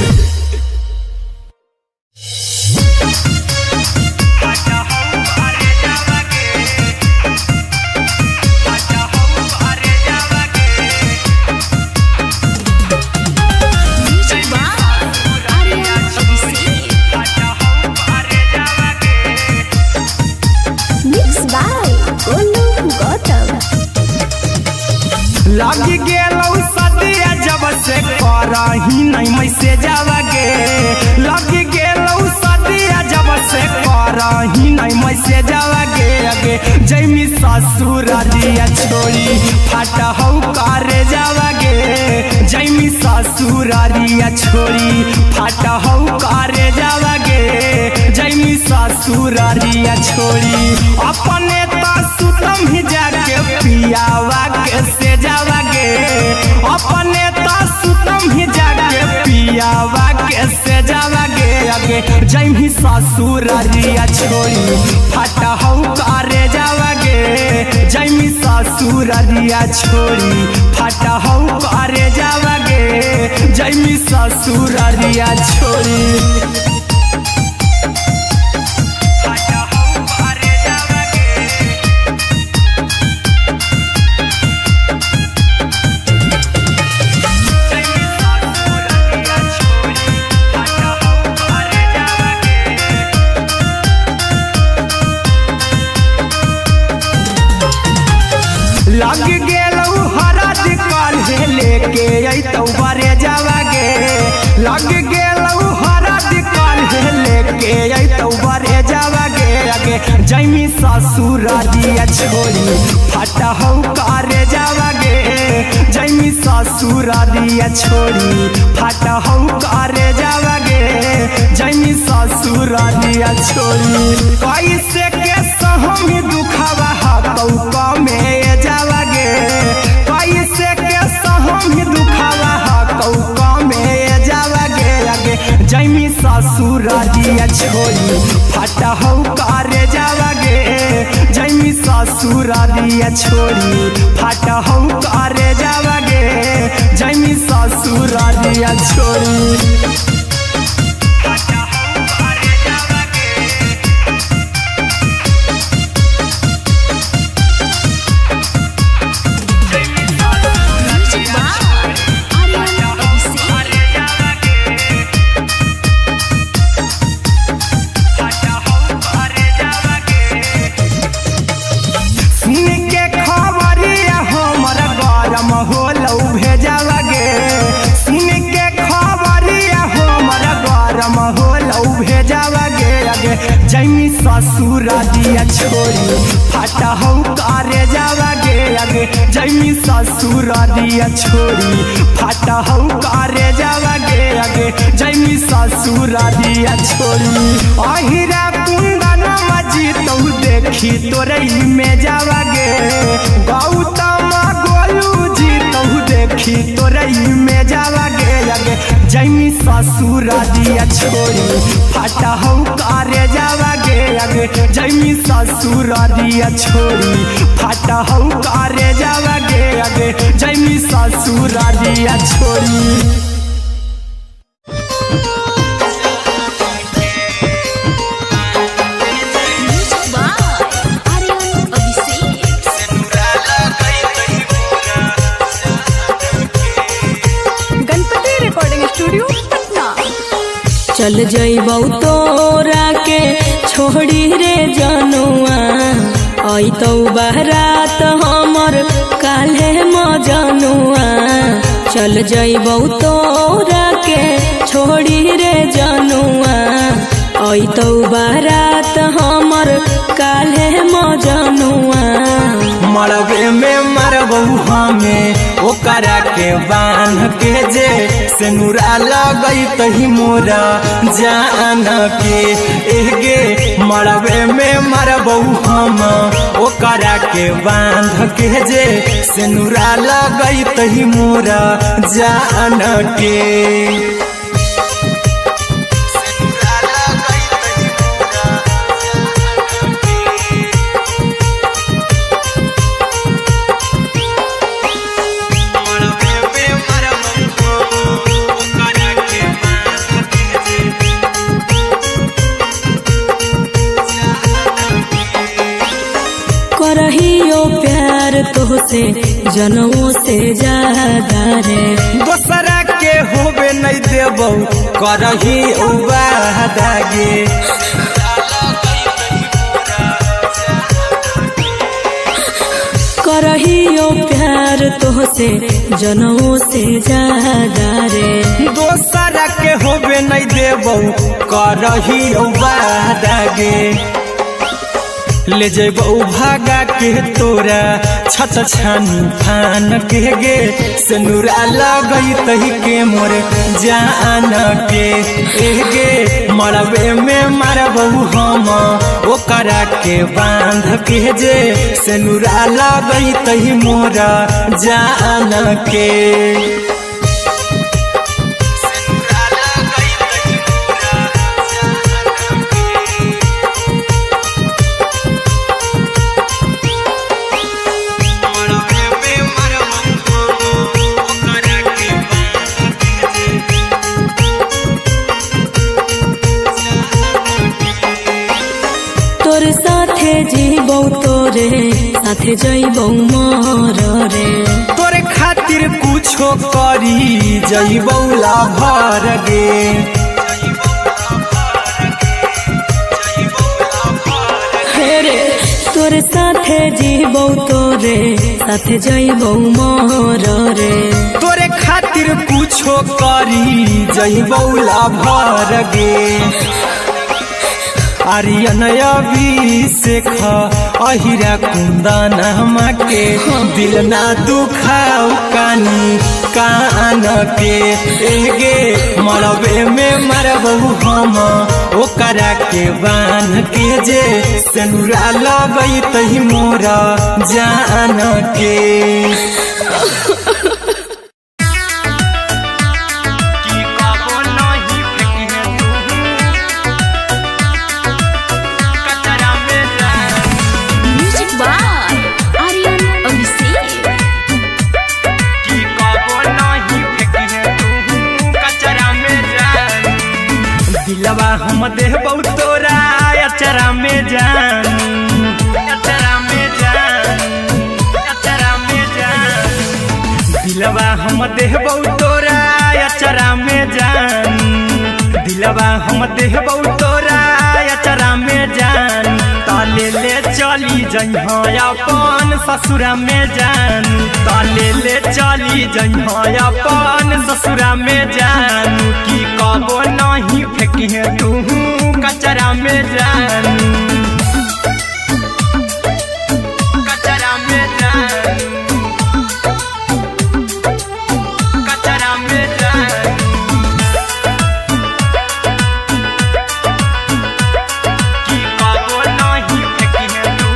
लग गेलौ सदिया जब से करही नहीं मैसेजवा गे लग गेलौ सदिया जब से करही नहीं मैसेजवा गे अगे जैमी ससुरारिया छोड़ी फाटा हौ करे जावा गे जैमी ससुरारिया छोड़ी फाटा हौ करे जावा गे जैमी ससुरारिया छोड़ी अपने तो सुतम ही जाके पियावा के से जावा गे अपने तो सुतम ही जाके पियावा के से जावा गे अगे जैमी ससुरारिया छोड़ी फाटा हौ करे जावा गे जैमी ससुरारिया छोड़ी फाटा हौ करे जावा गे जैमी ससुरारिया छोड़ी लग गेलौ हरद काल्हे लेके अइतौ बरे जावा गे लग गेलौ हरद काल्हे लेके अइतौ बरे जावा गे अगे जैमी ससुरारिया छोड़ी फाटा हौ करे जावा गे जैमी ससुरारिया छोड़ी फाटा हौ करे जावा गे जैमी ससुरारिया छोड़ी कैसे के सहम दुखवा हतौ कमे जावा गे कैसे के सहम दुखवा हतौ कमे जावा गे अगे जैमी ससुरारिया छोड़ी फाटा हौ करे जावा गे जैमी ससुरारिया छोड़ी फाटा हौ करे जावा गे जैमी ससुरारिया छोड़ी जैमी ससुरारिया छोड़ी फाटा हौ करे जावा गे अगे जैमी ससुरारिया छोड़ी फाटा हौ करे जावा गे अगे जैमी ससुरारिया छोड़ी अहिरा कुंदन मजी तौ देखी तोरई में जावा गे गौतम गोलू जी तौ देखी तोरई में जावा गे अगे जैमी ससुरारिया छोड़ी फाटा हौ करे जावा गे अगे जैमी ससुरारिया छोड़ी फाटा हौ करे जावा गे अगे जैमी ससुरारिया छोड़ी चल जइबौ तोरा के छोड़ी रे जनुआ अइतौ बारात हमर काल्हे मजनुआ चल जइबौ तोरा के छोड़ी रे जनुआ अइतौ बारात हमर काल्हे मजनुआ मरबे में मरबौ हमें ओकरा के बांध के जे सेनुरा लगैतहि मोरा जान के एगे मरबे में मरबौ हम ओकरा के बांध के जे सेनुरा लगैतहि मोरा जान के करहियो प्यार तोहसे जनमों से ज्यादा रे दोसरा के होबे नहीं देबौ करही वादा गे करहियो प्यार तो से जनों से ज्यादा रे। दोसरा के होबे नहीं देबो करही वादा गे, ले जेबो भागा के तोरा छत छानी फान के गे, सिनुरा लगई तही के मोर जान के गे, मरबे में मारबो हम ओकरा के बांध के जे, सिनुरा लगई तही मोर जान के। तोरे साथे जीबौ तोरे साथे जइबौ मोर रे, तोरे खातिर कुछो करी जइबौ लाभर गे, रे तोरे साथे जीबौ तोरे साथे जइबौ मोर रे, तोरे खातिर कुछो करी जइबौ लाभर गे। आर्यन अभिषेक अहिरा कुंदन के, दिल ना दुखाओ कानी कान के गे, मरबे में मरबो हम ओकरा के बान के जे, सिनुरा लगई तही मोर जान के। दिलवा हम देबौ तोरा अचरा में जान, अचरा में जान, अचरा में जान, दिलवा हम देबौ तोरा अचरा में जान, दिलवा हम देबौ तोरा अचरा में जान, ताले ले चली जइहा अपन ससुरा में जान, ताले ले चली जइहा अपन ससुरा में जान, की कबो नहीं फेंकिहे तू कचरा में जान, कचरा में जान, कचरा में जान, की कबो नहीं फेंकिहे तू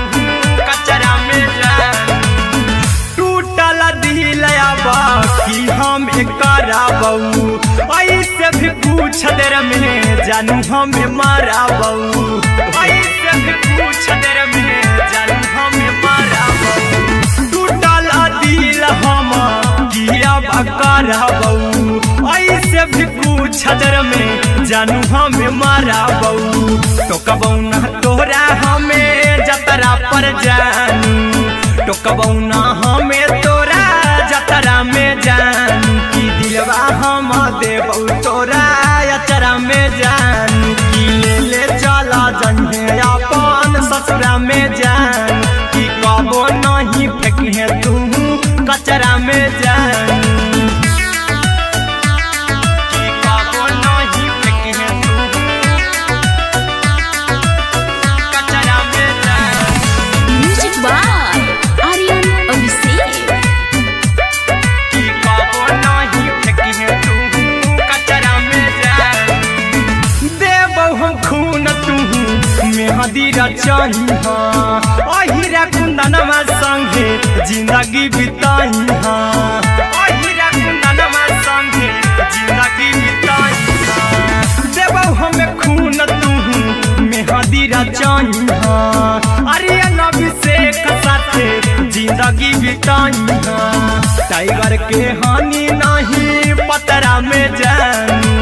कचरा में जान, टूटल दिल आबा कि हम कराबौ, ऐसे भी पूछ देर में जानू हमें माराबौ, ऐसे भी पूछ देर में जानू हमें माराबौ, टूटल दिल हम किया कराबौ, ऐसे भी पूछ देर में जानू हमें माराबौ, टोकबौ ना तोरा हमें जतरा पर जानू, टोकबौ ना हमें तोरा जतरा में जानू, की दिलवा हम देबौ तोरा अचरा में जान, की ले चला जइहे अपन ससुरा में जान, की कबो नहीं फेंकिहे तू कचरा में जान, की कबो नहीं फेंकिहे तू कचरा में जान। म्यूजिक बाय आर्यन अभिषेक, की कबो नहीं फेंकिहे तू कचरा में जान, देबौ हम खून तू मेहदी रचइहा, अहिरा कुंदनमा संगे जिंदगी बिताइहा, अहिरा कुंदनमा संगे जिंदगी बिताइहा, देबौ हमें खून तू मेहदी रचइहा, आर्यन अभिषेक साथे जिंदगी बिताइहा, टाइगर के हानि नहीं पतरा में जानू,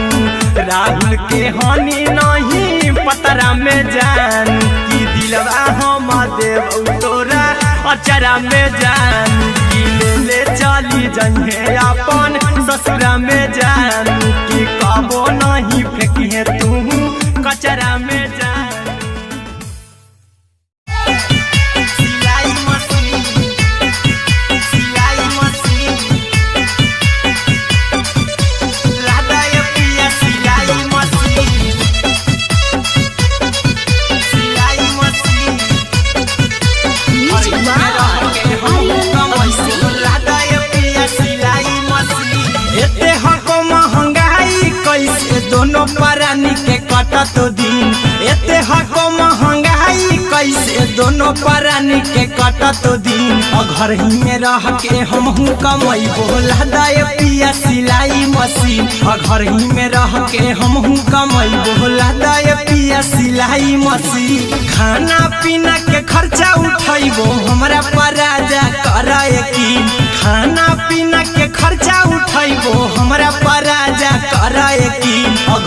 राहुल के हानि नहीं पतरा में जानू, की दिलवा हम देबौ तोरा अचरा में जानू, की ले चली जइहे अपन ससुरा में जानू, की कबो नहीं फेंकिहे तू कचरा में जानू। सिलाई मशीन, सिलाई मशीन कटतो दिन एते हको महंगाई कैसे दोनों प्राणी के कटतो दिन घर ही में रह के हमहू कमाई बोला दाए पिया सिलाई मशीन घर ही में रह के हमहू कमाई बोला दाए पिया सिलाई मशीन खाना पीना के खर्चा उठाइबो हमरा पराजा कराए की खाना पीना के खर्चा उठाइबो हमरा पराजा कराए की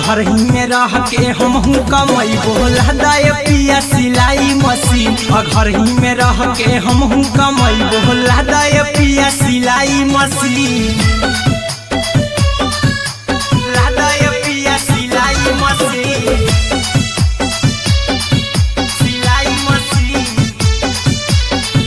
घर ही में रह के हमहू कमाई बोला दाए पिया सिलाई मशीन घर ही में रह के हमहू कमाई बोला दाए पिया सिलाई मशीन लादाए पिया सिलाई मशीन सिलाई मशीन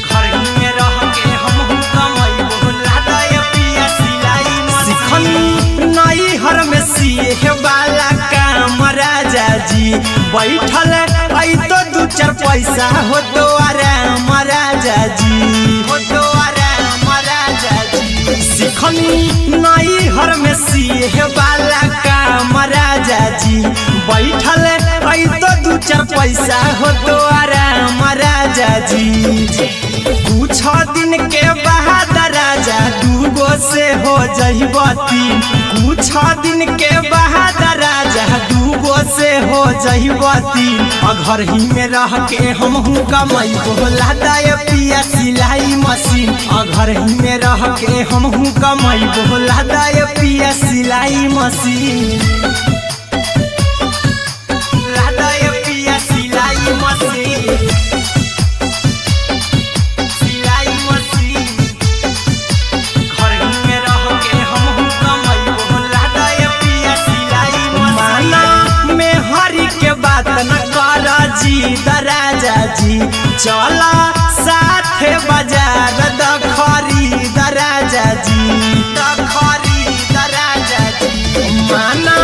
घर ही में रह के हमहू कमाई बोला दाए पिया सिलाई मशीन नई हर में सिए वाला काम राजा जी बैठल आई तो दू चार पैसा हो तो आराम राजा जी हो तो आराम राजा जी सिखनी नई हर में सिए वाला काम राजा जी बैठल आई तो दू चार पैसा हो तो आराम राजा जी कुछ दिन के बाद राजा दूगो से हो जइब तीन कुछ दिन के बाद राजा दूगो से हो जइब तीन घर ही में रह के हमहू कमाई बोला दाए पिया सिलाई मशीन घर ही में रह के हमहू कमाई बोला दाए पिया सिलाई मशीन लादाए पिया सिलाई मशीन सिलाई मशीन घर ही में रह के हमहू कमाई बोला दाए पिया सिलाई मशीन माना में हरी के बात न कर जी दराजा जी चला साथे बाजार दखरी दराजा जी दखरी दराजा जी माना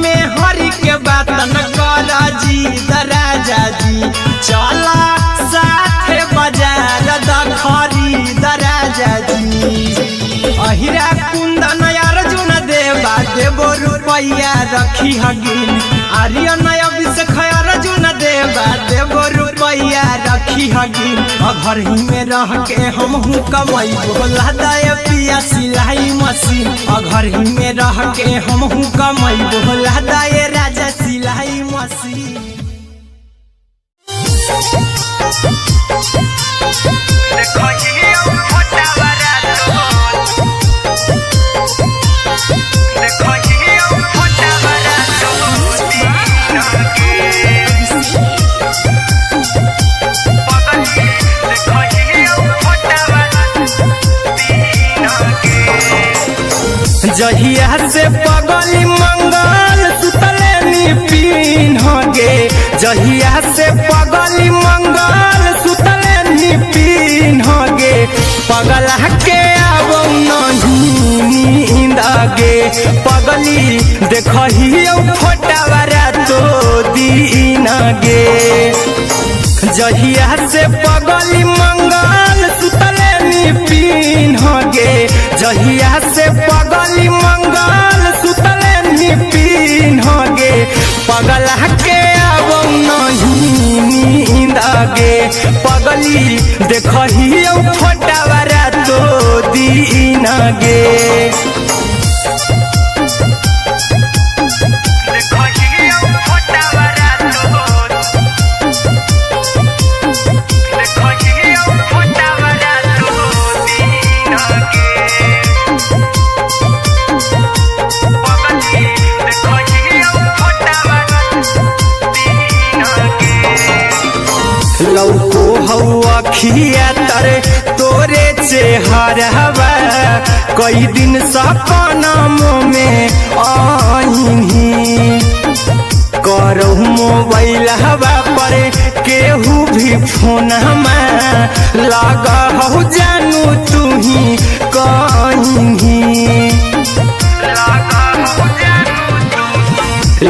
में हरी के बात न कर जी दराजा जी चला साथे बाजार दखरी दराजा जी अहिरा कुंदन अर्जुन देवा देवो रुपया रखी हगिन आर्यन अभिषेक अर्जुन देवा देवो रुपया रखी हगिन घर ही में रह के हमहू कमाई बोला दाए पिया सिलाई मशीन घर ही में रह के हमहू कमाई बोला दाए राजा सिलाई मशीन जहिया से पगली मंगल सुतले निपिन गे जहिया से पगली मंगल सुतले निपिन गे पगला के आवो नहीं नींद गे पगली देखही फोटावारा तो दीन गे जहिया से पगली मंगल सुतले निपिन गे जहिया से पगली मंगल सुतले निपिन गे पगला के आवो नहीं नींद गे पगली देखही फोटावारा तो दीन गे लौको हवा खिया तरे तोरे चेहरवा कई दिन सपनमो में आईनी करो मोबाइल हवा पर केहू भी फोन लगा हो जानू तू ही कहीं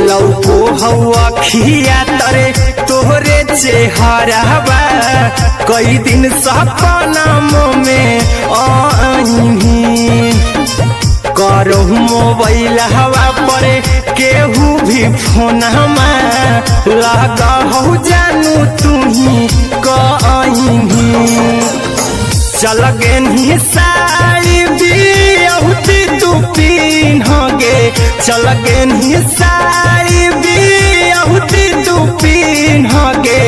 लौको हवा खिया तरे तोहरे चेहरवा कई दिन सपनमो में आईनी करो मोबाइल हवा पर केहू भी फोन लगा हो जानू तुम्ही कहीं चल गे साड़ी बियहुती तू पिन्हगे चल गे साड़ी बियहुती तू पिन्हगे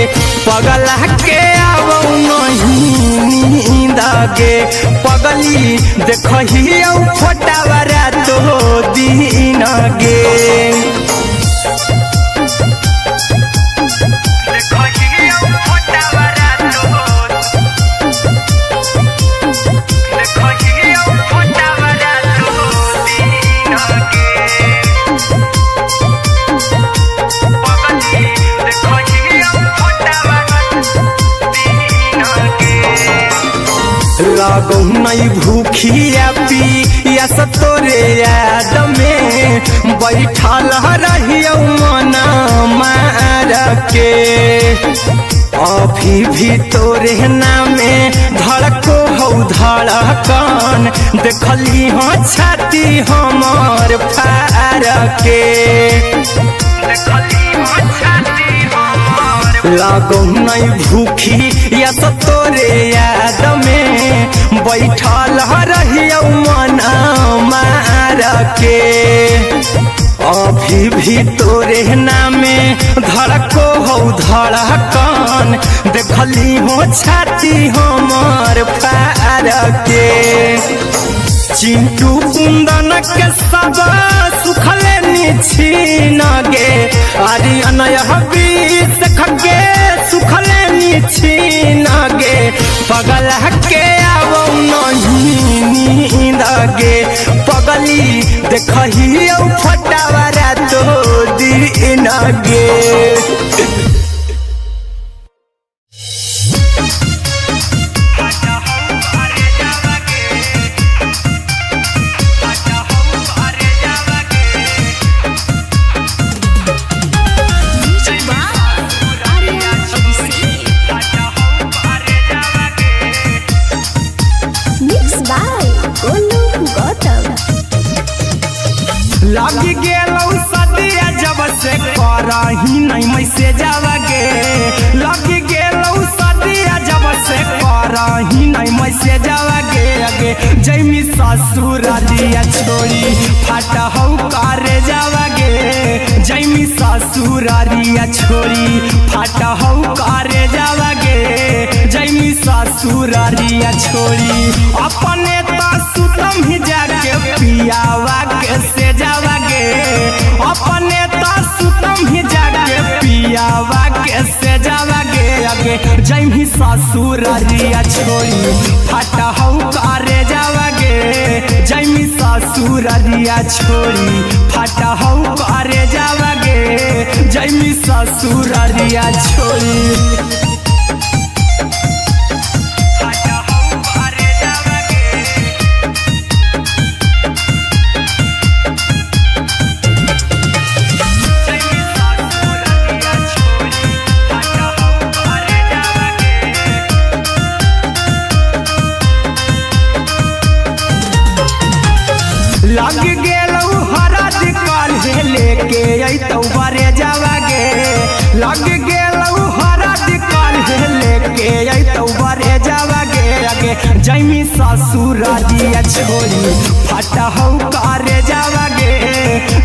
पगला के आवो नहीं नींद गे पगली देखही फोटावरा तो दिन गे लागो नहीं भूखिया पिया तोरे याद में बैठल रहियो मना मार के अभी भी तोरे नामे धड़को हो धड़कन देखली हाँ छाती हमार फार के लागो नहीं भूखी या तो तोरे याद में बैठल रहियो मना मार के अभी भी तोरे नामे धड़को हो धड़कन देखली हो छाती हमार फार के चिंटू कुंदन के सब सुखले छीन गे आर्यन बीस खगे सुखले छीन गे पगला के आवो नहीं नींद गे पगली देखही फटावरा तो दिन गे लगी गेलौ सदिया जब से करही नहीं मैसे जावगे लगी गेलौ सदिया जब से करही नहीं मैसे जावगे अगे जैमी ससुरालिया छोड़ी फाटा हो करे जावगे जैमी ससुरालिया छोड़ी फाटा हो करे जावगे जैमी ससुरालिया छोड़ी अपने तो सुतम ही जाके पियावा के से जावगे अपने तो सुतम ही जाके पियावा के से जावगे अगे जैमी ससुरालिया छोड़ी फाटा हो करे जावगे जैमी ससुरालिया छोड़ी फाटा हो करे जावगे जैमी ससुरालिया छोड़ी लग गेलौ हरा दिकाल लेके अइतौ बारे जावगे लग गेलौ हरा दिकाल लेके अइतौ बारे जावगे अगे जैमी ससुरालिया छोड़ी फाटा हो करे जावगे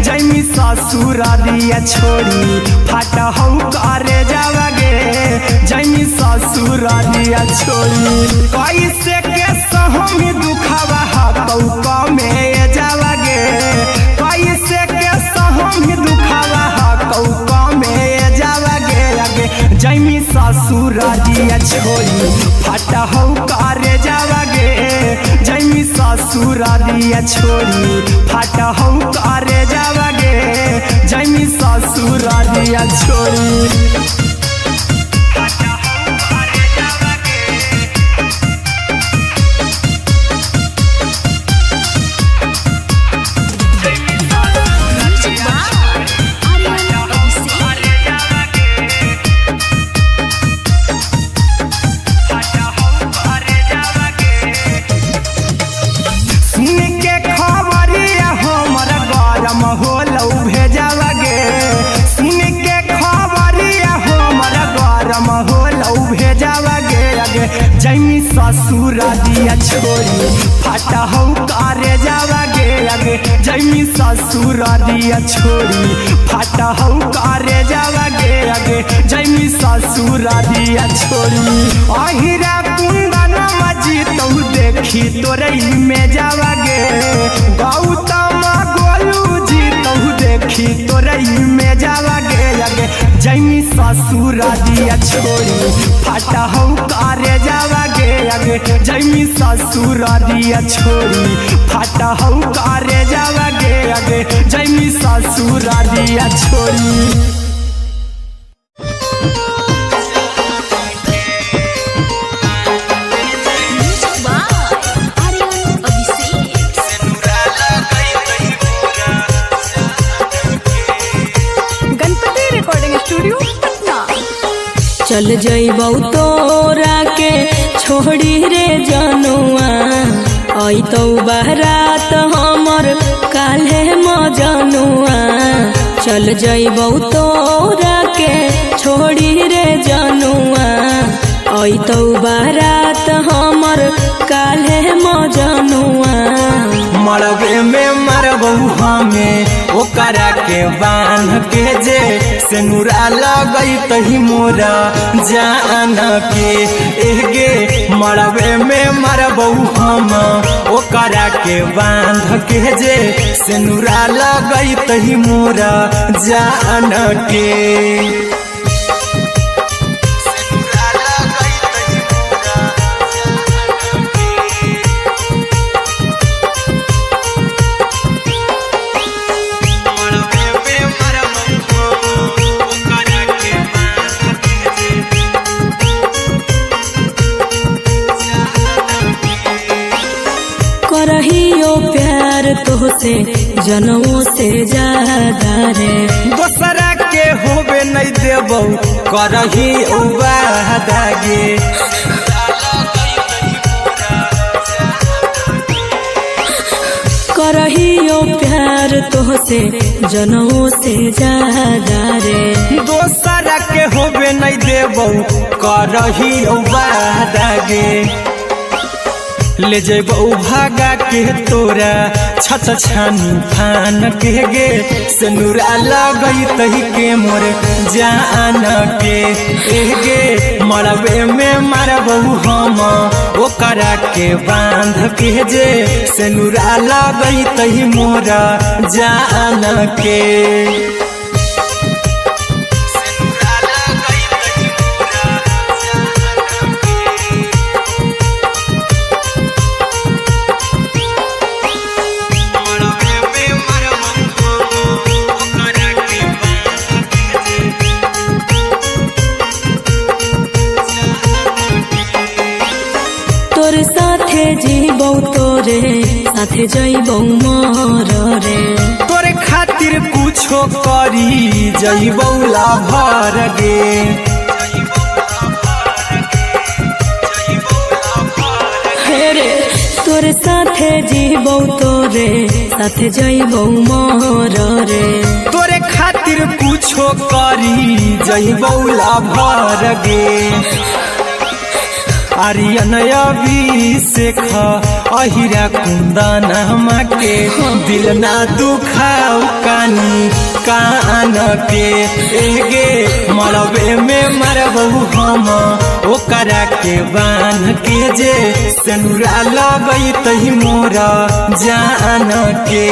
जैमी ससुरालिया छोड़ी फाटा हो करे जावगे जैमी ससुरालिया छोड़ी कैसे के सहमी दुखवा हकौ में जावगे कैसे के सहमी दुखवा हकौ में जावगे अगे जैमी ससुरालिया छोड़ी फाटा हो करे जावगे जैमी ससुरालिया छोड़ी फाटा हो करे जावगे जैमी ससुरालिया छोड़ी सुन के खबरिया ससुर दिया छोड़ी फाटा हो करे जावा गे आगे जैमी ससुर दिया छोड़ी फाटा हो करे जावा गे आगे जैमी ससुर दिया छोड़ी अहिरा कुंदन मजी तो देखी तोरे में जावा गे गौतम गोलू जी तो देखी तोरे में जावा गे आगे जैमी ससुर दिया छोड़ी फाटा हो करे जावा गे आगे जैमी ससुर दिया छोड़ी फाटा हो करे जावा गे आगे जैमी ससुर दिया छोड़ी। चल जइबौ तोरा के छोड़ी रे जनुआ अइतौ बारात हमर काल्हे मजनुआ चल जइबौ तोरा के छोड़ी रे जनुआ अइतौ बारात हमर काल्हे मजनुआ मरबे में मरबू हमें ओकरा के बांध के जे सेनुरा लगई तही मोरा जान के एगे मरबे में मरबू हम ओकरा के बांध के जे सेनुरा लगई तही मोरा जान के करहियो प्यार तोहसे जनमों से ज्यादा रे दोसरा के होबे नहीं देबौ करही वादा गे करहियो प्यार तोहसे जनमों से ज्यादा रे दोसरा के होबे नहीं देबौ करही वादा गे ले जेबौ भागा के तोरा छत छानी फान के गे सेनुरा लगई तही के मोर जान के एगे मरबे में मरबौ हम ओकरा के बांध के जे सेनुरा लगई तही मोरा जान के जीबौ तोरे साथे जइबौ मोर रे तोरे खातिर कुछो करी जइबौ लाभर गे हेरे तोरे साथे जीबौ तोरे साथे जइबौ मोर रे तोरे खातिर कुछो करी जइबौ लाभर गे आर्यन अभिषेक अहिरा कुंदन के दिल ना दुखाऊ कानी कान के एगे मरबे में मरबू हम ओकरा के बांध के जे सेनुरा लगई तही मोरा जान के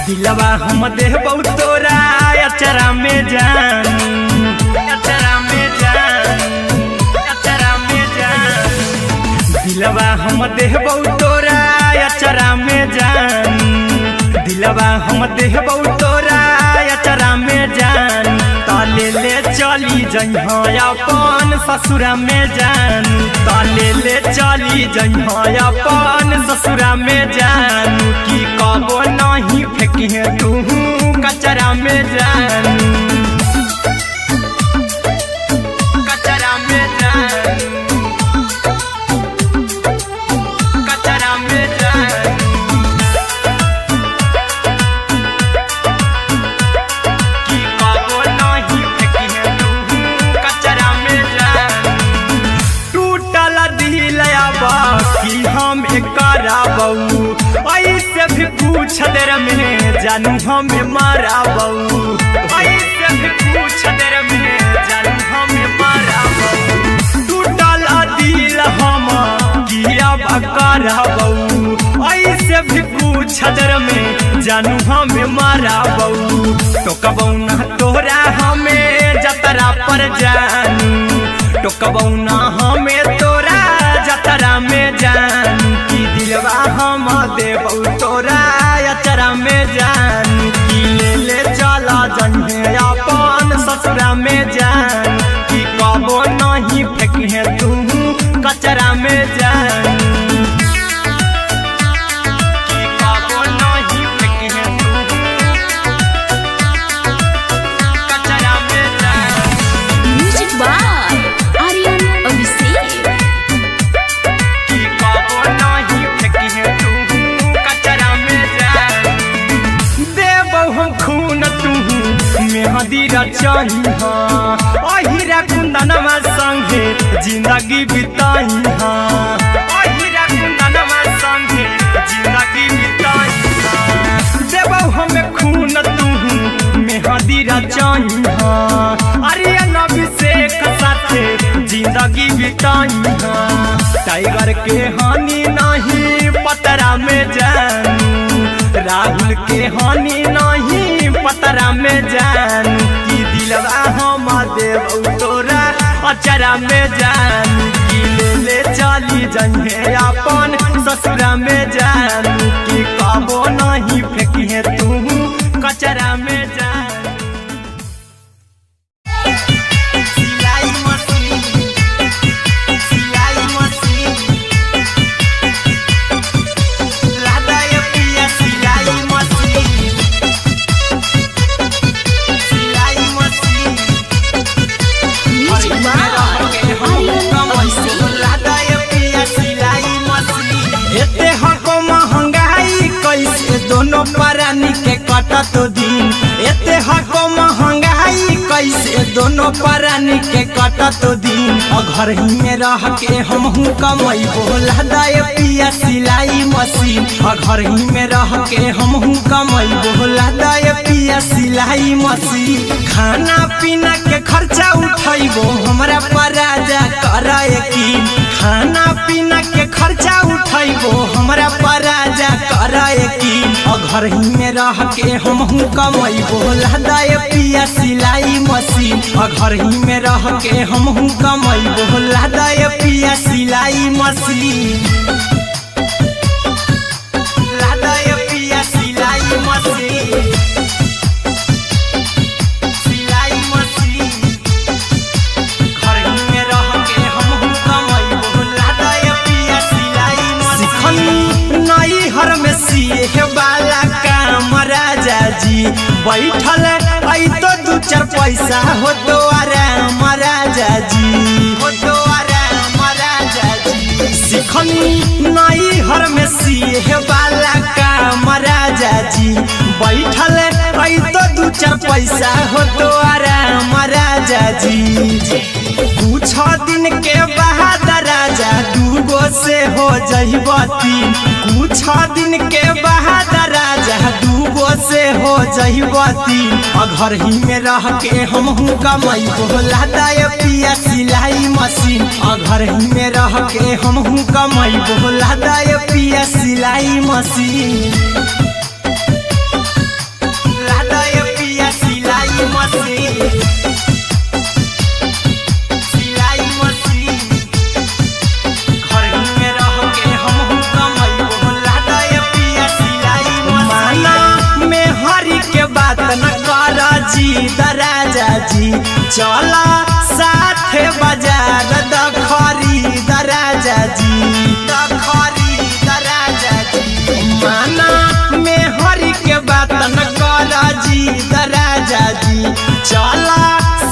दिलवा हम देबौ तोरा अचरा में जान अचरा में जान अचरा में जान दिलवा हम देबौ तोरा अचरा में जान दिलवा हम देबौ तोरा अचरा में जान ता ताले ले चली जइहा अपन ससुरा में जानू ताले ले चली जइहा अपन ससुरा में जानू की कबो नहीं फेंकिहे तू कचरा में जानू कचरा में जानू कचरा में जानू की कबो नहीं फेंकिहे तू कचरा में जानू टूटल दिल आबा कि हम कराबू ऐसे भी पूछ देर में जानू हमें माराबू ऐसे भी पूछ देर में जानू हमें माराबू टूटल दिल हम कियाब कराबू ऐसे भी पूछ देर में जानू हमें माराबू टोकबू ना तोरा हमें जतरा पर जानू टोकबू ना हमें तोरा जतरा में जानू की दिलवा हम देबू तोरा अचरा में जानू की ले ले चला जन्हे अपन ससुरा में जानू की कबो नहीं फेंकिहे तू कचरा में जानू की कबो नहीं फेंकिहे तू कचरा में जानू म्यूजिक बाय आर्यन अभिषेक की कबो नहीं फेंकिहे तू कचरा में जानू देबौ हम खून तू मेहंदी रचइहा अहिरा कुंदनमा संगे जिंदगी बिताइहा अहिरा कुंदनमा संगे जिंदगी बिताइहा देबौ हमें खून तू मेहंदी रचइहा आर्यन अभिषेक साथे जिंदगी बिताइहा टाइगर के हानि नहीं पतरा में जानू राहुल के हानि नहीं पतरा में जानू की दिलवा हम देबू तोरा अचरा में जानू की ले ले चली जइहे अपन ससुरा में जानू की कबो नहीं फेंकिहे तू कचरा में जानू सिलाई मशीन सिलाई मशीन लादा ये पिया सिलाई मशीन सिलाई machine music by Aryan Abhishek लादा ये पिया सिलाई मशीन एते हको महंगाई कैसे दोनों परानी के कटत दिन एते हको महंगाई कैसे दोनों परानी के कटत दिन और घर ही में रह के हमहू कमैबो लादा ये पिया सिलाई मशीन और घर ही में रह के हमहू कमैबो लादा ये पिया सिलाई मशीन खाना पीना के खर्चा उठैबो हमरा पर राजा करा यकीन खाना पीना के खर्चा उठैबो हमरा पर राजा करा यकीन और घर ही में रह के हमहू कमैबो लादा ये पिया सिलाई मशीन और घर ही में रह के हमहू कमैबो लादा ये पिया सिलाई मशीन लादा ये पिया सिलाई मशीन सिलाई मशीन घर ही में रह के हमहू कमैबो लादा ये पिया सिलाई मशीन नई हर में सिए वाला काम राजा जी बैठल आई तो दू चार पैसा हो तो आराम राजा जी हो तो आराम राजा जी सिखनी नई हर में सिए वाला काम राजा जी बैठल आई तो दू चार पैसा हो तो आराम राजा जी कुछ दिन के बाद राजा दूगो से हो जहिबती कुछ दिन के बाद राजा दूगो से हो जहिबती और घर ही में रह के हमहू कमैबो लादा ये पिया सिलाई मशीन और घर ही में रह के हमहू कमैबो लादा ये पिया सिलाई मशीन लादा ये पिया सिलाई मशीन सिलाई मशीन घर ही में रह के हमहू कमैबो लादा ये पिया सिलाई मशीन माना में हरी के बात न कर जी दराजा जी चला साथे बाजार द खरीद राजा जी, द खरीद राजा जी। माना में हरि के बात न कर जी द राजा जी, चला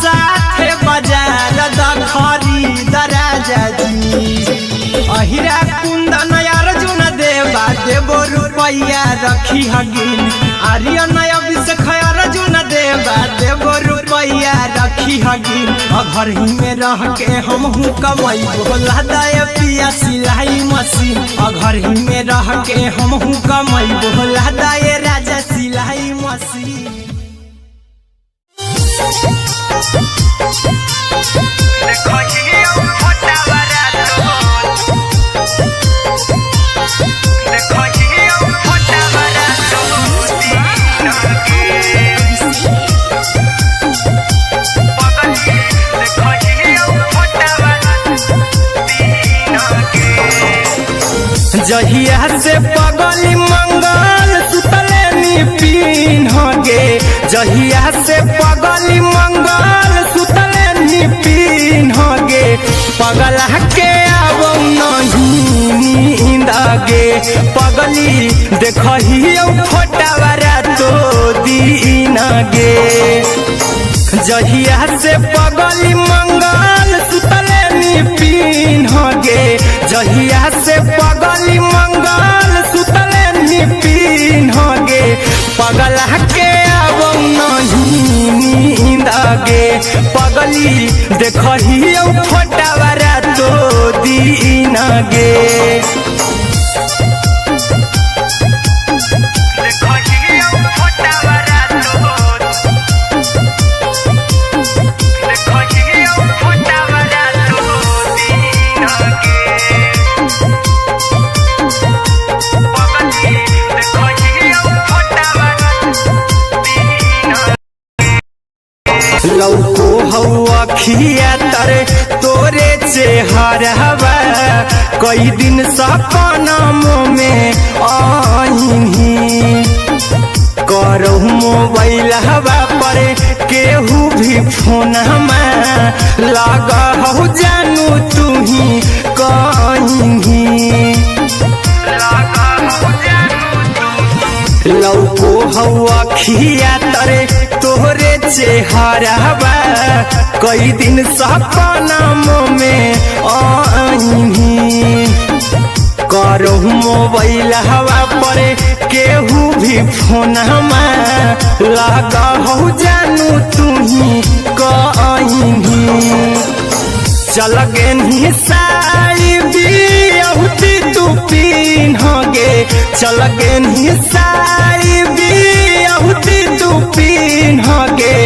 साथे बाजार द खरीद राजा जी। अहिरा कुंदन अर्जुन देवा देवो रुपैया रखी हगिन, आर्यन अभिषेक अर्जुन देवा देवो रुपैया रखी हगिन। घर ही में रह के हमहू कमाई बोला दे पिया सिलाई मशीन, घर ही में रह के हमहू कमाई बोला दे राजा सिलाई मशीन। जहिया से पगली मंगल सुतले निपिन गे, जहिया से पगली मंगल सुतले निपिन गे। पगला के अब नहीं नींद गे, पगली देखही फोटावारा तो दीन गे। जहिया से पगली मंगल सुतले निपिन गे, जहिया से पगली मंगल सुतले निपिन गे। पगला के अब नहीं नींद गे, पगली देखही फोटावारा तो दीन गे। लौको हवा खिया तरे तोरे चेहरवा, कई दिन सपनों में आईनी। करो मोबाइल हवा पर केहू भी फोन लगा हो जानू तू ही कहीं। लौको हवा खिया तरे तोहरे चेहरवा, कई दिन सपनों में आईनी। करो मोबाइल हवा पर केहू भी फोन लगा हो जानू तू ही कहीं। चल गे साई बिहुती तू पीन गे, चल गे साई बिहुती तू पीन गे।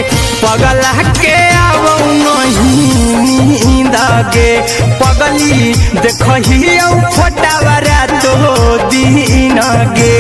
पगला के अब नहीं नींद गे, पगली देखही फोटावारा तो दीन गे।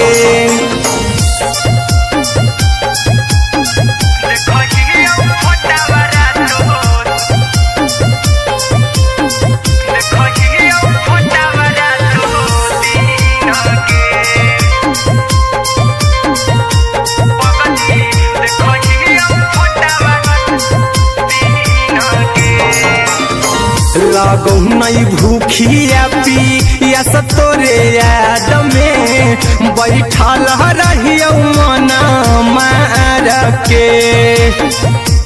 लागो नहीं भूखिया पिया तोरे याद में, बैठल रहियो मना मार के।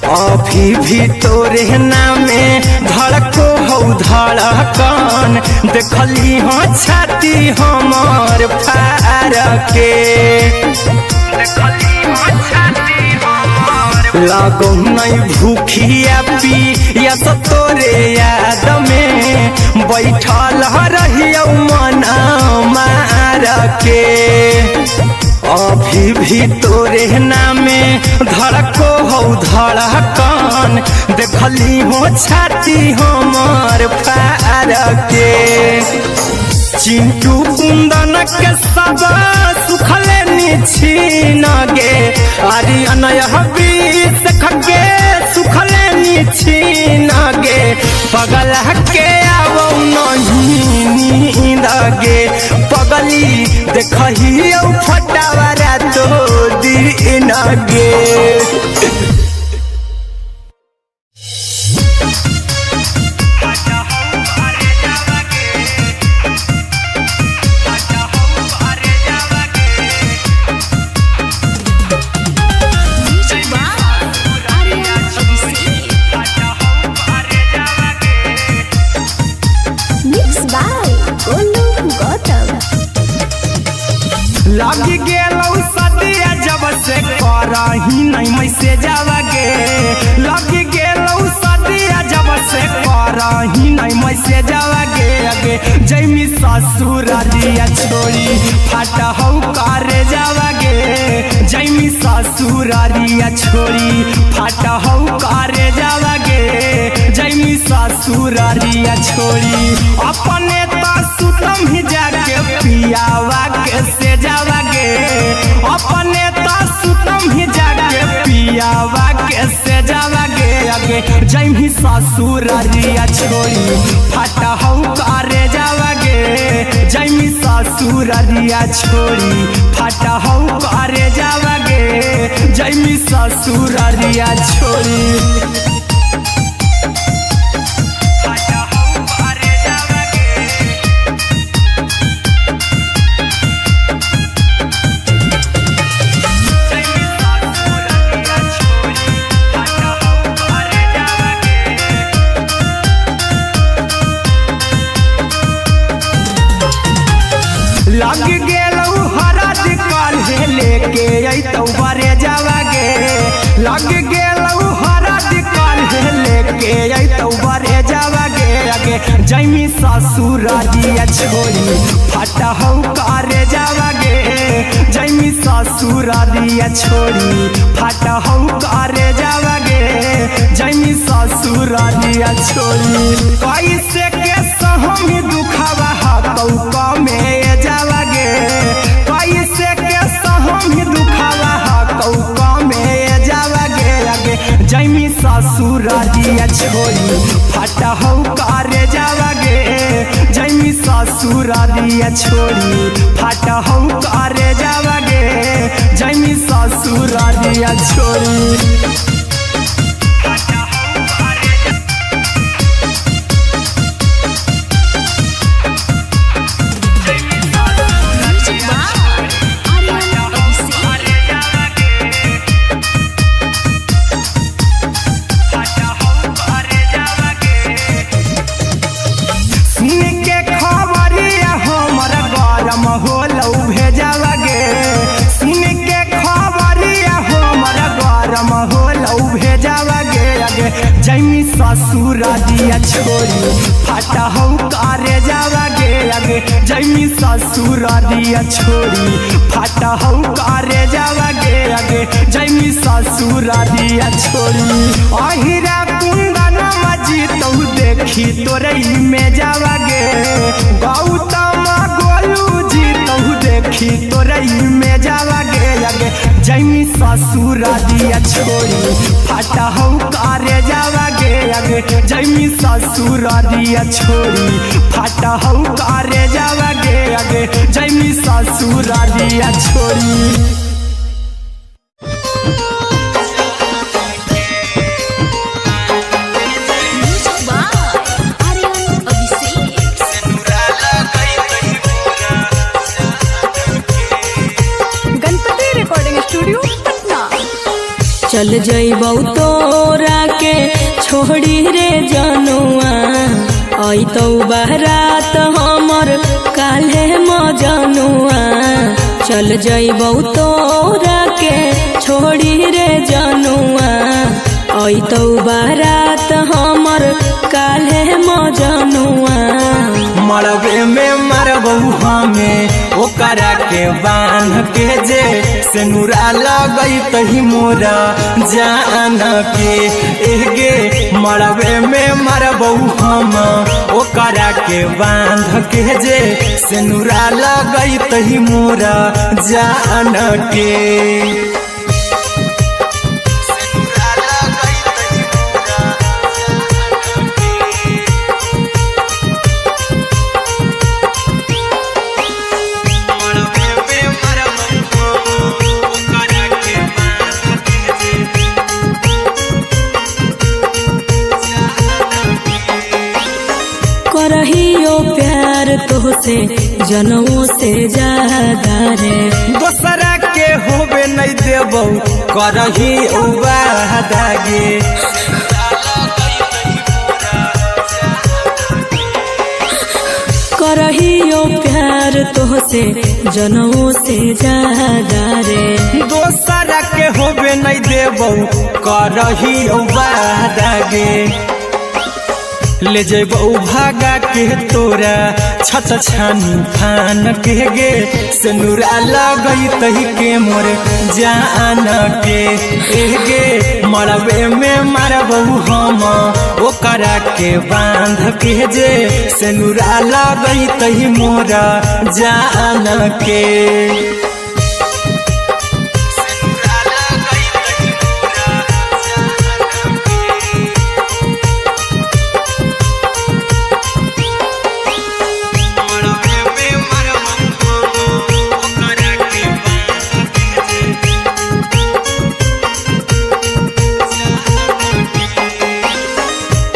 अभी भी तोरे नामे धड़को हो धड़कन, देखली हाँ छाती हमार फार के। लागो नहीं भूखिया पिया तोरे याद में, बैठल रहियो मना मार के। अभी भी तोरे नामे धड़को हो धड़कन, देखली हो छाती हमार फार के। चिंटू कुंदन के सब सुखले निछीन गे, आर्यन अभिषेक के सुखले निछीन गे। पगला के अब नहीं नींद गे, पगली देखही फटावारा तो दीन गे। लग गेलौ सदिया जब से करही नहीं मैसेजवा गे लग गेलौ सदिया जब से करही नहीं मैसेजवा गे अगे जैमी ससुरारिया छोड़ी फाटा हौ करे जावा गे जैमी ससुरारिया छोड़ी फाटा हौ करे जावा गे जैमी ससुरारिया छोड़ी अपने तो सुतम ही जाके पियावा के से जावा गे अपने तो सुतम ही जाके पियावा के से जावा गे अगे जैमी ससुरारिया छोड़ी फाटा हौ करे जावा गे जैमी ससुरारिया छोड़ी फाटा हौ करे जावा गे जैमी ससुरारिया छोड़ी लग गेलौ हरद काल्हे लेके अइतौ बरे जावा गे लग गेलौ हरद काल्हे लेके अइतौ बरे जावा गे अगे जैमी ससुरारिया छोड़ी फाटा हौ करे जावा गे जैमी ससुरारिया छोड़ी फाटा हौ करे जावा गे जैमी ससुरारिया छोड़ी कैसे के सहम दुखावा हतौ कमे जावा गे कैसे के सहम दुखावा हतौ कमे जावा गे अगे जैमी ससुरारिया छोड़ी फाटा हौ करे जावा गे जैमी ससुरारिया छोड़ी फाटा हौ करे जावा गे जैमी ससुरारिया छोड़ी होलौ भेजावा गे सुन के खबरिया हमर गरम होलौ भेजावा गे अगे जैमी ससुरारिया छोड़ी फाटा हौ करे जावा गे अगे जैमी ससुरारिया छोड़ी फाटा हौ करे जावा गे अगे जैमी ससुरारिया छोड़ी अहिरा कुंदन मजी तौ देखी तोरई में जावा गे गौतम गोलू देखी तोरई में जावा गे अगे जैमी ससुरारिया छोड़ी फाटा हौ करे जावा गे अगे जैमी ससुरारिया छोड़ी फाटा हौ करे जावा गे अगे जैमी ससुरारिया छोड़ी चल जइबौ तोरा के छोड़ी रे जनुआ अइतौ बारात हमर काल्हे मजनुआ चल जइबौ तोरा के छोड़ी रे जनुआ अइतौ बारात हमर काल्हे मजनुआ मरबे में मरबौ हमें ओकरा के बांध के जे सेनुरा लगैतहि मोरा जान के एगे मरबे में मरबौ हम ओकरा के बांध के जे सेनुरा लगैतहि मोरा जान के करहियो प्यार तोहसे जनमों से ज्यादा रे दोसरा के होबे नहीं देबौ करही वादा गे करहियो प्यार तोहसे जनमों से ज्यादा रे। दोसरा के होबे नहीं देबौ करहियो वादा गे। ले जेबौ भागा के तोरा छत छानी फान के गे। सिनुरा लगई तही के मोर जान के गे। मरबे में मारबौ हम ओकरा के बांध के जे। सिनुरा लगई तही मोर जान के।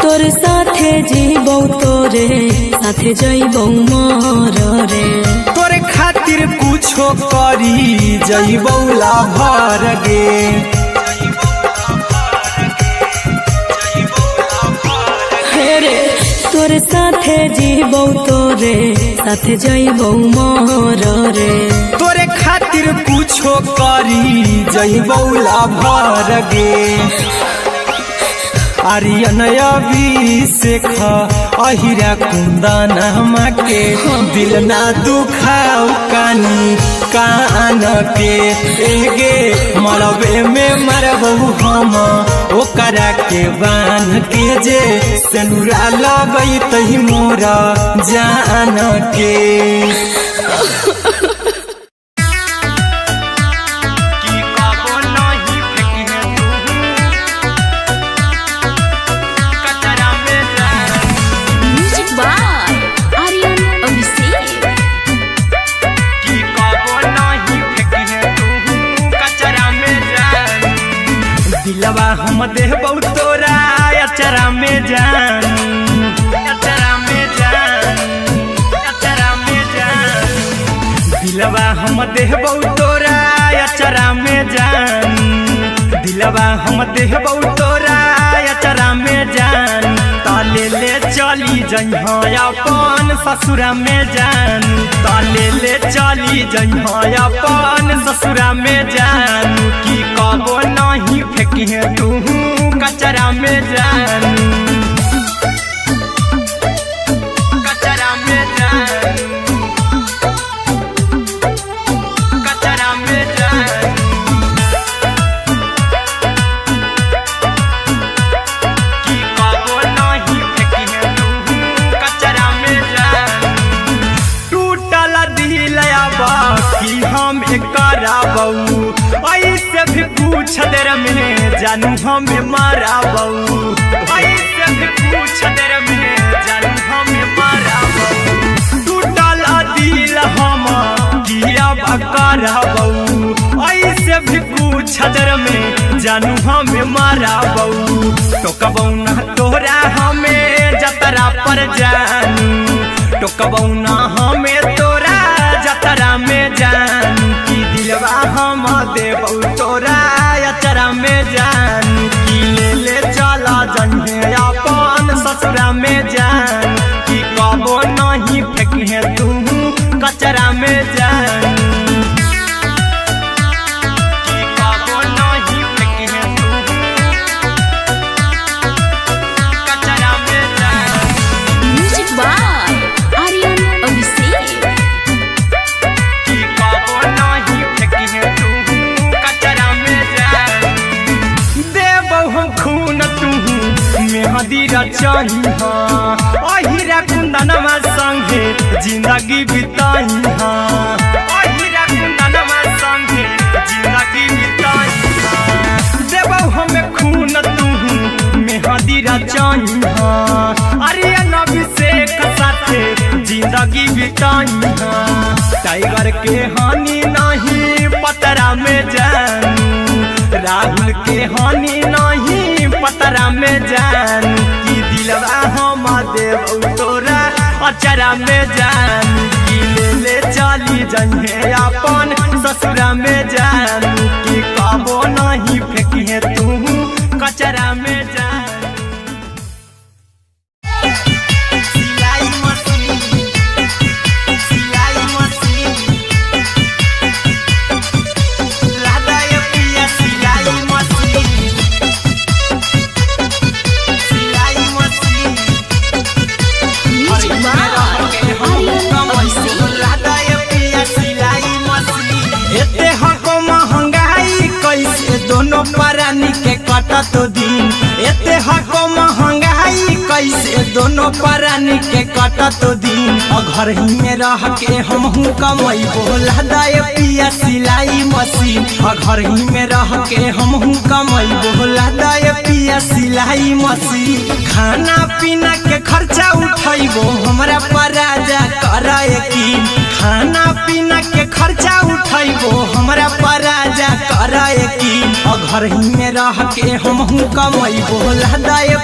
तोर साथे जीबौ तोरे साथे जइबौ मर रे। तोरे खातिर कुछो करी जइबौ लाभर गे। हेरे तोरे साथे जीबौ तोरे साथे जइबौ मर रे। तोरे खातिर कुछो करी जइबौ लाभर गे। आर्यन अभिषेक अहिरा कुंदन के दिल ना दुखाऊ कानी कान के गे। मरबे में मरबौ हम ओकरा के बान के जे। सिनुरा लगई तही मोरा जान के। दिलवा हम देबौ तोरा अचरा में जान। अचरा में जान। अचरा में जान। दिलवा हम देबौ तोरा अचरा में जान। दिलवा हम देबौ तोरा अचरा में जान। ताले ले चली जइहा अपन ससुरा में जान। ताले ले चली जइहा अपन ससुरा में जान। की कबो नहीं फेंकिहे तू कचरा में जान। कचरा में जान। कचरा में जान। की कबो नहीं फेंकिहे तू कचरा में जान। टूटल दिल बाकी हम कराबौ ऐसे भी पूछ देर में जानू हमें माराबौ। ऐसे भी पूछ देर में जानू हमें माराबौ। टूटल दिल हम किया कराबौ ऐसे भी पूछ देर में जानू हमें माराबौ। टोकबौ ना तोरा हमें जतरा पर जानू। टोकबौ ना हमें तोरा जतरा में जानू। की दिलवा हम देबौ तोरा अचरा में जान। की ले चला जइहे अपन ससुरा में जान। की कबो नहीं फेंकिहे तू कचरा में जान। की कबो नहीं फेंकिहे तू कचरा में जान। Music by Aryan Abhishek. की कबो नहीं फेंकिहे तू कचरा में जान। देबौ हम खून तू मेहदी रचही अहिरा कुंदनमा संगे जिंदगी बिताई। अहिरा कुंदनमा संगे जिंदगी बिताई। देबौ हमें खून तू मेहदी रचही आर्यन अभिषेक साथे जिंदगी बिताई। टाइगर के हानि नहीं पतरा में जानू। राहुल के हानि नहीं पतरा में जानू। की दिलवा हम देबौ तोरा अचरा में जानू। की ले चली जइहे अपन ससुरा में जानू। की कबो नहीं फेंकिहे तू कचरा में जानू। सिलाई मशीन परानी के कटत दिन एते हको महंगाई कैसे दोनों परानी के कटत दिन घर ही में रह के हमहू कमाई बोला दाए पिया सिलाई मशीन घर ही में रह के हमहू कमाई बोला दाए पिया सिलाई मशीन खाना पीना के खर्चा उठाइबो हमरा पर राजा करा यकीन खाना पीना के खर्चा उठाइबो हमरा पर राजा करा यकीन घर ही में रह के हमहू कमाई बोला दाए